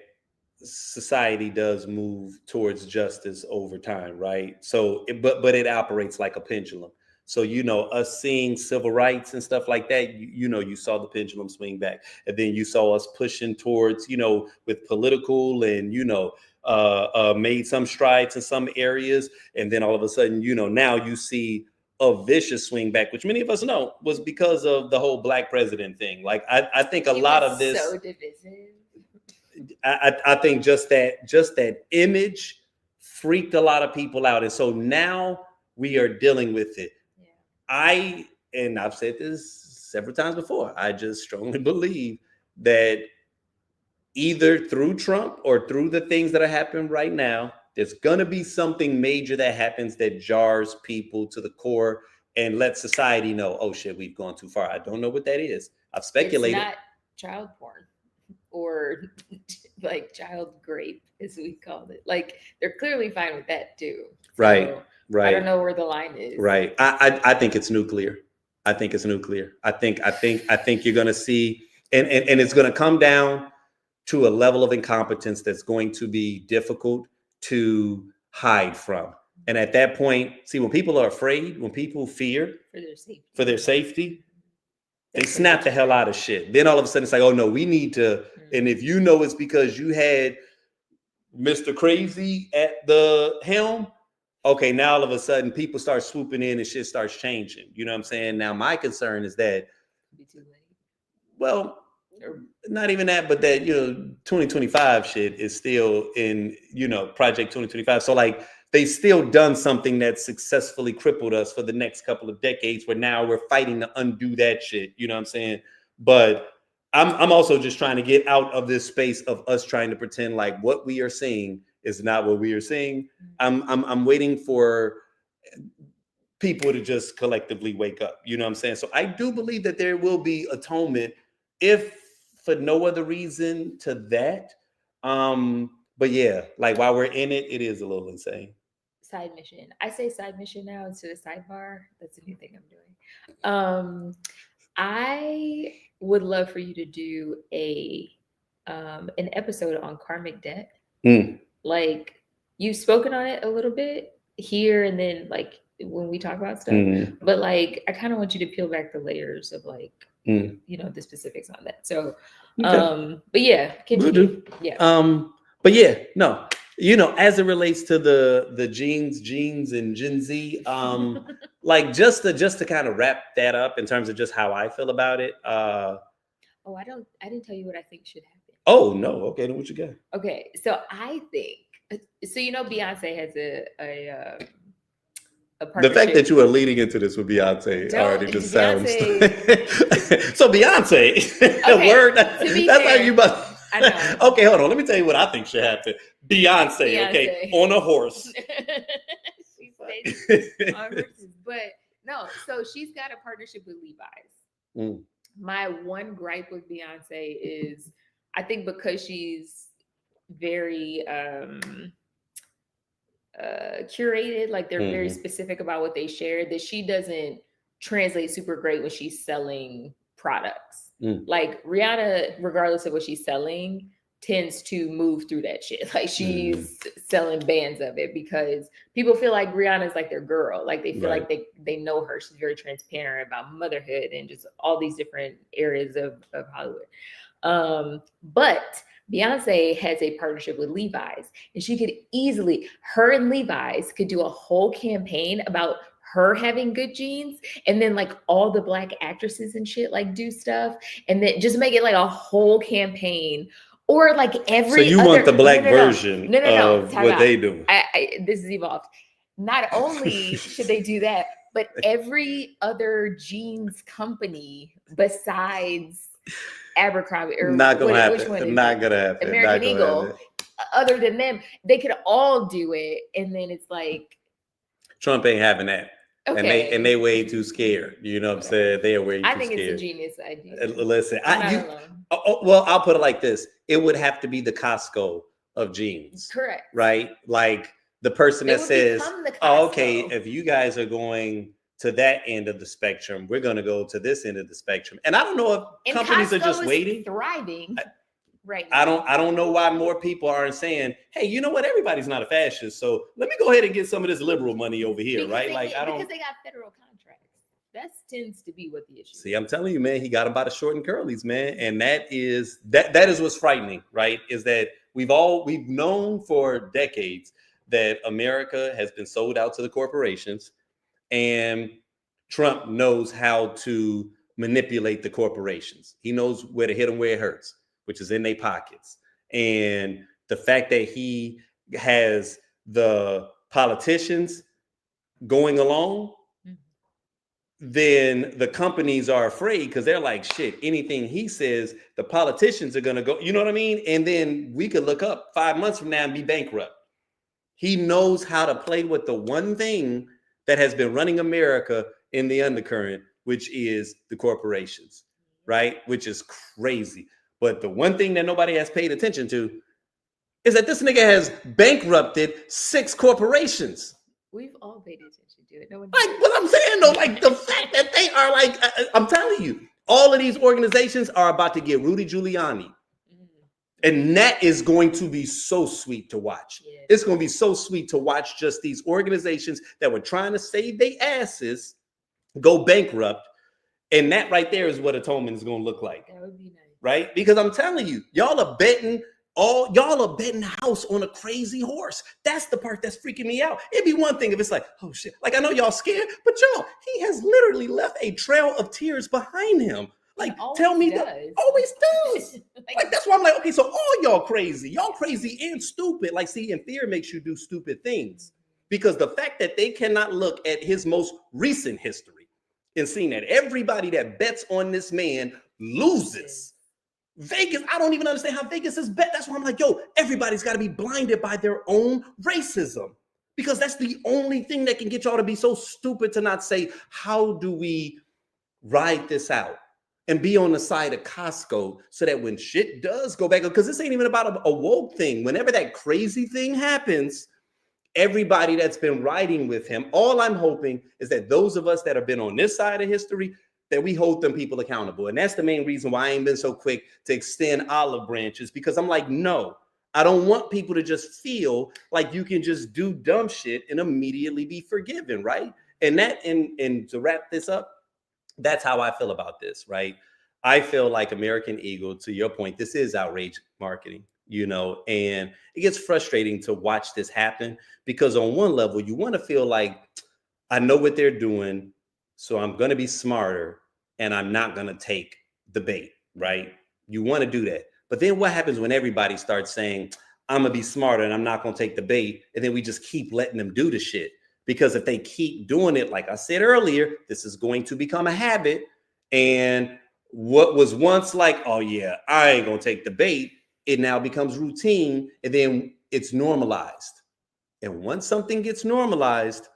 society does move towards justice over time, right? So, but it operates like a pendulum. So, us seeing civil rights and stuff like that, you saw the pendulum swing back. And then you saw us pushing towards, with political and, made some strides in some areas. And then all of a sudden, now you see a vicious swing back, which many of us know was because of the whole black president thing. Like, I think a lot of this.
So divisive.
I think just that image freaked a lot of people out. And so now we are dealing with it. And I've said this several times before, I just strongly believe that either through Trump or through the things that are happening right now, there's going to be something major that happens that jars people to the core and lets society know, oh shit, we've gone too far. I don't know what that is. I've speculated.
It's not child porn or like child grape, as we called it. Like, they're clearly fine with that too.
Right.
I don't know where the line is.
Right. I think it's nuclear. I think it's nuclear. I think you're going to see, and it's going to come down to a level of incompetence that's going to be difficult to hide from. And at that point, see, when people are afraid, when people fear for their safety, they snap the hell out of shit. Then all of a sudden it's like, oh no, we need to. And if it's because you had Mr. Crazy at the helm, okay, now all of a sudden people start swooping in and shit starts changing. You know what I'm saying? Now my concern is that, well, not even that, but that, 2025 shit is still in, Project 2025. So like, they still done something that successfully crippled us for the next couple of decades, where now we're fighting to undo that shit. You know what I'm saying? But I'm also just trying to get out of this space of us trying to pretend like what we are seeing is not what we are seeing. I'm waiting for people to just collectively wake up. You know what I'm saying? So I do believe that there will be atonement, if for no other reason to that. But yeah, like while we're in it, it is a little insane.
Side mission. I say side mission now instead of sidebar. That's a new thing I'm doing. I would love for you to do an episode on karmic debt. Like, you've spoken on it a little bit here and then, like when we talk about stuff, but like I kind of want you to peel back the layers of like the specifics on that. So but yeah, continue. Yeah.
But yeah, no, as it relates to the genes and Gen Z, like just to kind of wrap that up in terms of just how I feel about it.
I didn't tell you what I think should happen.
Oh no, okay, then what you got?
Okay, so I think Beyonce has a partnership.
The fact that you are leading into this with Beyonce already just sounds. So Beyonce,
okay,
word. That's fair, how you must.
I know.
Okay, hold on. Let me tell you what I think should happen. Beyonce. Okay, on a horse.
She's on horses, but no. So she's got a partnership with Levi's. My one gripe with Beyonce is, I think because she's very curated, like they're very specific about what they share, that she doesn't translate super great when she's selling products. Like Rihanna, regardless of what she's selling, tends to move through that shit. Like she's selling bands of it because people feel like Rihanna's like their girl. Like they feel like they know her. She's very transparent about motherhood and just all these different areas of Hollywood. But Beyonce has a partnership with Levi's, and she could easily, her and Levi's could do a whole campaign about her having good genes, and then like all the Black actresses and shit like do stuff, and then just make it like a whole campaign, or like every.
So you want the Black version of what they do?
This is evolved. Not only should they do that, but every other jeans company besides Abercrombie, or
Not gonna happen.
which one is
Not
it?
gonna happen.
American
Not gonna
Eagle.
happen.
Other than them, they could all do it, and then it's like
Trump ain't having that.
okay,
And they way too scared. You know what I'm saying? They are way too
I
scared.
think it's a genius idea.
Listen,
I'm not alone.
well, I'll put it like this: it would have to be the Costco of jeans,
Correct.
right? Like the person
It
that
would
says,
become the
"Oh, okay,
Costco."
if you guys are going to that end of the spectrum, we're going to go to this end of the spectrum." And I don't know if
And
companies
Costco
are just
is
waiting.
thriving right
I
now.
don't know why more people aren't saying, "Hey, you know what? Everybody's not a fascist, so let me go ahead and get some of this liberal money over here,"
Because
right?
they
Like
get-
I don't
because they got federal contracts. That tends to be what the issue.
see. I'm telling you, man, he got him by the short and curlies, man, and that is what's frightening, right? Is that we've known for decades that America has been sold out to the corporations, and Trump knows how to manipulate the corporations. He knows where to hit them where it hurts, which is in their pockets. And the fact that he has the politicians going along, then the companies are afraid because they're like, shit, anything he says, the politicians are going to go, you know what I mean? And then we could look up 5 months from now and be bankrupt. He knows how to play with the one thing that has been running America in the undercurrent, which is the corporations, right? Which is crazy. But the one thing that nobody has paid attention to is that this nigga has bankrupted 6 corporations.
We've all paid attention to it. No one
Like what I'm saying though, like the fact that they are like, I'm telling you, all of these organizations are about to get Rudy Giuliani. And that is going to be so sweet to watch.
Yeah.
It's going to be so sweet to watch just these organizations that were trying to save their asses go bankrupt. And that right there is what atonement is going to look like.
That would be nice.
Right? Because I'm telling you, y'all are betting the house on a crazy horse. That's the part that's freaking me out. It'd be one thing if it's like, oh shit, like I know y'all scared, but y'all, he has literally left a trail of tears behind him. Like, tell me that always does. Like, that's why I'm like, okay, so all y'all crazy and stupid. Like, see, and fear makes you do stupid things because the fact that they cannot look at his most recent history and seeing that everybody that bets on this man loses. Vegas, I don't even understand how Vegas is bet. That's why I'm like, yo, everybody's got to be blinded by their own racism because that's the only thing that can get y'all to be so stupid to not say, how do we ride this out and be on the side of Costco so that when shit does go back, because this ain't even about a woke thing. Whenever that crazy thing happens, everybody that's been riding with him, all I'm hoping is that those of us that have been on this side of history, that we hold them people accountable. And that's the main reason why I ain't been so quick to extend olive branches, because I'm like, no, I don't want people to just feel like you can just do dumb shit and immediately be forgiven, right? And to wrap this up, that's how I feel about this, right? I feel like American Eagle, to your point, this is outrage marketing, you know, and it gets frustrating to watch this happen because on one level, you want to feel like, I know what they're doing, so I'm going to be smarter and I'm not going to take the bait, right? You want to do that. But then what happens when everybody starts saying, I'm going to be smarter and I'm not going to take the bait, and then we just keep letting them do the shit? Because if they keep doing it, like I said earlier, this is going to become a habit. And what was once like, oh yeah, I ain't gonna take the bait, it now becomes routine, and then it's normalized. And once something gets normalized,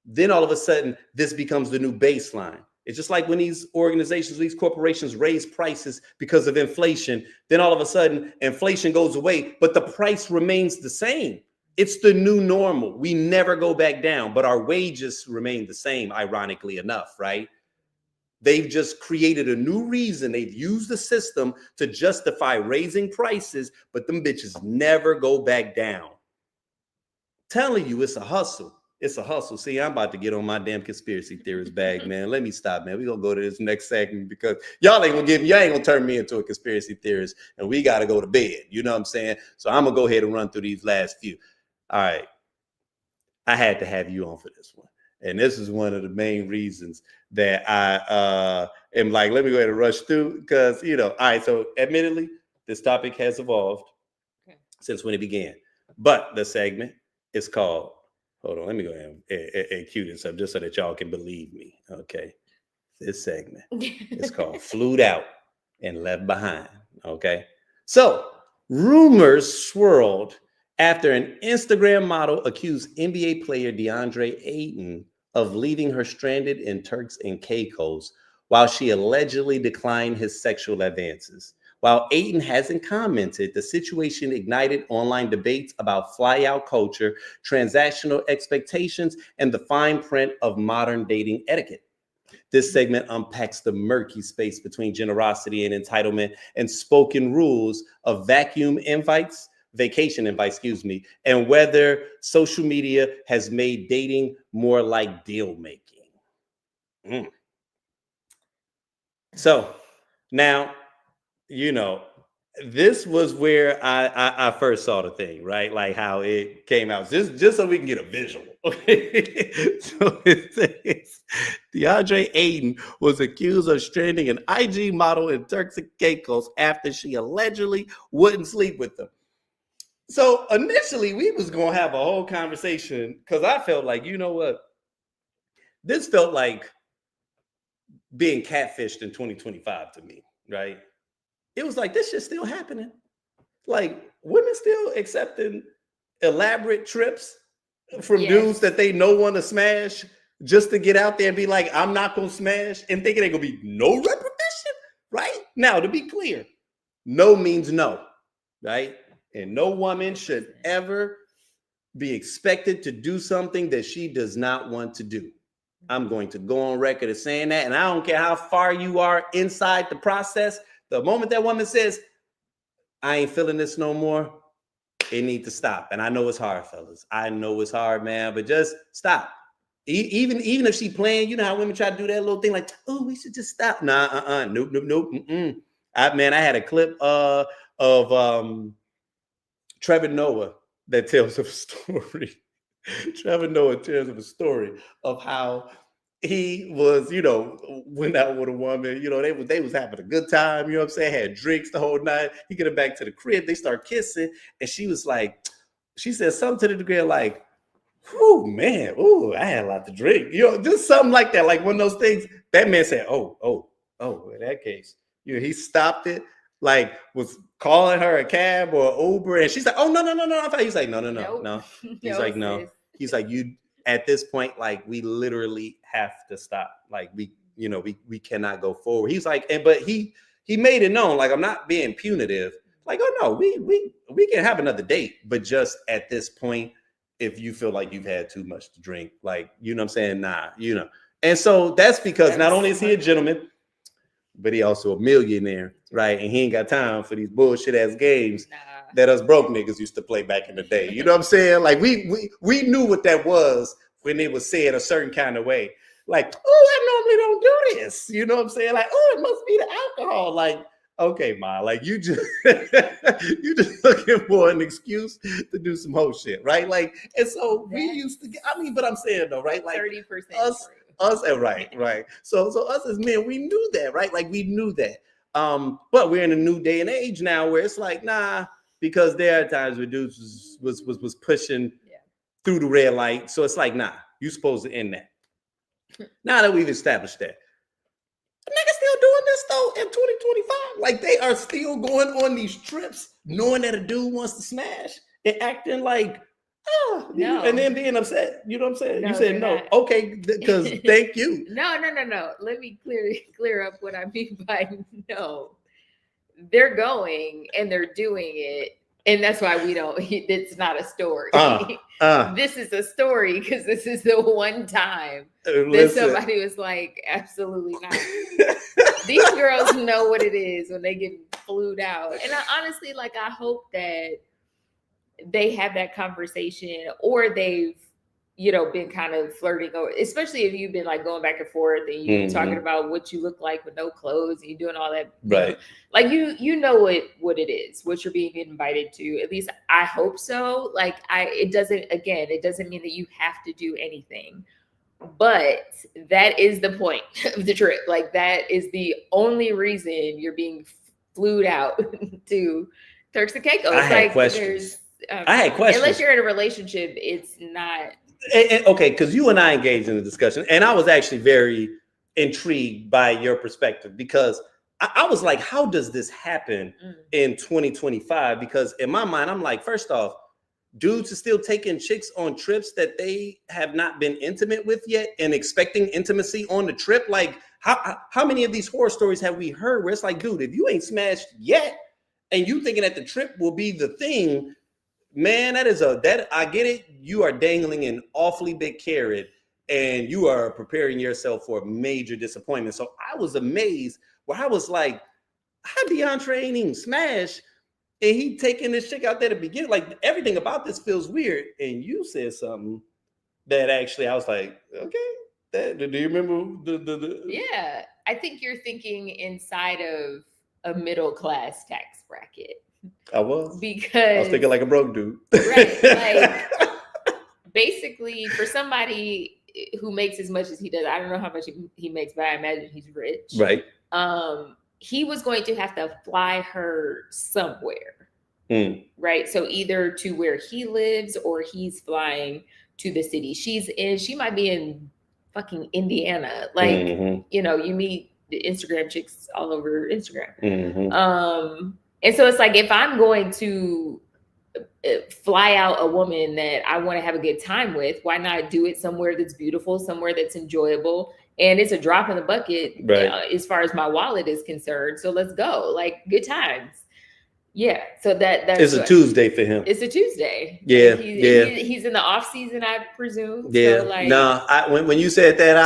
then all of a sudden this becomes the new baseline. It's just like when these organizations, these corporations raise prices because of inflation, then all of a sudden inflation goes away, but the price remains the same. It's the new normal. We never go back down, but our wages remain the same, ironically enough, right? They've just created a new reason. They've used the system to justify raising prices, but them bitches never go back down. Telling you, it's a hustle. It's a hustle. See, I'm about to get on my damn conspiracy theorist bag, man. Let me stop, man. We're going to go to this next segment because y'all ain't going to turn me into a conspiracy theorist, and we got to go to bed. You know what I'm saying? So I'm going to go ahead and run through these last few. All right. I had to have you on for this one. And this is one of the main reasons that I am like, let me go ahead and rush through because, you know, all right. So admittedly, this topic has evolved since when it began. But the segment is called, hold on, let me go ahead and cue this up just so that y'all can believe me. Okay. This segment is called Flued Out and left behind. Okay. So rumors swirled after an Instagram model accused NBA player DeAndre Ayton of leaving her stranded in Turks and Caicos while she allegedly declined his sexual advances. While Ayton hasn't commented, the situation ignited online debates about fly-out culture, transactional expectations, and the fine print of modern dating etiquette. This segment unpacks the murky space between generosity and entitlement and spoken rules of vacation invites, and whether social media has made dating more like deal making. So now, this was where I first saw the thing, right? Like how it came out, just so we can get a visual. Okay. So it says DeAndre Ayton was accused of stranding an IG model in Turks and Caicos after she allegedly wouldn't sleep with them. So initially we was gonna have a whole conversation because I felt like, you know what? This felt like being catfished in 2025 to me, right? It was like, this shit's still happening. Like, women still accepting elaborate trips from dudes that they know want to smash just to get out there and be like, I'm not going to smash, and thinking ain't going to be no repercussion, right? Now, to be clear, no means no, right? And no woman should ever be expected to do something that she does not want to do. I'm going to go on record as saying that, and I don't care how far you are inside the process. The moment that woman says, I ain't feeling this no more, it needs to stop. And I know it's hard, fellas. I know it's hard, man, but just stop. Even if she playing, you know how women try to do that little thing like, oh, we should just stop. Nah, nope. I had a clip of Trevor Noah that tells of a story. Trevor Noah tells of a story of how he was, went out with a woman, they was having a good time, you know what I'm saying? Had drinks the whole night. He get her back to the crib, they start kissing, and she was like, she said something to the degree of like, whoo, man, ooh, I had a lot to drink. Just something like that, like one of those things. That man said, oh, in that case, he stopped it, like was calling her a cab or an Uber, and she's like, oh, no. He's like, no. He's like, no. He's like, you, at this point, like, we literally have to stop. Like, we cannot go forward. He's like, but he made it known, like, I'm not being punitive. Like, oh no, we can have another date, but just at this point, if you feel like you've had too much to drink, like, you know what I'm saying? Nah, And so that's because not only is he a gentleman, but he also a millionaire, right? And he ain't got time for these bullshit ass games that us broke niggas used to play back in the day. You know what I'm saying? Like we knew what that was when it was said a certain kind of way. Like, oh, I normally don't do this. You know what I'm saying? Like, oh, it must be the alcohol. Like, okay, Ma, like you just looking for an excuse to do some whole shit, right? Like, and so we used to get, but I'm saying though, right? Like
30%
us, right. So us as men, we knew that, right? Like we knew that. But we're in a new day and age now where it's like, nah, because there are times where dudes was pushing through the red light. So it's like, nah, you supposed to end that. Now that we've established that. Niggas still doing this though in 2025. Like they are still going on these trips, knowing that a dude wants to smash and acting like, oh, no. And then being upset. You know what I'm saying?
No,
you said no. Not. Okay, because thank you.
No. Let me clear up what I mean by no. They're going and they're doing it. And that's why it's not a story. This is a story because this is the one time that somebody was like, absolutely not. These girls know what it is when they get flued out. And honestly, like, I hope that they have that conversation or they've, been kind of flirting, or especially if you've been like going back and forth and you're talking about what you look like with no clothes and you're doing all that.
Right.
Like you know what it is, what you're being invited to. At least I hope so. Like it doesn't mean that you have to do anything, but that is the point of the trip. Like that is the only reason you're being flued out to Turks and Caicos.
I had questions.
Unless you're in a relationship, it's not.
Okay, because you and I engaged in the discussion, and I was actually very intrigued by your perspective because I was like, how does this happen in 2025? Because in my mind, I'm like, first off, dudes are still taking chicks on trips that they have not been intimate with yet and expecting intimacy on the trip. Like, how many of these horror stories have we heard where it's like, dude, if you ain't smashed yet and you thinking that the trip will be the thing, man, that I get it. You are dangling an awfully big carrot and you are preparing yourself for a major disappointment. So I was amazed where I was like, how DeAndre ain't even smashed and he taking this chick out there to begin. Like, everything about this feels weird. And you said something that actually I was like, okay, do you remember the
Yeah, I think you're thinking inside of a middle class tax bracket.
I was
Because
thinking like a broke dude.
Right. Like, basically, for somebody who makes as much as he does, I don't know how much he makes, but I imagine he's rich.
Right.
He was going to have to fly her somewhere. Right. So either to where he lives or he's flying to the city she's in. She might be in fucking Indiana. Like, you know, you meet the Instagram chicks all over Instagram. And so it's like, if I'm going to fly out a woman that I want to have a good time with, why not do it somewhere that's beautiful, somewhere that's enjoyable, and it's a drop in the bucket as far as my wallet is concerned. So let's go, like, good times. Yeah. So that's
it's a Tuesday for him.
It's a Tuesday.
Yeah.
Like he's in the off season, I presume.
Yeah.
So, like,
no, when you said that,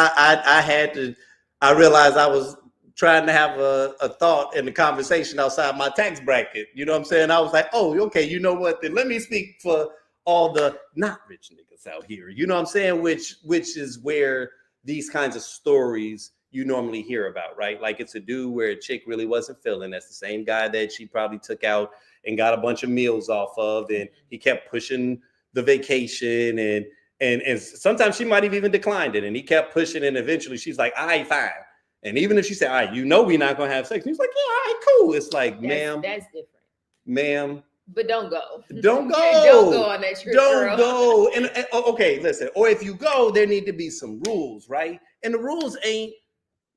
I realized I was trying to have a thought in the conversation outside my tax bracket. You know what I'm saying? I was like, oh, okay, you know what? Then let me speak for all the not rich niggas out here. You know what I'm saying? Which is where these kinds of stories you normally hear about, right? Like, it's a dude where a chick really wasn't feeling. That's the same guy that she probably took out and got a bunch of meals off of, and he kept pushing the vacation, and sometimes she might have even declined it, and he kept pushing, and eventually she's like, all right, fine. And even if she said, all right, you know, we're not going to have sex. And he's like, yeah, all right, cool. It's like, ma'am.
That's different.
Ma'am.
But don't go.
Don't go.
Don't go on that trip,
Don't
girl.
go. And okay, listen. Or if you go, there need to be some rules, right? And the rules ain't,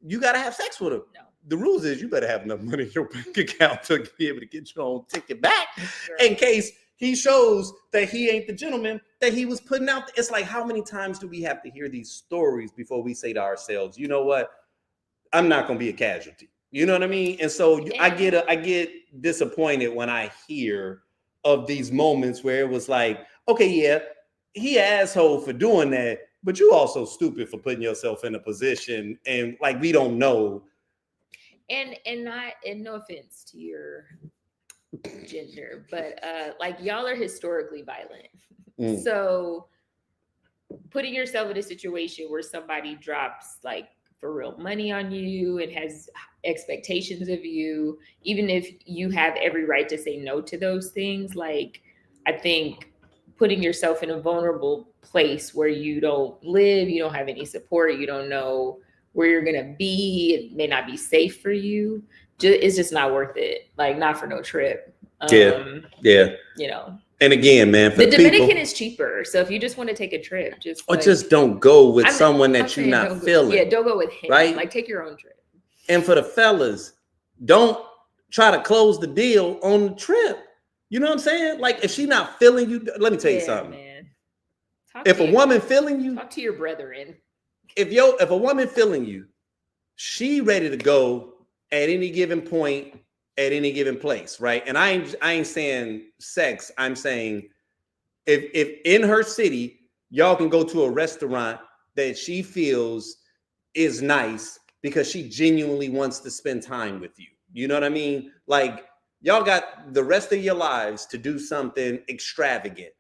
you got to have sex with him. No. The rules is you better have enough money in your bank account to be able to get your own ticket back in case he shows that he ain't the gentleman that he was putting out. It's like, how many times do we have to hear these stories before we say to ourselves, you know what? I'm not going to be a casualty. You know what I mean? And so I get disappointed when I hear of these moments where it was like, okay, yeah, he asshole for doing that, but you also stupid for putting yourself in a position, and like, we don't know. And
no offense to your gender, but like, y'all are historically violent. So putting yourself in a situation where somebody drops like for real money on you and has expectations of you, even if you have every right to say no to those things, like, I think putting yourself in a vulnerable place where you don't live, you don't have any support, you don't know where you're gonna be, it may not be safe for you, it's just not worth it. Like, not for no trip.
Yeah.
You know.
And again, man, for
the Dominican
people,
is cheaper. So if you just want to take a trip,
just don't go with someone that you're not feeling.
Yeah, don't go with him.
Right?
Like, take your own trip.
And for the fellas, don't try to close the deal on the trip. You know what I'm saying? Like, if she not feeling you, let me tell you something. Man. If a woman feeling you,
talk to your brethren.
If a woman feeling you, she ready to go at any given point, at any given place, right? And I ain't saying sex. I'm saying if in her city, y'all can go to a restaurant that she feels is nice because she genuinely wants to spend time with you. You know what I mean? Like, y'all got the rest of your lives to do something extravagant.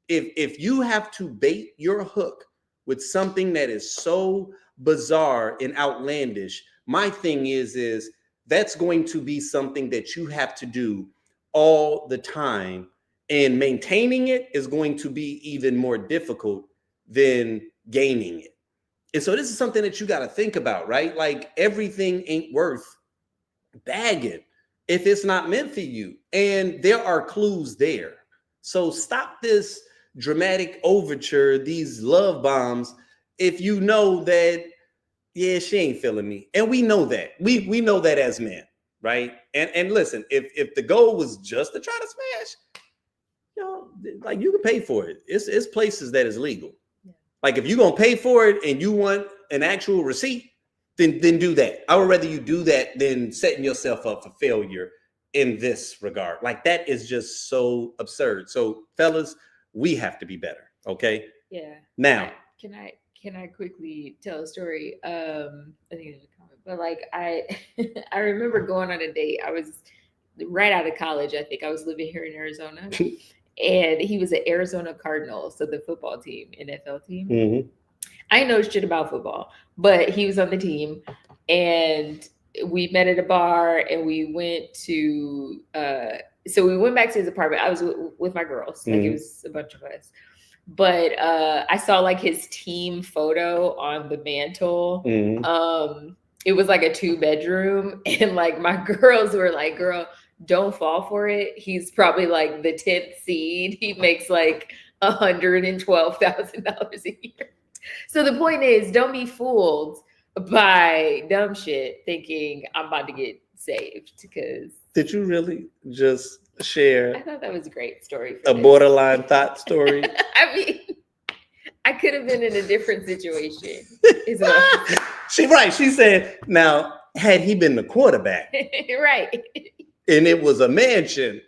If you have to bait your hook with something that is so bizarre and outlandish, my thing is that's going to be something that you have to do all the time, and maintaining it is going to be even more difficult than gaining it. And so this is something that you got to think about, right? Like, everything ain't worth bagging if it's not meant for you. And there are clues there. So stop this dramatic overture, these love bombs, if you know that, yeah, she ain't feeling me. And we know that. We know that as men. right? And listen, if the goal was just to try to smash, you know, like you can pay for it. It's places that is legal. Yeah. Like if you're gonna pay for it and you want an actual receipt, then do that. I would rather you do that than setting yourself up for failure in this regard. Like that is just so absurd. So fellas, we have to be better. Okay.
Yeah.
Now,
can I quickly tell a story? I think it's a comment, but like I remember going on a date. I was right out of college. I think I was living here in Arizona, and he was an Arizona Cardinal, so the football team, NFL team. Mm-hmm. I know shit about football, but he was on the team, and we met at a bar, and we went to. So we went back to his apartment. I was with my girls, like it was a bunch of us. But I saw like his team photo on the mantle. It was like a 2-bedroom, and like my girls were like, "Girl, don't fall for it. He's probably like the 10th seed. He makes like $112,000 a year." So the point is, don't be fooled by dumb shit thinking I'm about to get saved. Because
did you really just share?
I thought that was a great story.
A borderline thought story.
I mean, I could have been in a different situation.
She said, now, had he been the quarterback,
right,
and it was a mansion,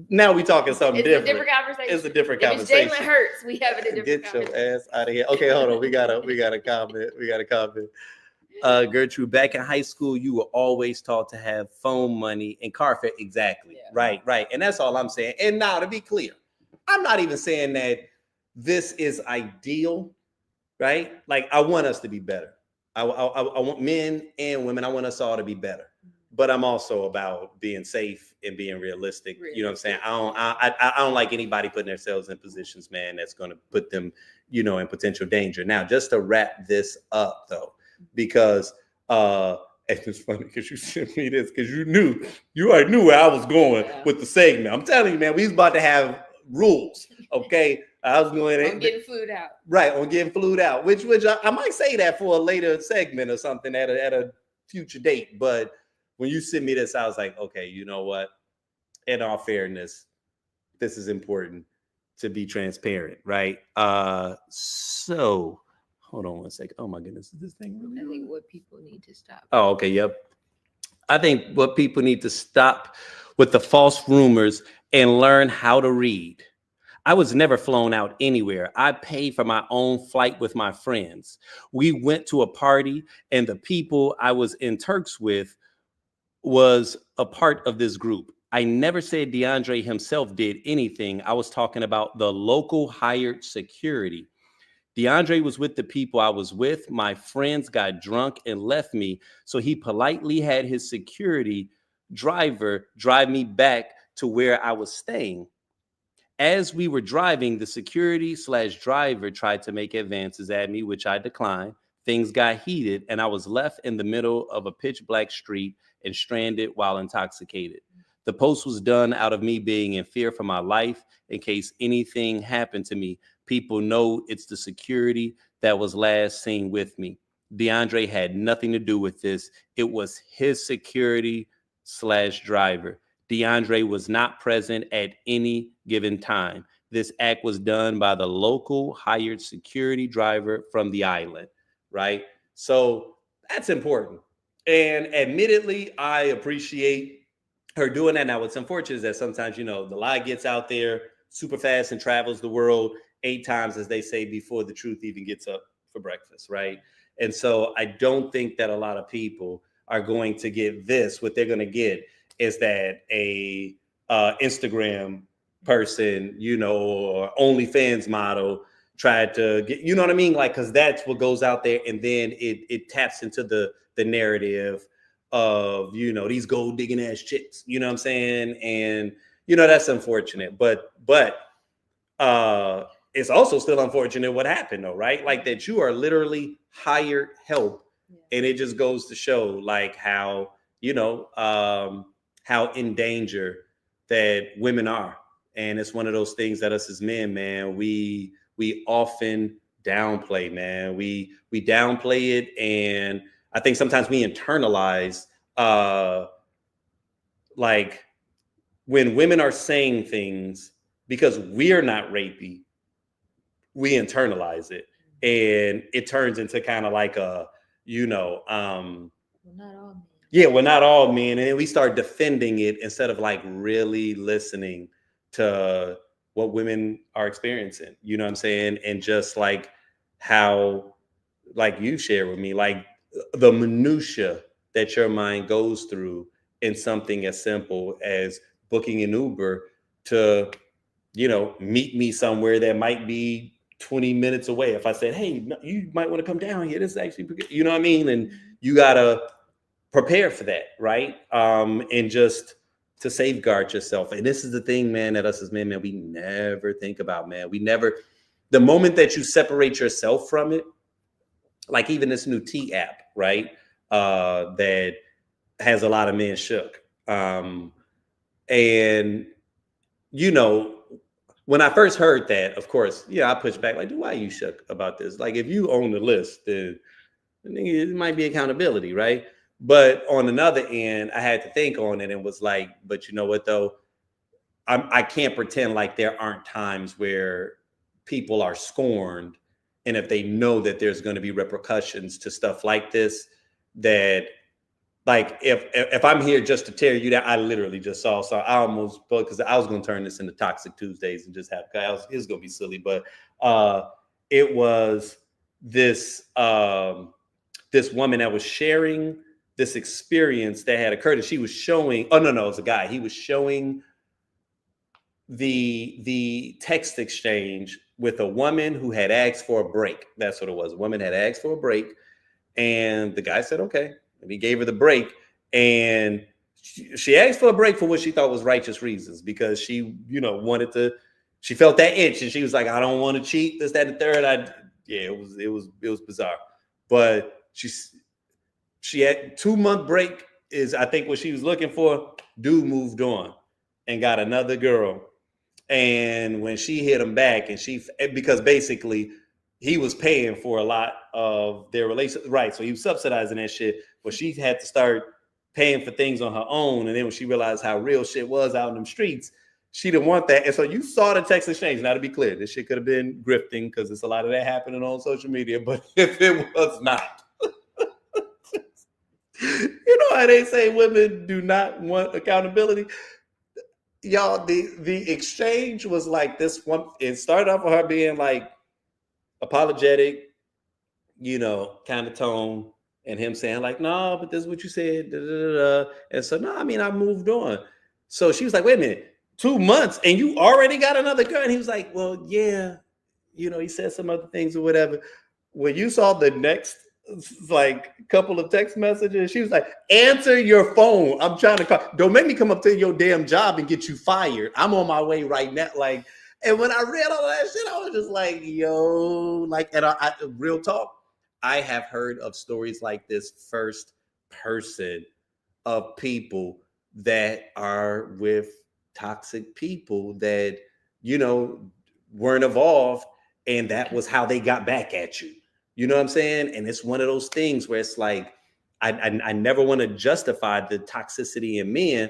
now we talking something different.
It's a different conversation.
It's a different conversation.
If it's Jalen Hurts, we have it a different conversation.
Get your ass out of here. Okay, hold on. We got a comment. Gertrude, back in high school, you were always taught to have phone money and car fare. Exactly. Yeah. Right. And that's all I'm saying. And now, to be clear, I'm not even saying that this is ideal, right? Like, I want us to be better. I want men and women. I want us all to be better. But I'm also about being safe and being realistic. You know what I'm saying? I don't like anybody putting themselves in positions, man, that's going to put them, you know, in potential danger. Now, just to wrap this up, though, because it's funny because you sent me this because you already knew where I was going with the segment. I'm telling you, man, we was about to have rules. Okay, I was going
on getting flued out.
Right, on getting flued out, which I might say that for a later segment or something at a future date. But when you sent me this, I was like, okay, you know what? In all fairness, this is important to be transparent, right? So hold on one second. Oh my goodness, is this thing really?
I think what people need to stop.
Oh, okay, yep. I think what people need to stop with the false rumors and learn how to read. I was never flown out anywhere. I paid for my own flight with my friends. We went to a party, and the people I was in Turks with was a part of this group. I never said DeAndre himself did anything. I was talking about the local hired security. DeAndre was with the people I was with. My friends got drunk and left me, so he politely had his security driver drive me back to where I was staying. As we were driving, the security/driver tried to make advances at me, which I declined. Things got heated, and I was left in the middle of a pitch black street and stranded while intoxicated. The post was done out of me being in fear for my life in case anything happened to me. People know it's the security that was last seen with me. DeAndre had nothing to do with this. It was his security/driver. DeAndre was not present at any given time. This act was done by the local hired security driver from the island, right? So that's important. And admittedly, I appreciate her doing that. Now, what's unfortunate is that sometimes, you know, the lie gets out there super fast and travels the world 8 times, as they say, before the truth even gets up for breakfast, right? And so I don't think that a lot of people are going to get this. What they're going to get is that a Instagram person, you know, or OnlyFans model tried to get, you know what I mean? Like, because that's what goes out there, and then it taps into the narrative of, you know, these gold digging ass chicks, you know what I'm saying? And, you know, that's unfortunate, but it's also still unfortunate what happened though, right? Like that you are literally hired help. And it just goes to show like how, you know, how in danger that women are. And it's one of those things that us as men, man, we often downplay, man. We downplay it. And I think sometimes we internalize like when women are saying things because we're not rapey, we internalize it, and it turns into kind of like a,
Well, not all men.
yeah, we're not all men, and then we start defending it instead of like really listening to what women are experiencing. You know what I'm saying? And just like how, like you share with me, like the minutia that your mind goes through in something as simple as booking an Uber to, meet me somewhere that might be 20 minutes away. If I said, hey, no, you might want to come down here, this is actually, you know what I mean? And you gotta prepare for that, right? And just to safeguard yourself. And this is the thing, man, that us as men, man, we never think about, man. We never, the moment that you separate yourself from it, like even this new T app, right? That has a lot of men shook. And, when I first heard that, of course, I pushed back, like, dude, why are you shook about this? Like, if you own the list, then it might be accountability, right? But on another end, I had to think on it and was like, but you know what, though? I can't pretend like there aren't times where people are scorned. And if they know that there's going to be repercussions to stuff like this, that like if I'm here just to tear you down, I literally just saw, so I almost, because I was going to turn this into Toxic Tuesdays and just have, it's going to be silly, but it was this this woman that was sharing this experience that had occurred, and she was showing, oh no, it was a guy. He was showing the text exchange with a woman who had asked for a break. That's what it was. A woman had asked for a break, and the guy said, okay. And he gave her the break, and she asked for a break for what she thought was righteous reasons, because she, wanted to, she felt that itch, and she was like, I don't want to cheat, this, that, and the third. It was bizarre. But she had 2-month break is, I think, what she was looking for. Dude moved on and got another girl. And when she hit him back, and because basically he was paying for a lot of their relationship, right? So he was subsidizing that shit. But she had to start paying for things on her own. And then when she realized how real shit was out in them streets, she didn't want that. And so you saw the text exchange. Now, to be clear, this shit could have been grifting, because there's a lot of that happening on social media. But if it was not, how they say women do not want accountability. Y'all, the exchange was like this one. It started off with her being like apologetic, kind of tone, and him saying like, no, but this is what you said. Da, da, da, da. And so, no, I mean, I moved on. So she was like, wait a minute, 2 months and you already got another girl? And he was like, well, yeah, he said some other things or whatever. When you saw the next like couple of text messages, she was like, answer your phone. I'm trying to call. Don't make me come up to your damn job and get you fired. I'm on my way right now. Like, and when I read all that shit, I was just like, yo, like, and I real talk, I have heard of stories like this first person of people that are with toxic people that, weren't evolved, and that was how they got back at you. You know what I'm saying? And it's one of those things where it's like, I never want to justify the toxicity in men,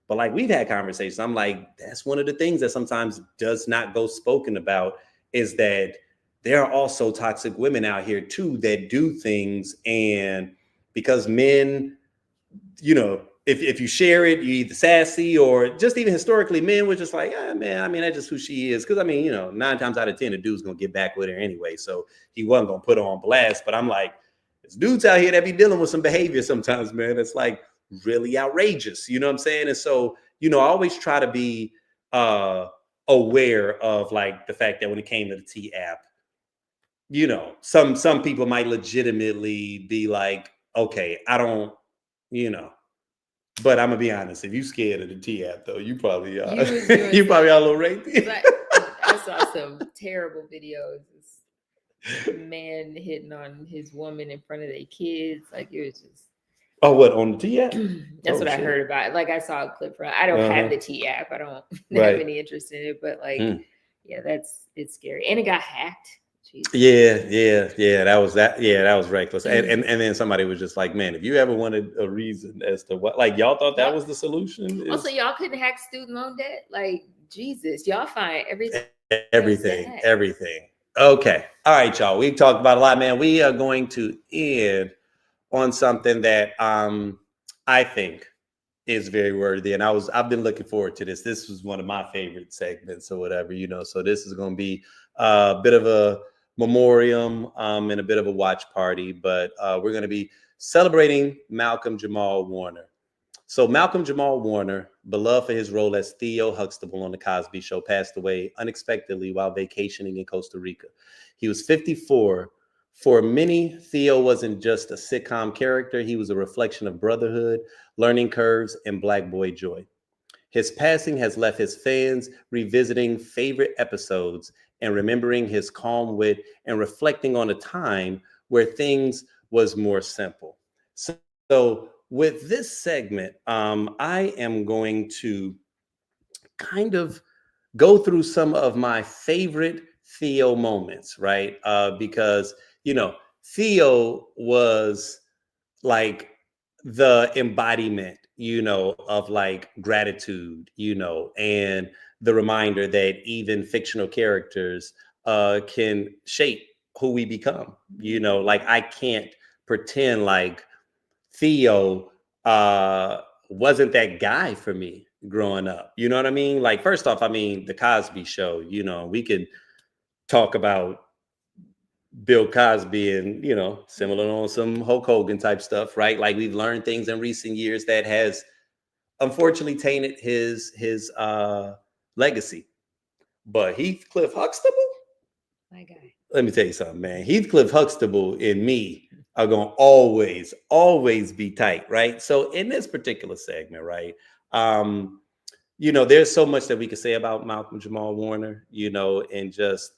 but like we've had conversations. I'm like, that's one of the things that sometimes does not go spoken about, is that there are also toxic women out here too that do things. And because men, if you share it, you're either sassy, or just even historically, men were just like, man, I mean, that's just who she is. Because I mean, 9 times out of 10, the dude's gonna get back with her anyway, so he wasn't gonna put her on blast. But I'm like, there's dudes out here that be dealing with some behavior sometimes, man. It's like really outrageous. You know what I'm saying? And so, I always try to be aware of like the fact that when it came to the T app, some people might legitimately be like, okay, I don't, but I'm gonna be honest. If you scared of the T app, though, you probably are. You probably are a little rapey.
I saw some terrible videos. This man hitting on his woman in front of their kids. Like, it was just.
Oh, what, on the T app?
That's what I heard about. Like, I saw a clip from. I don't have the T app. I don't have any interest in it. But like, yeah, it's scary. And it got hacked. Jesus.
Yeah. That was that. Yeah, that was reckless. And then somebody was just like, man, if you ever wanted a reason as to what, like, y'all thought that was the solution.
Also, y'all couldn't hack student loan debt. Like, Jesus, y'all find everything.
Everything. Okay. All right, y'all. We've talked about a lot, man. We are going to end on something that I think is very worthy. And I've been looking forward to this. This was one of my favorite segments or whatever, So this is going to be a bit of a memoriam and a bit of a watch party, but we're going to be celebrating Malcolm Jamal Warner. So Malcolm Jamal Warner, beloved for his role as Theo Huxtable on The Cosby Show, passed away unexpectedly while vacationing in Costa Rica. He was 54. For many, Theo wasn't just a sitcom character. He was a reflection of brotherhood, learning curves, and Black boy joy. His passing has left his fans revisiting favorite episodes and remembering his calm wit and reflecting on a time where things was more simple. So with this segment, I am going to kind of go through some of my favorite Theo moments, right? Because, Theo was like the embodiment, of like gratitude, and the reminder that even fictional characters can shape who we become, like I can't pretend like Theo wasn't that guy for me growing up. You know what I mean? Like, first off, I mean, The Cosby Show, we could talk about Bill Cosby and, similar on some Hulk Hogan type stuff, right? Like we've learned things in recent years that has unfortunately tainted his legacy. But Heathcliff Huxtable?
My guy.
Let me tell you something, man. Heathcliff Huxtable and me are going to always be tight, right? So in this particular segment, right, there's so much that we could say about Malcolm Jamal Warner, and just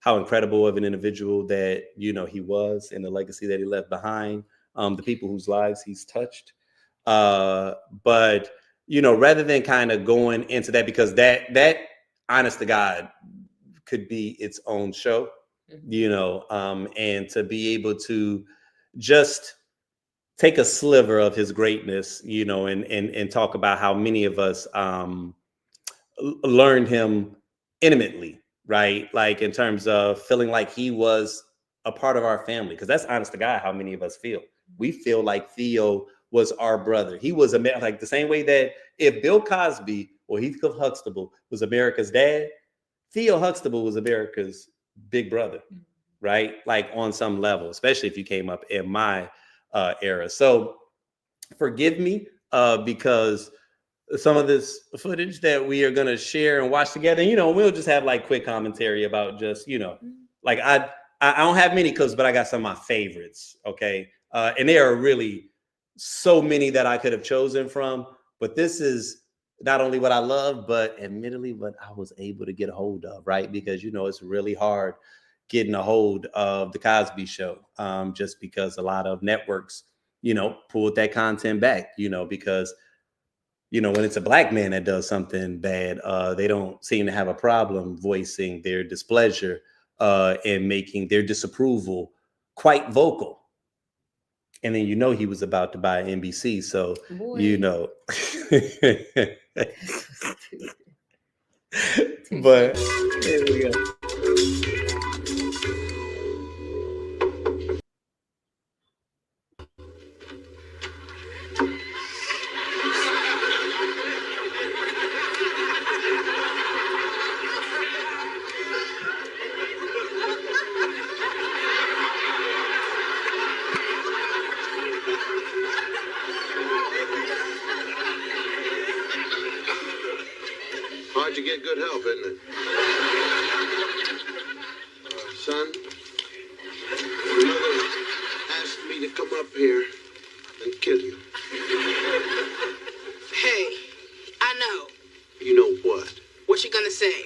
how incredible of an individual that, he was and the legacy that he left behind, the people whose lives he's touched. But, rather than kind of going into that, because that honest to God could be its own show, and to be able to just take a sliver of his greatness, and talk about how many of us learned him intimately, right? Like in terms of feeling like he was a part of our family, because that's honest to God how many of us feel. We feel like Theo was our brother. He was like the same way that if Bill Cosby or Heathcliff Huxtable was America's dad, Theo Huxtable was America's big brother, right? Like on some level, especially if you came up in my era. So forgive me because some of this footage that we are going to share and watch together, we'll just have like quick commentary about just, like I don't have many clips, but I got some of my favorites. Okay. And there are really so many that I could have chosen from, but this is not only what I love, but admittedly what I was able to get a hold of, right? Because, it's really hard getting a hold of The Cosby Show, just because a lot of networks, pulled that content back, because, when it's a Black man that does something bad, they don't seem to have a problem voicing their displeasure and making their disapproval quite vocal. And then he was about to buy NBC, so But here we go.
Hard to get good help, isn't it? Son, your mother asked me to come up here and kill you.
Hey, I know.
You know what?
What you gonna say?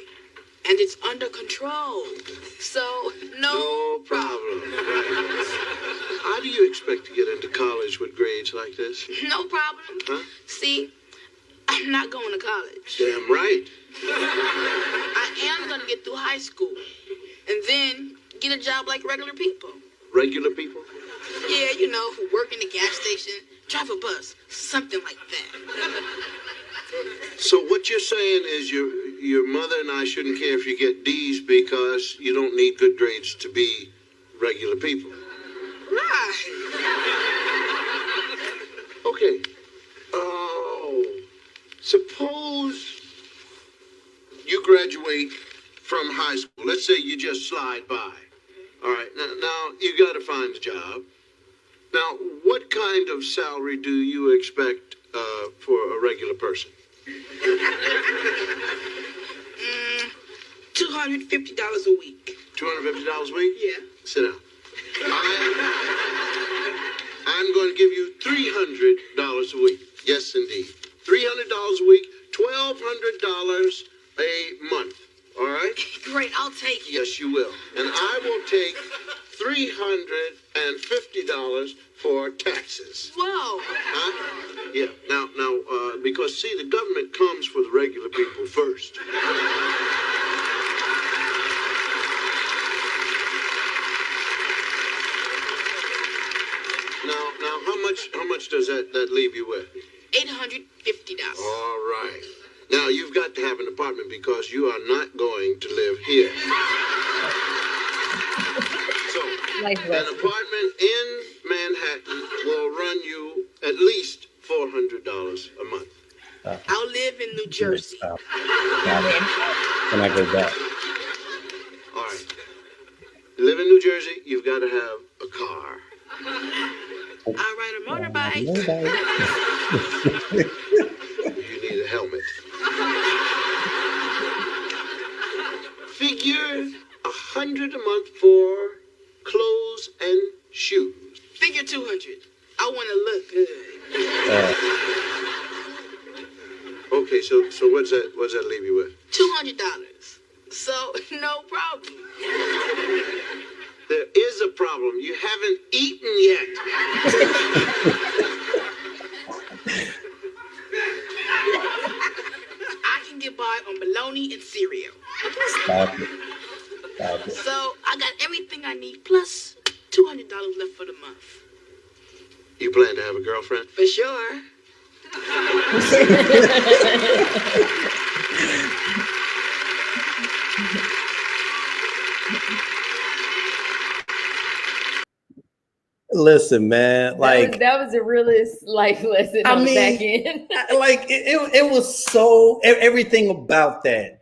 And it's under control. So, no problem.
Right. How do you expect to get into college with grades like this?
No problem.
Huh?
See, I'm not going to college.
Damn right.
I am gonna get through high school. and then get a job like regular people.
Regular people?
Yeah, you know, who work in the gas station, drive a bus, something like that.
So what you're saying is your mother and I shouldn't care if you get D's because you don't need good grades to be regular people.
Right.
Okay. Oh, suppose you graduate from high school. Let's say you just slide by. All right. Now you got to find a job. Now, what kind of salary do you expect for a regular person?
$250 a week.
$250 a week?
Yeah.
Sit down. I'm going to give you $300 a week. Yes, indeed. $300 a week, $1,200 a month. All right?
Great, I'll take it.
Yes, you will. And I will take $350 for taxes.
Whoa.
Huh? Yeah. Now, because see, the government comes for the regular people first. Now, how much does that leave you with?
$850.
All right. Now, you've got to have an apartment because you are not going to live here. So, an apartment in Manhattan will run you at least $400 a month.
I'll live in New Jersey.
Can I go back?
All right. You live in New Jersey, you've got to have a car.
I ride a motorbike.
You need a helmet. Figure $100 a month for clothes and shoes.
Figure 200. I want to look good.
Okay, so what's that leave you with?
$200. So no problem.
There is a problem. You haven't eaten yet.
I can get by on bologna and cereal.
Stop it. Stop it.
So I got everything I need plus $200 left for the month.
You plan to have a girlfriend?
For sure.
Listen, man, like
that was a realist life lesson on the back end.
like it was so everything about that.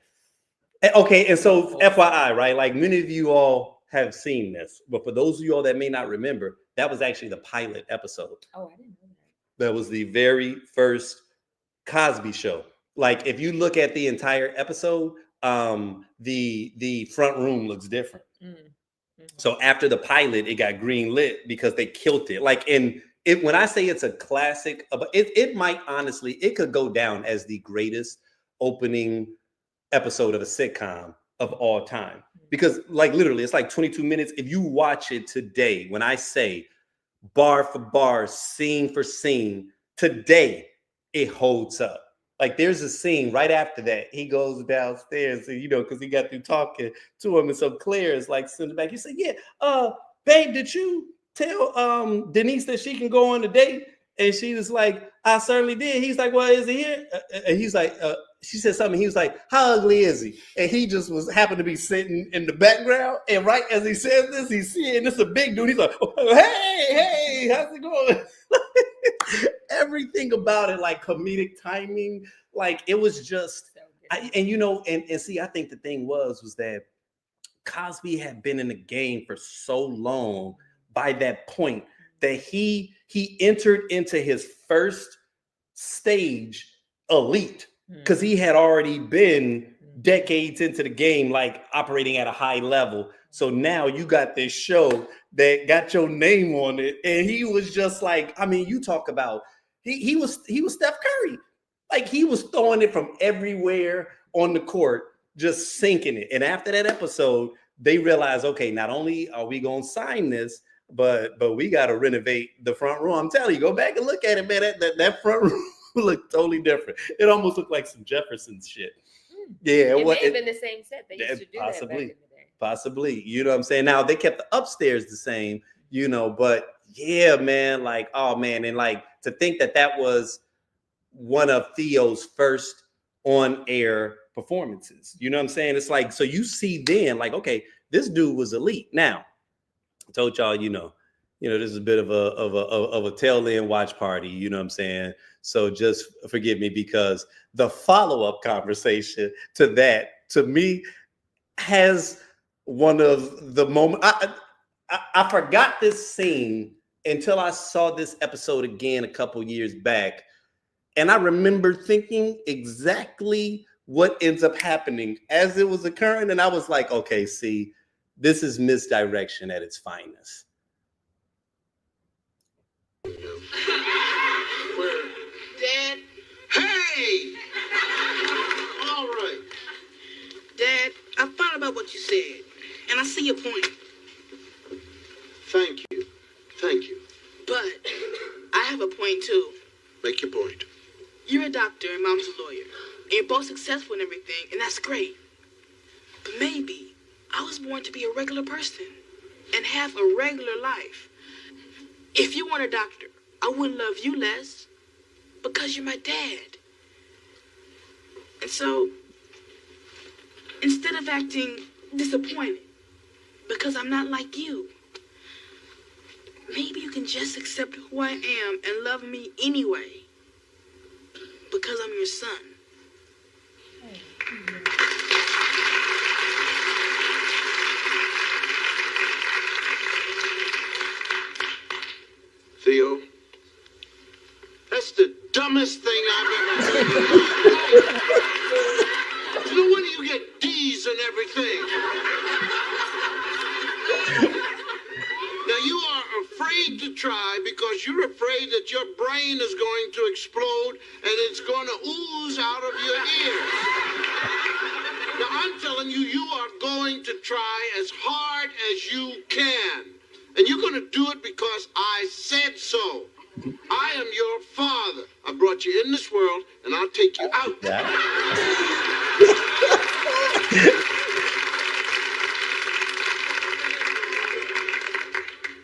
Okay, and so FYI, right? Like many of you all have seen this, but for those of you all that may not remember, that was actually the pilot episode.
Oh, I didn't know that.
That was the very first Cosby Show. Like if you look at the entire episode, the front room looks different. So after the pilot, it got green lit because they killed it. Like when I say it's a classic, it might honestly, it could go down as the greatest opening episode of a sitcom of all time. Because like literally, it's like 22 minutes. If you watch it today, when I say bar for bar, scene for scene, today it holds up. Like there's a scene right after that. He goes downstairs, and, because he got through talking to him, and so Claire is like sitting back. He said, "Yeah, babe, did you tell Denise that she can go on a date?" And she was like, "I certainly did." He's like, "Well, is he here?" And he's like, she said something. He was like, "How ugly is he?" And he just happened to be sitting in the background. And right as he says this, he's seeing this a big dude. He's like, oh, "Hey, how's it going?" Everything about it, like comedic timing, like it was just, and see, I think the thing was that Cosby had been in the game for so long by that point that he entered into his first stage elite because he had already been decades into the game, like operating at a high level. So now you got this show that got your name on it, and he was just like, I mean, you talk about he was Steph Curry, like he was throwing it from everywhere on the court, just sinking it. And after that episode, they realized, okay, not only are we gonna sign this, but we got to renovate the front room. I'm telling you, go back and look at it, man. That front room looked totally different. It almost looked like some Jefferson shit. Yeah,
it may have been the same set. They used to do possibly. That back in the day.
Possibly. You know what I'm saying? Now they kept the upstairs the same, but yeah, man, like, oh man. And like to think that that was one of Theo's first on air performances. You know what I'm saying? It's like, so you see then like, okay, this dude was elite. Now, I told y'all, this is a bit of a tail end watch party. You know what I'm saying? So just forgive me, because the follow-up conversation to that, to me, has one of the moment. I forgot this scene until I saw this episode again a couple years back. And I remember thinking exactly what ends up happening as it was occurring. And I was like, okay, see, this is misdirection at its finest.
Dad?
Hey! All right.
Dad, I thought about what you said, and I see your point.
Thank you. Thank you.
But I have a point, too.
Make your point.
You're a doctor and Mom's a lawyer, and you're both successful in everything, and that's great. But maybe I was born to be a regular person and have a regular life. If you weren't a doctor, I wouldn't love you less because you're my dad. And so, instead of acting disappointed because I'm not like you, maybe you can just accept who I am and love me anyway because I'm your son.
Theo, that's the dumbest thing I've ever heard. No wonder you get D's and everything. Now you are afraid to try because you're afraid that your brain is going to explode and it's going to ooze out of your ears. Now I'm telling you, you are going to try as hard as you can. And you're going to do it because I said so. I am your father. I brought you in this world, and I'll take you out.
Yeah.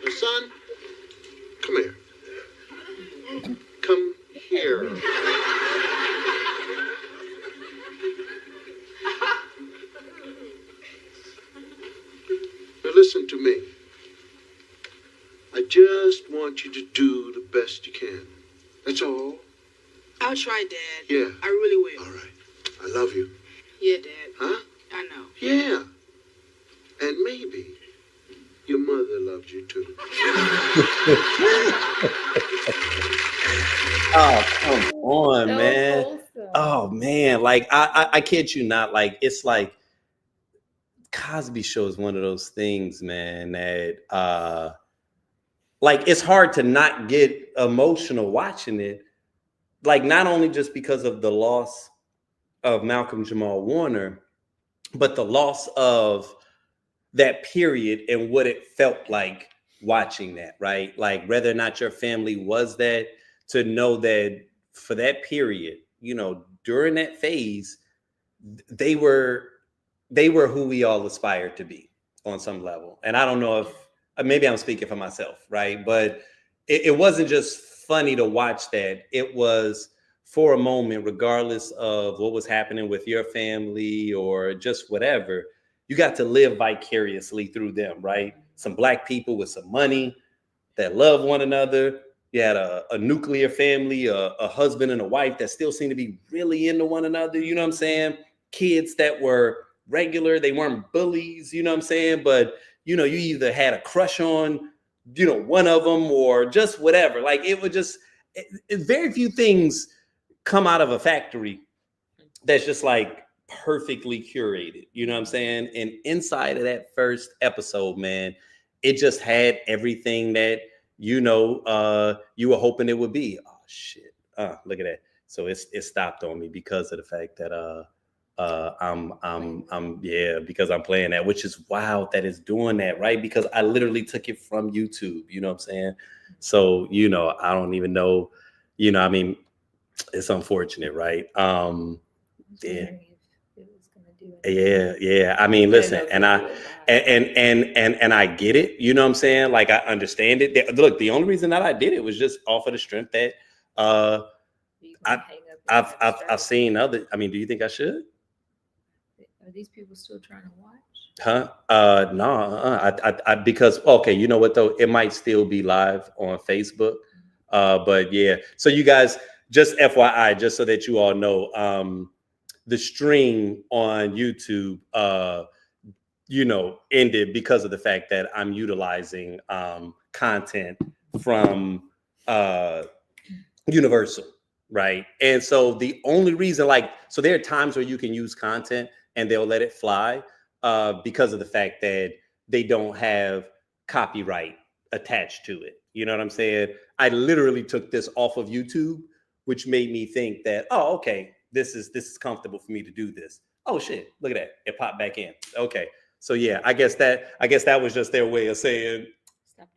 Now, son, come here. Come here. Now, listen to me. I just want you to do the best you can. That's all.
I'll try, Dad.
Yeah.
I really will.
All right. I love you.
Yeah, Dad.
Huh?
I know.
Yeah. And maybe your mother loves you too.
Oh, come on,
So
man.
wholesome.
Oh man, like I kid you not, like it's like Cosby Show is one of those things, man, that like it's hard to not get emotional watching it. Like not only just because of the loss of Malcolm Jamal Warner, but the loss of that period and what it felt like watching that, right? Like whether or not your family was that, to know that for that period, during that phase, they were who we all aspired to be on some level. And I don't know if maybe I'm speaking for myself, right? But it wasn't just funny to watch that. It was for a moment, regardless of what was happening with your family or just whatever, you got to live vicariously through them, right? Some Black people with some money that love one another. You had a nuclear family, a husband and a wife that still seem to be really into one another. You know what I'm saying? Kids that were regular. They weren't bullies, you know what I'm saying? But, you either had a crush on, one of them or just whatever. Like it would just, very few things come out of a factory that's just like perfectly curated. You know what I'm saying? And inside of that first episode, man, it just had everything that, you were hoping it would be. Oh shit. Look at that. So it stopped on me because of the fact that because I'm playing that, which is wild that it's doing that, right? Because I literally took it from YouTube, you know what I'm saying? So, I don't even know, it's unfortunate, right? Yeah.
It was gonna
Yeah. I mean, listen, and I get it. You know what I'm saying? Like, I understand it. Look, the only reason that I did it was just off of the strength that I've seen other. I mean, do you think I should?
Are these people still trying to watch?
Huh? No. I because okay, you know what though? It might still be live on Facebook. But yeah. So you guys, just FYI, just so that you all know, the stream on YouTube, ended because of the fact that I'm utilizing content from Universal, right? And so the only reason, so there are times where you can use content and they'll let it fly because of the fact that they don't have copyright attached to it. You know what I'm saying? I literally took this off of YouTube, which made me think that, oh, okay, this is comfortable for me to do this. Oh shit, look at that. It popped back in. Okay. So yeah, I guess that was just their way of saying stop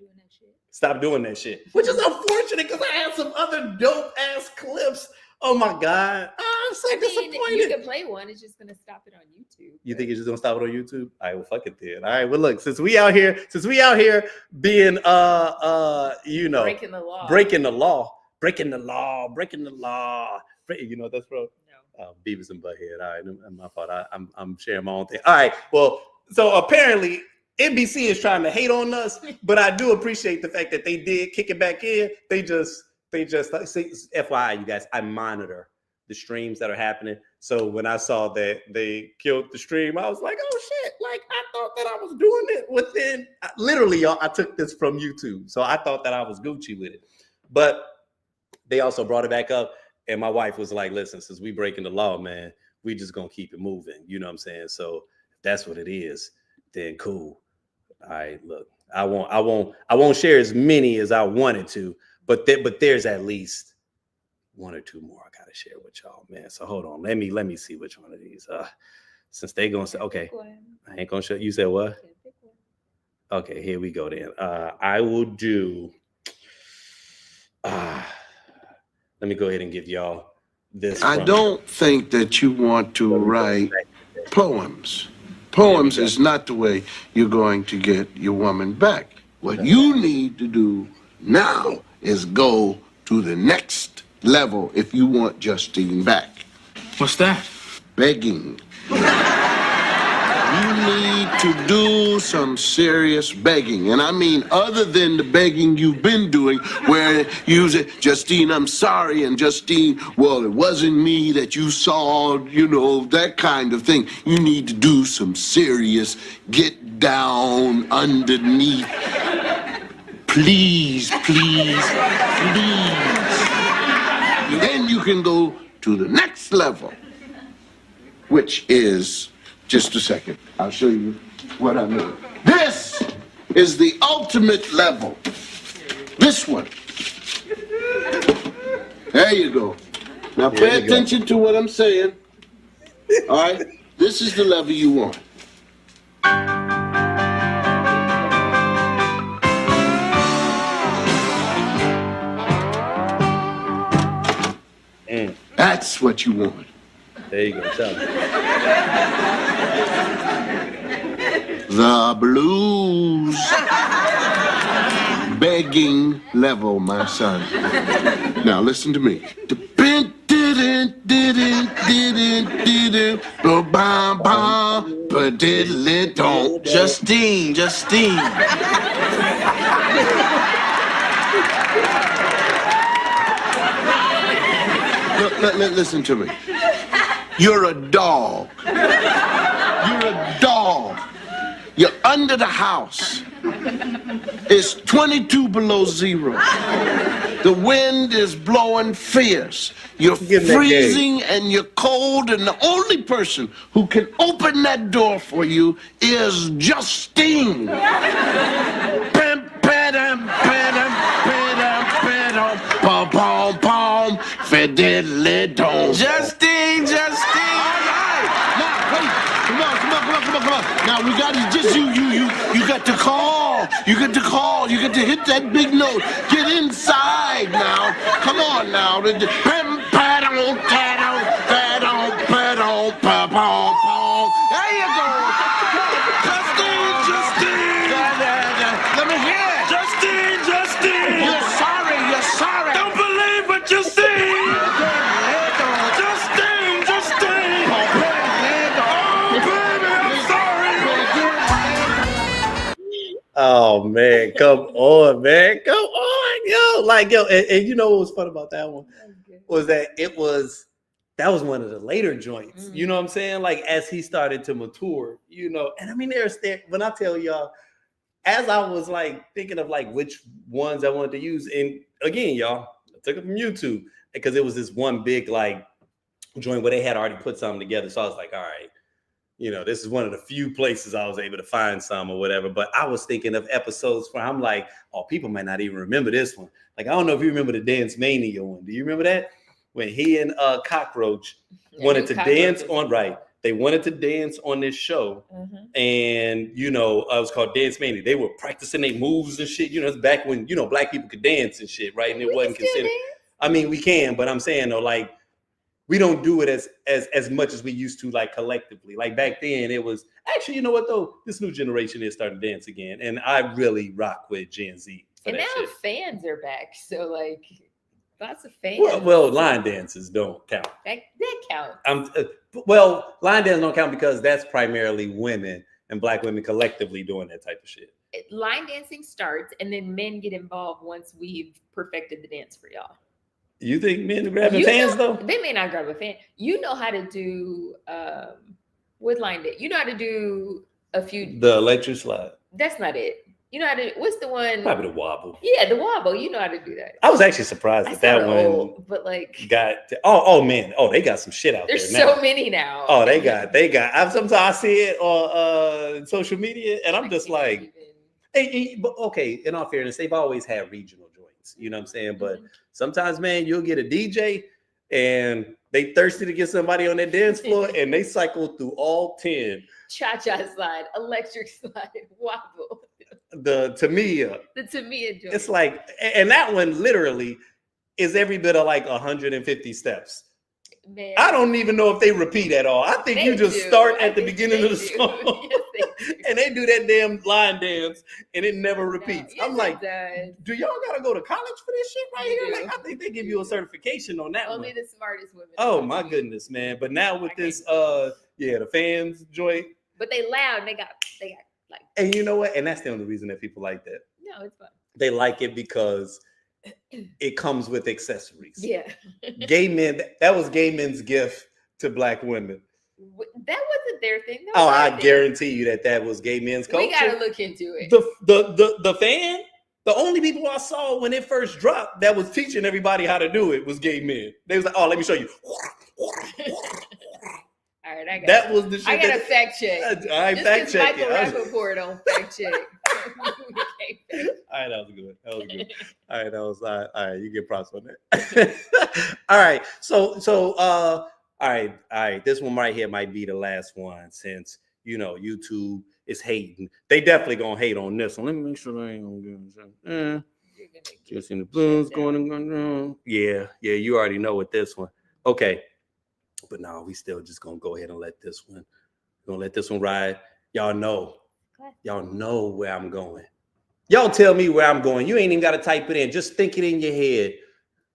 doing that shit. Which is unfortunate because I had some other dope ass clips. Oh my God. I'm so disappointed.
You can play one, it's just gonna stop it on YouTube.
You think it's just gonna stop it on YouTube? All right, well, fuck it then. All right, well, look, since we out here being breaking the law. You know what that's from? No. Beavis and Butthead. All right, my fault. I'm sharing my own thing. All right, well, so apparently NBC is trying to hate on us, but I do appreciate the fact that they did kick it back in. They just FYI, you guys, I monitor the streams that are happening. So when I saw that they killed the stream, I was like, oh shit, like I thought that I was doing it within, literally, y'all, I took this from YouTube. So I thought that I was Gucci with it. But they also brought it back up. And my wife was like, listen, since we breaking the law, man, we just gonna keep it moving. You know what I'm saying? So if that's what it is, then cool. All right, look, I won't share as many as I wanted to, but there's at least one or two more I gotta share with y'all, man. So hold on, let me see which one of these. Since they gonna say, okay, I ain't gonna show. You said what? Okay, here we go then. I will do. Let me go ahead and give y'all this.
I don't think that you want to write poems. Poems is not the way you're going to get your woman back. What you need to do now is go to the next level if you want Justine back.
What's that?
Begging. You need to do some serious begging. And I mean, other than the begging you've been doing, where you say, Justine, I'm sorry, and Justine, well, it wasn't me that you saw, that kind of thing. You need to do some serious get down underneath. Please. Then you can go to the next level, which is... Just a second. I'll show you what I mean. This is the ultimate level. This one. There you go. Now pay attention to what I'm saying. All right? This is the level you want. That's what you want.
There you go. Tell me.
The blues begging level, my son. Now listen to me.
Justine.
Listen to me. You're a dog. You're under the house. It's 22 below zero. The wind is blowing fierce. You're freezing and you're cold, and the only person who can open that door for you is Justine.
Justine.
Come on. Now we got to just you got to call. You get to hit that big note. Get inside now. Come on now.
Oh man, come on, man. Come on, yo. Like, yo, and you know what was fun about that one? Was that that was one of the later joints. You know what I'm saying? Like as he started to mature, and I mean when I tell y'all, as I was like thinking of like which ones I wanted to use, and again, y'all, I took it from YouTube because it was this one big like joint where they had already put something together. So I was like, all right, this is one of the few places I was able to find some or whatever. But I was thinking of episodes where I'm like, oh, people might not even remember this one. Like, I don't know if you remember the Dance Mania one. Do you remember that? When he and Cockroach wanted to dance on, right. They wanted to dance on this show. And, it was called Dance Mania. They were practicing their moves and shit. It's back when, black people could dance and shit, right? And it wasn't considered. I mean, we can, but I'm saying though, like, we don't do it as much as we used to, like collectively. Like back then, it was actually, you know what though? This new generation is starting to dance again, and I really rock with Gen Z.
And now fans are back, so like lots of fans.
Well, line dances don't count.
That counts.
Line dances don't count because that's primarily women and black women collectively doing that type of shit.
Line dancing starts, and then men get involved once we've perfected the dance for y'all.
You think men are grabbing fans though?
They may not grab a fan. You know how to do with line dance. You know how to do a few.
The electric slide.
That's not it. You know how to. What's the one?
Probably the wobble.
Yeah, the wobble. You know how to do that.
I was actually surprised that one.
Old, but like
got. Oh man. Oh, they got some shit out there now.
There's so many now.
Oh, they got. Sometimes I see it on social media, and I'm just like, but okay. In all fairness, they've always had regional joints. You know what I'm saying? But sometimes, man, you'll get a DJ and they thirsty to get somebody on their dance floor and they cycle through all 10.
Cha-cha slide, electric slide, wobble.
The Tamiya
joint.
It's like, and that one literally is every bit of like 150 steps. Man. I don't even know if they repeat at all. I think you just start at the beginning of the song and they do that damn line dance and it never repeats. I'm like, do y'all gotta go to college for this shit right here? Like, I think they give you a certification on that.
Only the smartest women.
Oh my goodness, man. But now with this the fans joint.
But they loud and they got like.
And you know what? And that's the only reason that people like that.
No, it's fun.
They like it because it comes with accessories.
Yeah.
Gay men, that was gay men's gift to black women.
That wasn't their thing.
I guarantee you that was gay men's culture.
We gotta look into it.
The fan, the only people I saw when it first dropped that was teaching everybody how to do it was gay men. They was like, oh, let me show you.
All right,
that was the shit.
I got a fact check.
I fact check.
Michael Rappaport on fact check.
All right, that was good. All right, all right. You get props on that. All right, so all right. This one right here might be the last one since YouTube is hating. They definitely gonna hate on this one. Let me make sure I ain't gonna get just in the blues going on. Yeah. You already know with this one. Okay. But no, we still just gonna go ahead and let this one ride. Y'all know where I'm going. Y'all tell me where I'm going. You ain't even got to type it in. Just think it in your head.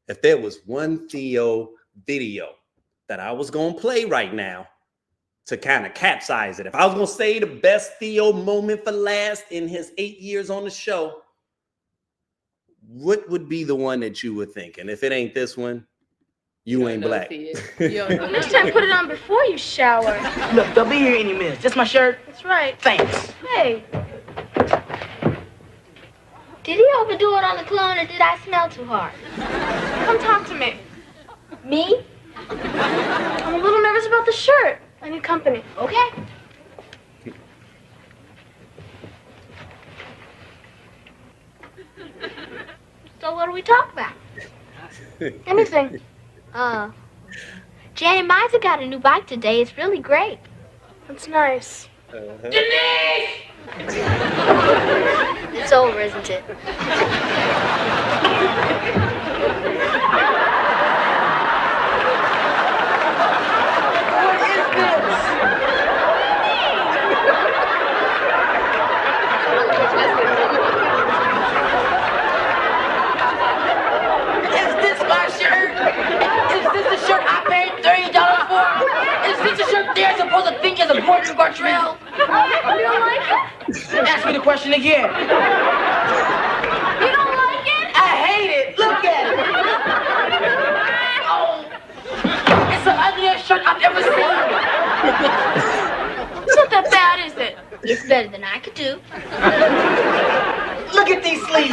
If there was one Theo video that I was gonna play right now to kind of capsize it, if I was gonna say the best Theo moment for last in his 8 years on the show, what would be the one that you would think? And if it ain't this one, you ain't black.
Next time, put it on before you shower.
Look, they'll be here any minute. Just my shirt.
That's right.
Thanks.
Hey. Did he overdo it on the cologne or did I smell too hard? Come talk to me. Me? I'm a little nervous about the shirt. I need company. Okay? So what do we talk about? Let me think. Jan and Miza got a new bike today. It's really great. That's nice. Denise! It's over, isn't it?
Is this my shirt? Is this the shirt I paid $30 for? Is this the shirt they're supposed to think is important to Gartrell?
You don't like it?
Ask me the question again.
You don't like it?
I hate it. Look at it. Oh, it's the ugliest shirt I've ever seen.
It's not that bad, is it? It's better than I could do.
Look at these sleeves.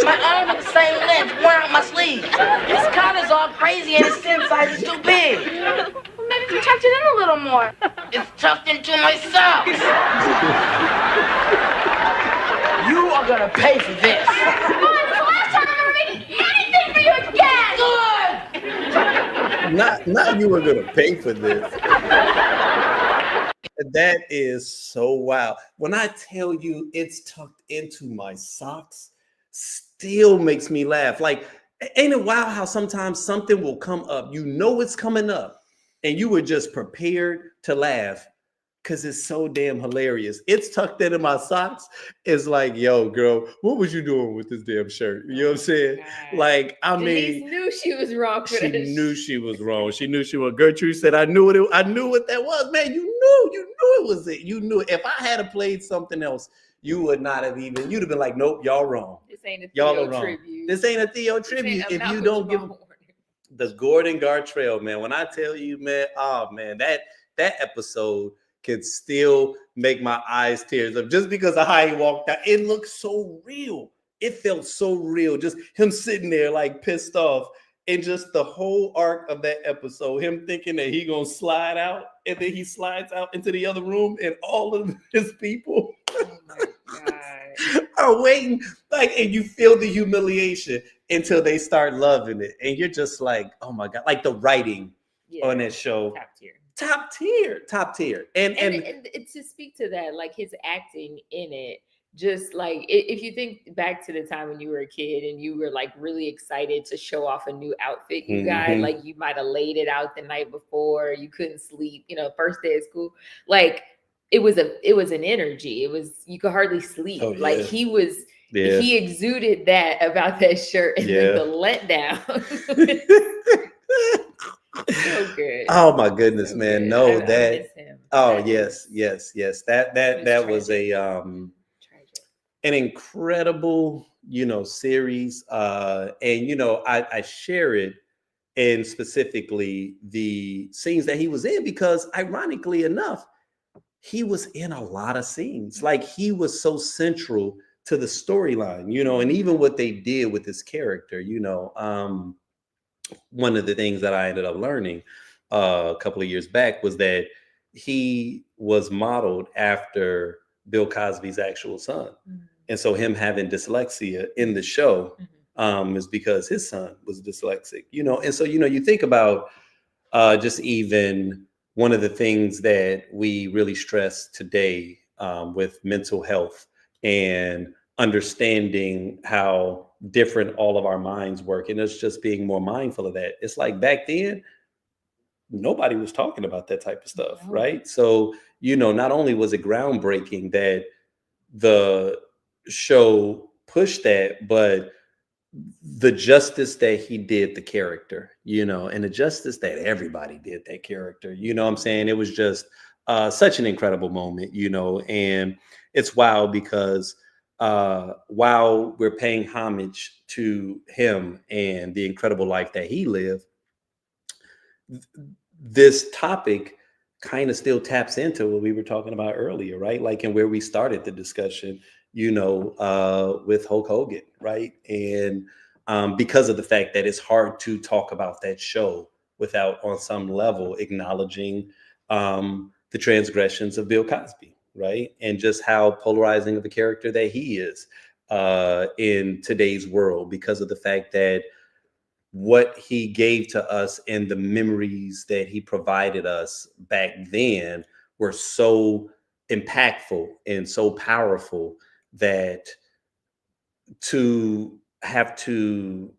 My arms are the same length, worn out my sleeves. This collar's all crazy and his sin size is too big.
Well, maybe if you tucked it in a little more.
It's tucked into my socks. You are gonna pay for this.
Come on, this is the last time I'm gonna make anything for you again!
Good!
Not you were gonna pay for this. That is so wild. When I tell you it's tucked into my socks, still makes me laugh. Like, ain't it wild how sometimes something will come up, you know it's coming up, and you were just prepared to laugh because it's so damn hilarious. It's tucked into my socks. It's like, yo, girl, what was you doing with this damn shirt? You know what I'm saying? Like, I
Denise
mean,
knew she was wrong for
she
this.
knew she was wrong. She knew she was. Gertrude said, I knew what that was, man. You knew it was it. You knew it. If I had played something else, you would not have even, you'd have been like, nope, y'all wrong.
This ain't a
Y'all
Theo
are wrong.
tribute.
This ain't a Theo tribute. If you don't give the Gordon Gartrell, man. When I tell you, man, oh man, that episode could still make my eyes tears up just because of how he walked out. It looked so real. It felt so real. Just him sitting there like pissed off. And just the whole arc of that episode, him thinking that he gonna slide out, and then he slides out into the other room, and all of his people are waiting. Like, and you feel the humiliation until they start loving it. And you're just like, oh my God, like the writing on that show. Top tier. And
to speak to that, like his acting in it, just like if you think back to the time when you were a kid and you were like really excited to show off a new outfit you got, like you might have laid it out the night before, you couldn't sleep, first day of school, like it was an energy. It was, you could hardly sleep.
Oh, yeah.
Like he exuded that about that shirt, and then the letdown. So good.
Oh my goodness, man.
Good.
No,
I
that
miss him.
yes. That was a an incredible, series. And I share it in specifically the scenes that he was in, because ironically enough, he was in a lot of scenes. Like, he was so central to the storyline, and even what they did with his character, one of the things that I ended up learning a couple of years back was that he was modeled after Bill Cosby's actual son. And so him having dyslexia in the show is because his son was dyslexic, and so, you think about just even one of the things that we really stress today with mental health and understanding how different all of our minds work, and it's just being more mindful of that. It's like back then, nobody was talking about that type of stuff, right? So, not only was it groundbreaking that the show pushed that, but the justice that he did the character, and the justice that everybody did that character, what I'm saying? It was just such an incredible moment, and it's wild because while we're paying homage to him and the incredible life that he lived, this topic kind of still taps into what we were talking about earlier, right? Like, and where we started the discussion, with Hulk Hogan, right? And because of the fact that it's hard to talk about that show without, on some level, acknowledging the transgressions of Bill Cosby, right? And just how polarizing of a character that he is in today's world, because of the fact that what he gave to us and the memories that he provided us back then were so impactful and so powerful that to have to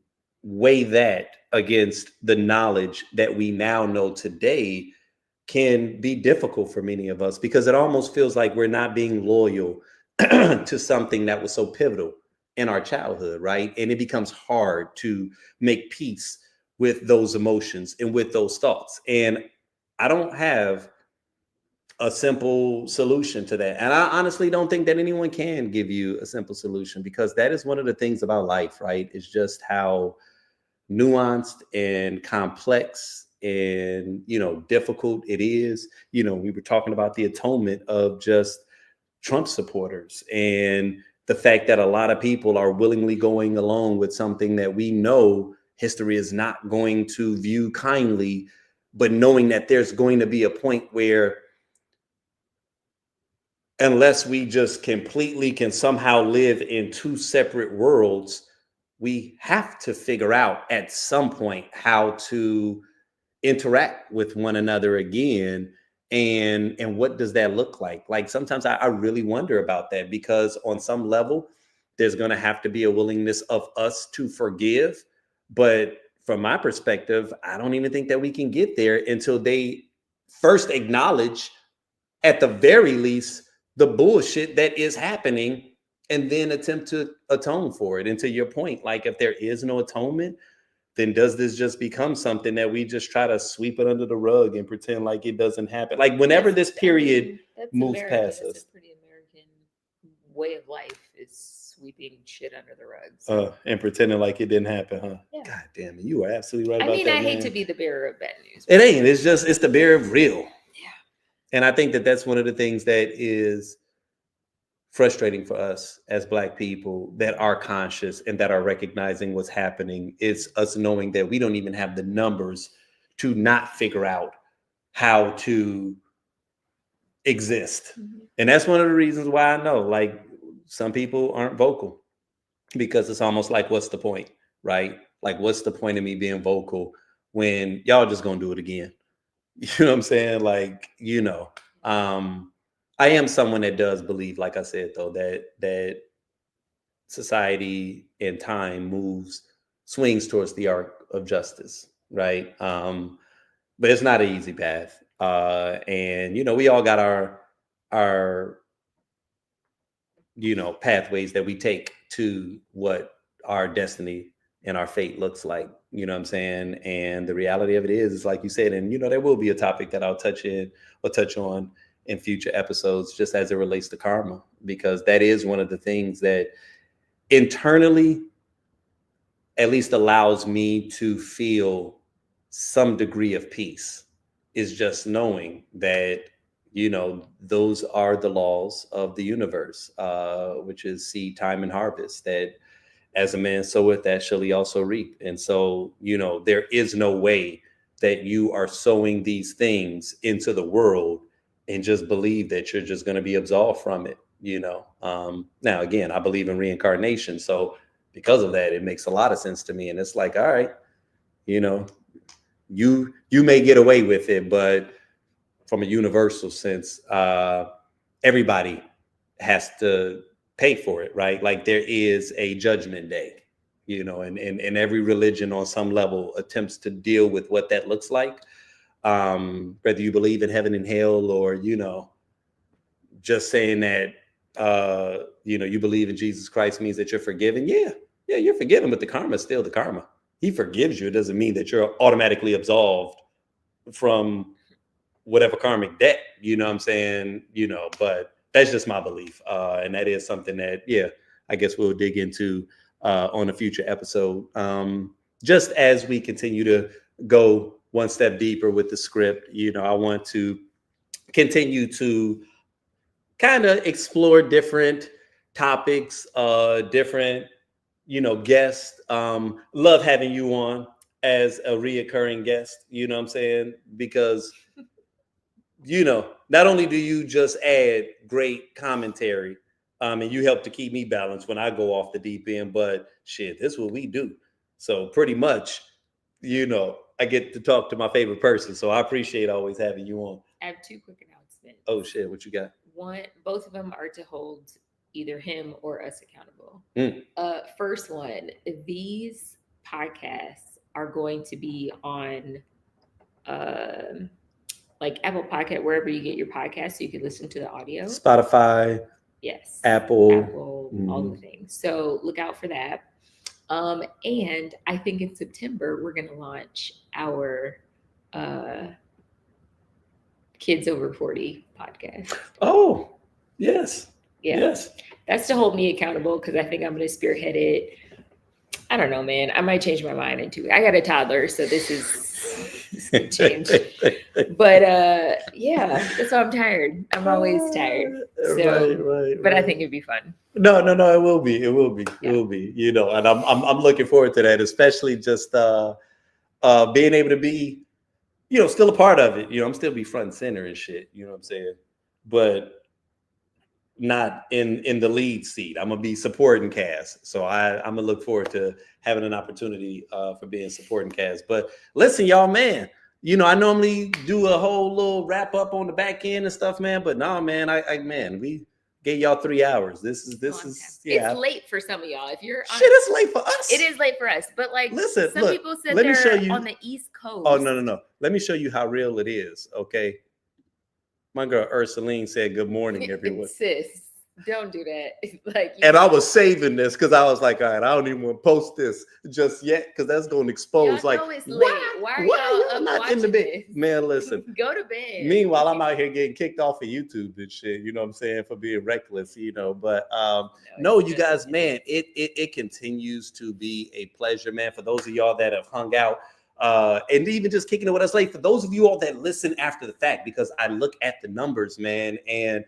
weigh that against the knowledge that we now know today can be difficult for many of us, because it almost feels like we're not being loyal to something that was so pivotal in our childhood, right? And it becomes hard to make peace with those emotions and with those thoughts. And I don't have a simple solution to that. And I honestly don't think that anyone can give you a simple solution, because that is one of the things about life, right? It's just how nuanced and complex and, difficult it is. We were talking about the atonement of just Trump supporters, and the fact that a lot of people are willingly going along with something that we know history is not going to view kindly, but knowing that there's going to be a point where, unless we just completely can somehow live in two separate worlds, we have to figure out at some point how to interact with one another again. And what does that look like? Like, sometimes I really wonder about that, because on some level, there's going to have to be a willingness of us to forgive. But from my perspective, I don't even think that we can get there until they first acknowledge, at the very least, the bullshit that is happening, and then attempt to atone for it. And to your point, like, if there is no atonement, then does this just become something that we just try to sweep it under the rug and pretend like it doesn't happen? Like, whenever this period moves past us.
That's a pretty American way of life, is sweeping shit under the rug. So.
And pretending like it didn't happen, huh?
Yeah.
God damn it, you are absolutely right about that.
I hate to be the bearer of bad news.
It ain't. It's the bearer of real. And I think that that's one of the things that is frustrating for us as Black people that are conscious and that are recognizing what's happening. It's us knowing that we don't even have the numbers to not figure out how to exist. Mm-hmm. And that's one of the reasons why I know, like, some people aren't vocal, because it's almost like, what's the point, right? Like, what's the point of me being vocal when y'all just gonna do it again? You know what I'm saying? Like, I am someone that does believe, like I said, though, that society and time swings towards the arc of justice, right? But it's not an easy path. And, we all got our pathways that we take to what our destiny and our fate looks like. You know what I'm saying? And the reality of it is like you said, and, there will be a topic that I'll touch on in future episodes, just as it relates to karma, because that is one of the things that internally at least allows me to feel some degree of peace, is just knowing that, those are the laws of the universe, which is seed time and harvest, that as a man soweth, that shall he also reap. And so, there is no way that you are sowing these things into the world and just believe that you're just going to be absolved from it. Now, again, I believe in reincarnation. So because of that, it makes a lot of sense to me. And it's like, all right, you may get away with it, but from a universal sense, everybody has to pay for it, right? Like, there is a judgment day, and every religion on some level attempts to deal with what that looks like. Whether you believe in heaven and hell, or, just saying that, you believe in Jesus Christ means that you're forgiven. Yeah, you're forgiven, but the karma is still the karma. He forgives you. It doesn't mean that you're automatically absolved from whatever karmic debt, you know what I'm saying? But that's just my belief. And that is something that, I guess we'll dig into on a future episode. Just as we continue to go one step deeper with the script, I want to continue to kind of explore different topics, different, guests. Love having you on as a reoccurring guest, you know what I'm saying? Because not only do you just add great commentary, and you help to keep me balanced when I go off the deep end, but shit, this is what we do. So pretty much, I get to talk to my favorite person. So I appreciate always having you on.
I have two quick announcements.
Oh shit, what you got?
One, both of them are to hold either him or us accountable. First one, these podcasts are going to be on like Apple Podcast, wherever you get your podcast, so you can listen to the audio.
Spotify.
Yes.
Apple,
all the things. So look out for that. And I think in September, we're going to launch our Kids Over 40 podcast.
Oh, yes.
Yeah.
Yes.
That's to hold me accountable because I think I'm going to spearhead it. I don't know, man. I might change my mind in 2 weeks. I got a toddler, so this could change. But yeah, that's why I'm tired. I'm always tired. So, but I think it'd be fun.
No, it will be. It will be. It will be. You know, and I'm looking forward to that, especially just being able to be, you know, still a part of it. You know, I'm still be front and center and shit. You know what I'm saying? But not in the lead seat. I'm gonna be supporting cast. So I'm gonna look forward to having an opportunity for being supporting cast. But listen, y'all, man, you know, I normally do a whole little wrap up on the back end and stuff, man. But nah, man, man, we gave y'all 3 hours. This is
It's late for some of y'all. If you're on,
shit, it's late for us.
It is late for us. But like,
listen,
some
look,
people said
let me
they're
show you
on the East Coast.
Oh no. Let me show you how real it is. Okay. My girl Ursuline said, "Good morning, everyone."
Sis, don't do that. Like,
and I was saving this because I was like, all right, I don't even want to post this just yet because that's going to expose. Like,
it's late. Why are y'all up
not in the bed? Man, listen.
Go to bed.
Meanwhile, I'm out here getting kicked off of YouTube and shit. You know what I'm saying, for being reckless. You know, but no, you guys, man, it continues to be a pleasure, man. For those of y'all that have hung out. And even just kicking it with us late, for those of you all that listen after the fact, because I look at the numbers, man, and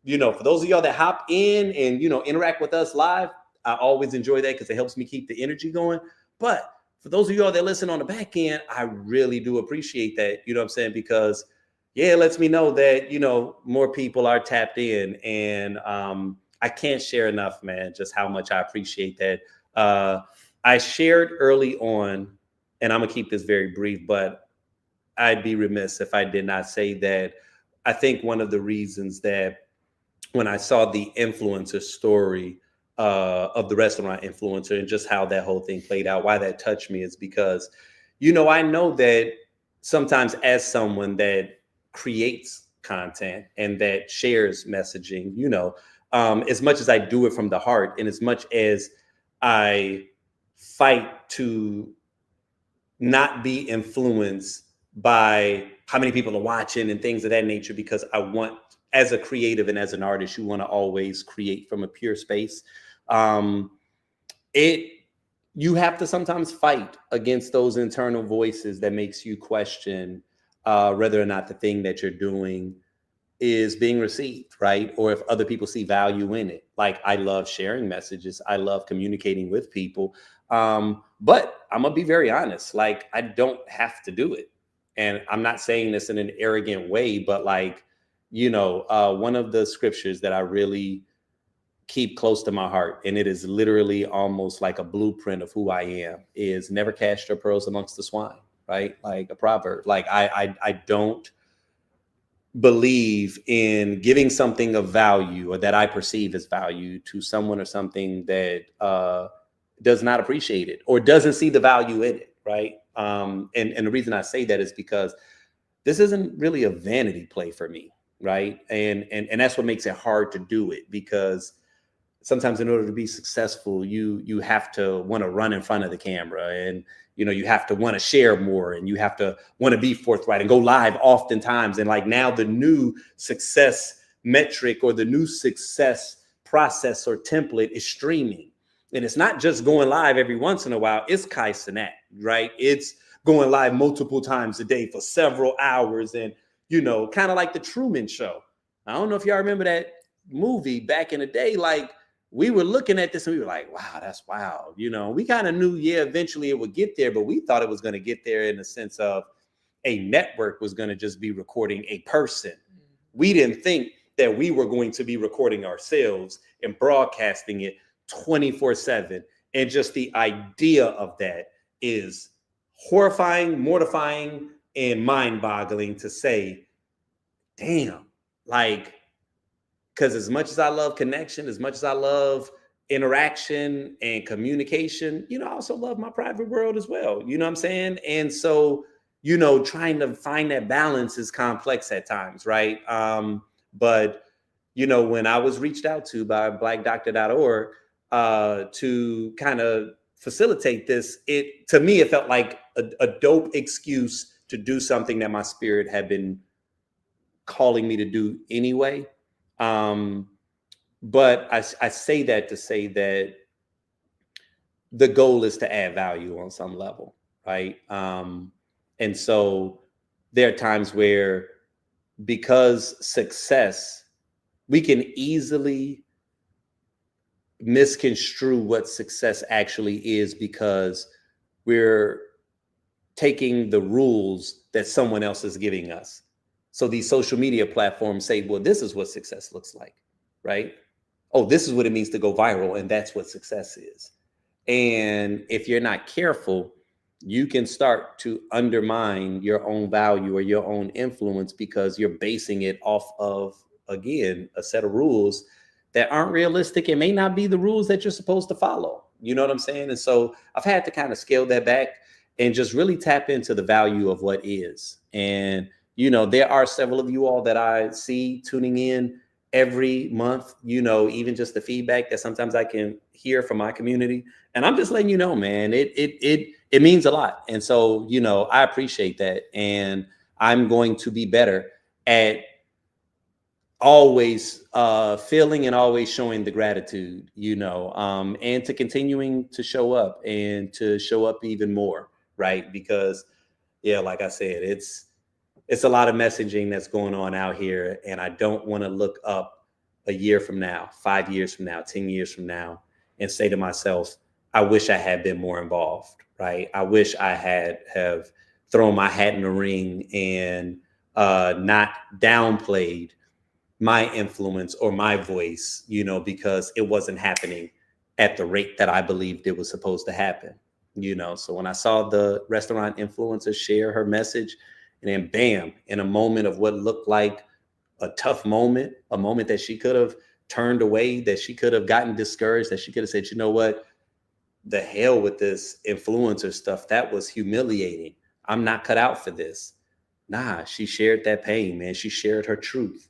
you know, for those of y'all that hop in and, you know, interact with us live, I always enjoy that because it helps me keep the energy going. But for those of y'all that listen on the back end, I really do appreciate that, you know what I'm saying? Because yeah, it lets me know that, you know, more people are tapped in, and I can't share enough, man, just how much I appreciate that. I shared early on, and I'm gonna keep this very brief, but I'd be remiss if I did not say that I think one of the reasons that when I saw the influencer story of the restaurant influencer and just how that whole thing played out, why that touched me is because, you know, I know that sometimes as someone that creates content and that shares messaging, you know, as much as I do it from the heart and as much as I fight to not be influenced by how many people are watching and things of that nature, because I want, as a creative and as an artist, you want to always create from a pure space. You have to sometimes fight against those internal voices that makes you question whether or not the thing that you're doing is being received, right? Or if other people see value in it. Like, I love sharing messages. I love communicating with people. But I'm gonna be very honest, like, I don't have to do it. And I'm not saying this in an arrogant way, but like, you know, one of the scriptures that I really keep close to my heart, and it is literally almost like a blueprint of who I am, is never cast your pearls amongst the swine, right? Like a proverb. Like I don't believe in giving something of value or that I perceive as value to someone or something that does not appreciate it or doesn't see the value in it, right? And the reason I say that is because this isn't really a vanity play for me, right? And that's what makes it hard to do it, because sometimes in order to be successful, you have to want to run in front of the camera, and you know, you have to want to share more, and you have to want to be forthright and go live oftentimes. And like, now the new success metric or the new success process or template is streaming. And it's not just going live every once in a while, it's Kai Cenat, right? It's going live multiple times a day for several hours. And, you know, kind of like the Truman Show. I don't know if y'all remember that movie back in the day. Like, we were looking at this and we were like, wow, that's wild. You know, we kind of knew, yeah, eventually it would get there, but we thought it was going to get there in the sense of a network was going to just be recording a person. We didn't think that we were going to be recording ourselves and broadcasting it 24/7. And just the idea of that is horrifying, mortifying, and mind-boggling to say, damn, like, because as much as I love connection, as much as I love interaction and communication, you know, I also love my private world as well. You know what I'm saying? And so, you know, trying to find that balance is complex at times, right? But, you know, when I was reached out to by blackdoctor.org to kind of facilitate this, to me, it felt like a dope excuse to do something that my spirit had been calling me to do anyway. But I say that to say that the goal is to add value on some level, right? And so there are times where, because success, we can easily misconstrue what success actually is, because we're taking the rules that someone else is giving us. So these social media platforms say, well, this is what success looks like, right? Oh, this is what it means to go viral, and that's what success is. And if you're not careful, you can start to undermine your own value or your own influence, because you're basing it off of, again, a set of rules that aren't realistic and may not be the rules that you're supposed to follow. You know what I'm saying? And so I've had to kind of scale that back and just really tap into the value of what is. And, you know, there are several of you all that I see tuning in every month, you know, even just the feedback that sometimes I can hear from my community. And I'm just letting you know, man, it means a lot. And so, you know, I appreciate that. And I'm going to be better at always feeling and always showing the gratitude, you know, and to continuing to show up and to show up even more, right? Because, yeah, like I said, it's a lot of messaging that's going on out here, and I don't want to look up a year from now, 5 years from now, 10 years from now, and say to myself, I wish I had been more involved, right? I wish I have thrown my hat in the ring and not downplayed my influence or my voice, you know, because it wasn't happening at the rate that I believed it was supposed to happen, you know. So when I saw the restaurant influencer share her message, and then bam, in a moment of what looked like a tough moment, a moment that she could have turned away, that she could have gotten discouraged, that she could have said, you know what, the hell with this influencer stuff, that was humiliating. I'm not cut out for this. Nah, she shared that pain, man. She shared her truth.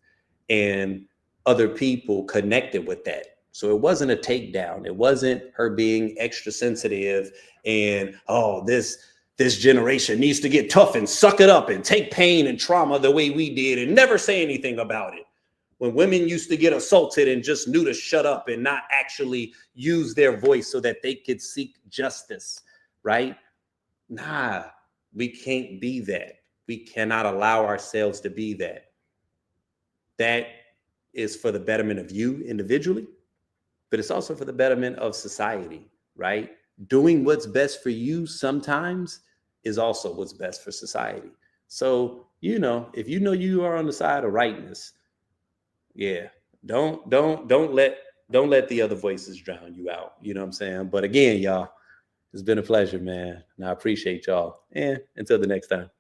And other people connected with that. So it wasn't a takedown. It wasn't her being extra sensitive and, oh, this generation needs to get tough and suck it up and take pain and trauma the way we did and never say anything about it. When women used to get assaulted and just knew to shut up and not actually use their voice so that they could seek justice, right? Nah, we can't be that. We cannot allow ourselves to be that. That is for the betterment of you individually, but it's also for the betterment of society, right? Doing what's best for you sometimes is also what's best for society. So, you know, if you know you are on the side of rightness, yeah, don't let the other voices drown you out. You know what I'm saying? But again, y'all, it's been a pleasure, man. And I appreciate y'all. And until the next time.